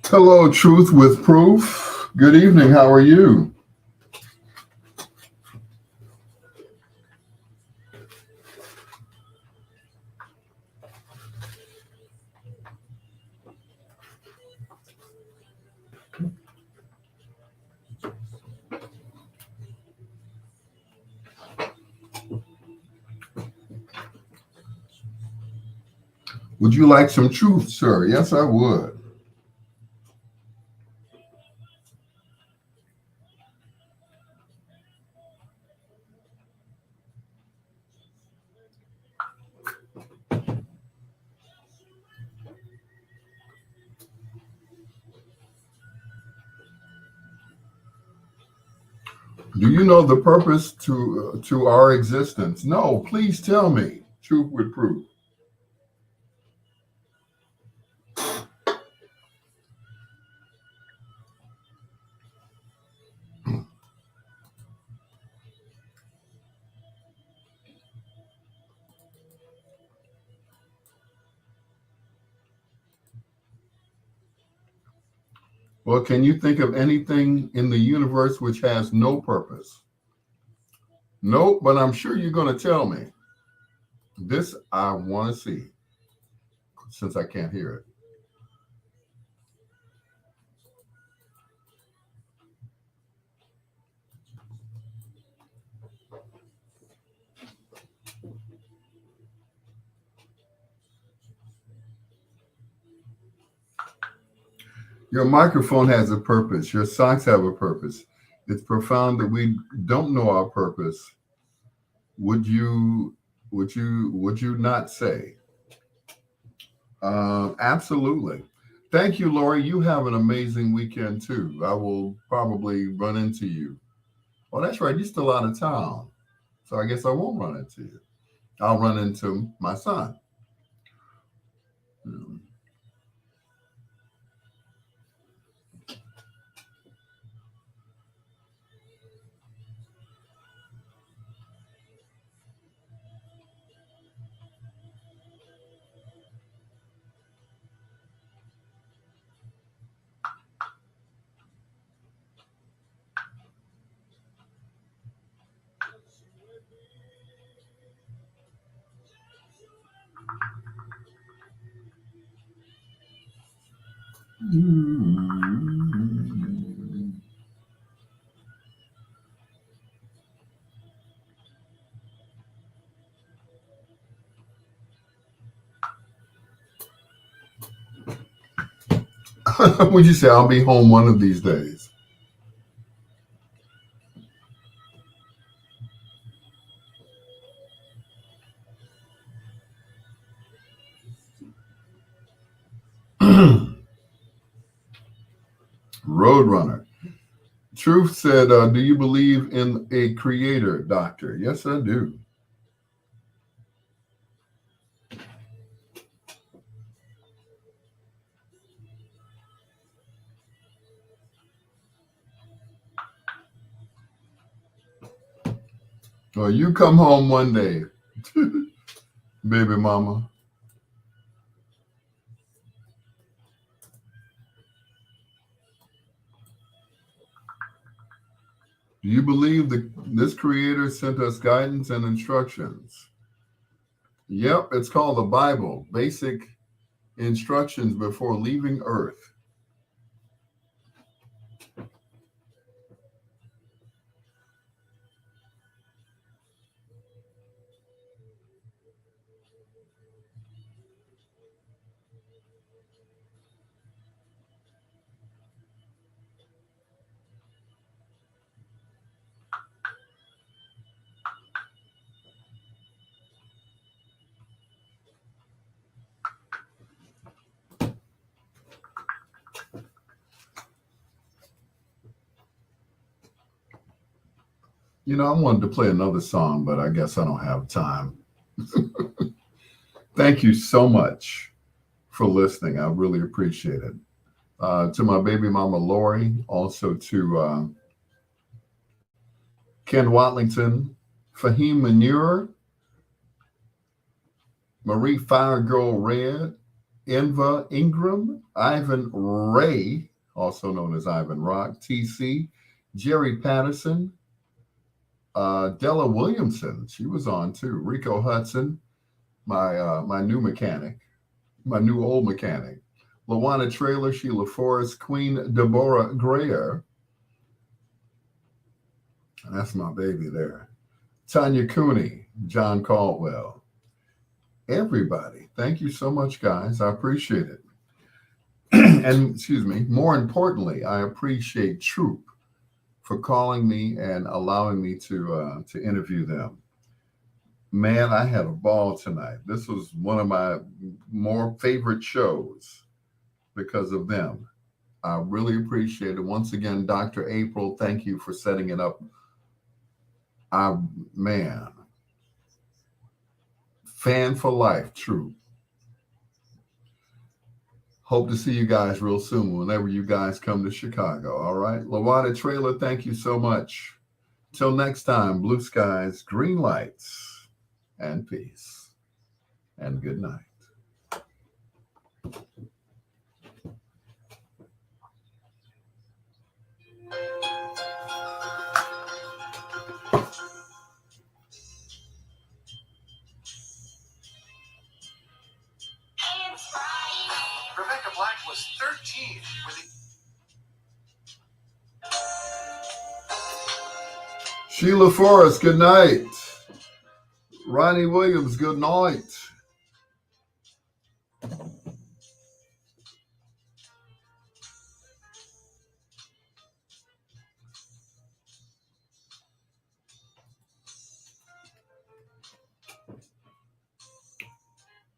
Hello, Truth with Proof. Good evening. How are you? Would you like some truth, sir? Yes, I would. Do you know the purpose to our existence? No, please tell me. Truth with Proof. Well, can you think of anything in the universe which has no purpose? Nope, but I'm sure you're going to tell me. This I want to see, since I can't hear it. Your microphone has a purpose. Your socks have a purpose. It's profound that we don't know our purpose. Would you not say? Absolutely. Thank you, Lori. You have an amazing weekend too. I will probably run into you. Oh, that's right. You're still out of town. So I guess I won't run into you. I'll run into my son. Hmm. Would you say I'll be home one of these days? Roadrunner. Truth said, do you believe in a creator, doctor? Yes, I do. Well, you come home one day, baby mama. Do you believe that this creator sent us guidance and instructions? Yep, it's called the Bible, basic instructions before leaving Earth. You know, I wanted to play another song, but I guess I don't have time. Thank you so much for listening. I really appreciate it. To my baby mama, Lori, also to Ken Watlington, Fahim Manure, Marie Firegirl Red, Enva Ingram, Ivan Ray, also known as Ivan Rock, TC, Jerry Patterson, Della Williamson, she was on too, Rico Hudson, my new mechanic, my new old mechanic, Lawana Trailer, Sheila Forrest, Queen Deborah Greer, that's my baby there, Tanya Cooney, John Caldwell, everybody. Thank you so much, guys. I appreciate it. And excuse me, more importantly, I appreciate Troop for calling me and allowing me to interview them. Man, I had a ball tonight. This was one of my more favorite shows because of them. I really appreciate it. Once again, Dr. April, thank you for setting it up. Man, fan for life, Troop. Hope to see you guys real soon whenever you guys come to Chicago. All right. Lawana Trailer, thank you so much. Till next time, blue skies, green lights, and peace. And good night. Rebecca Black was 13 when Sheila Forrest, good night. Ronnie Williams, good night.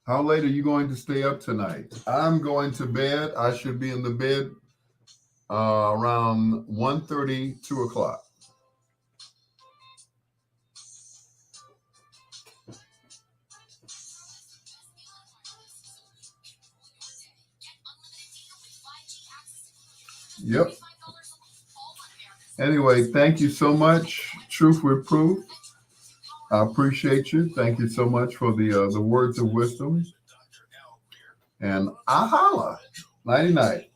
How late are you going to stay up tonight? I'm going to bed. I should be in the bed around 1:30, 2 o'clock. Yep. Anyway, thank you so much. Truth with Proof. I appreciate you. Thank you so much for the words of wisdom. And I holla. Nighty night.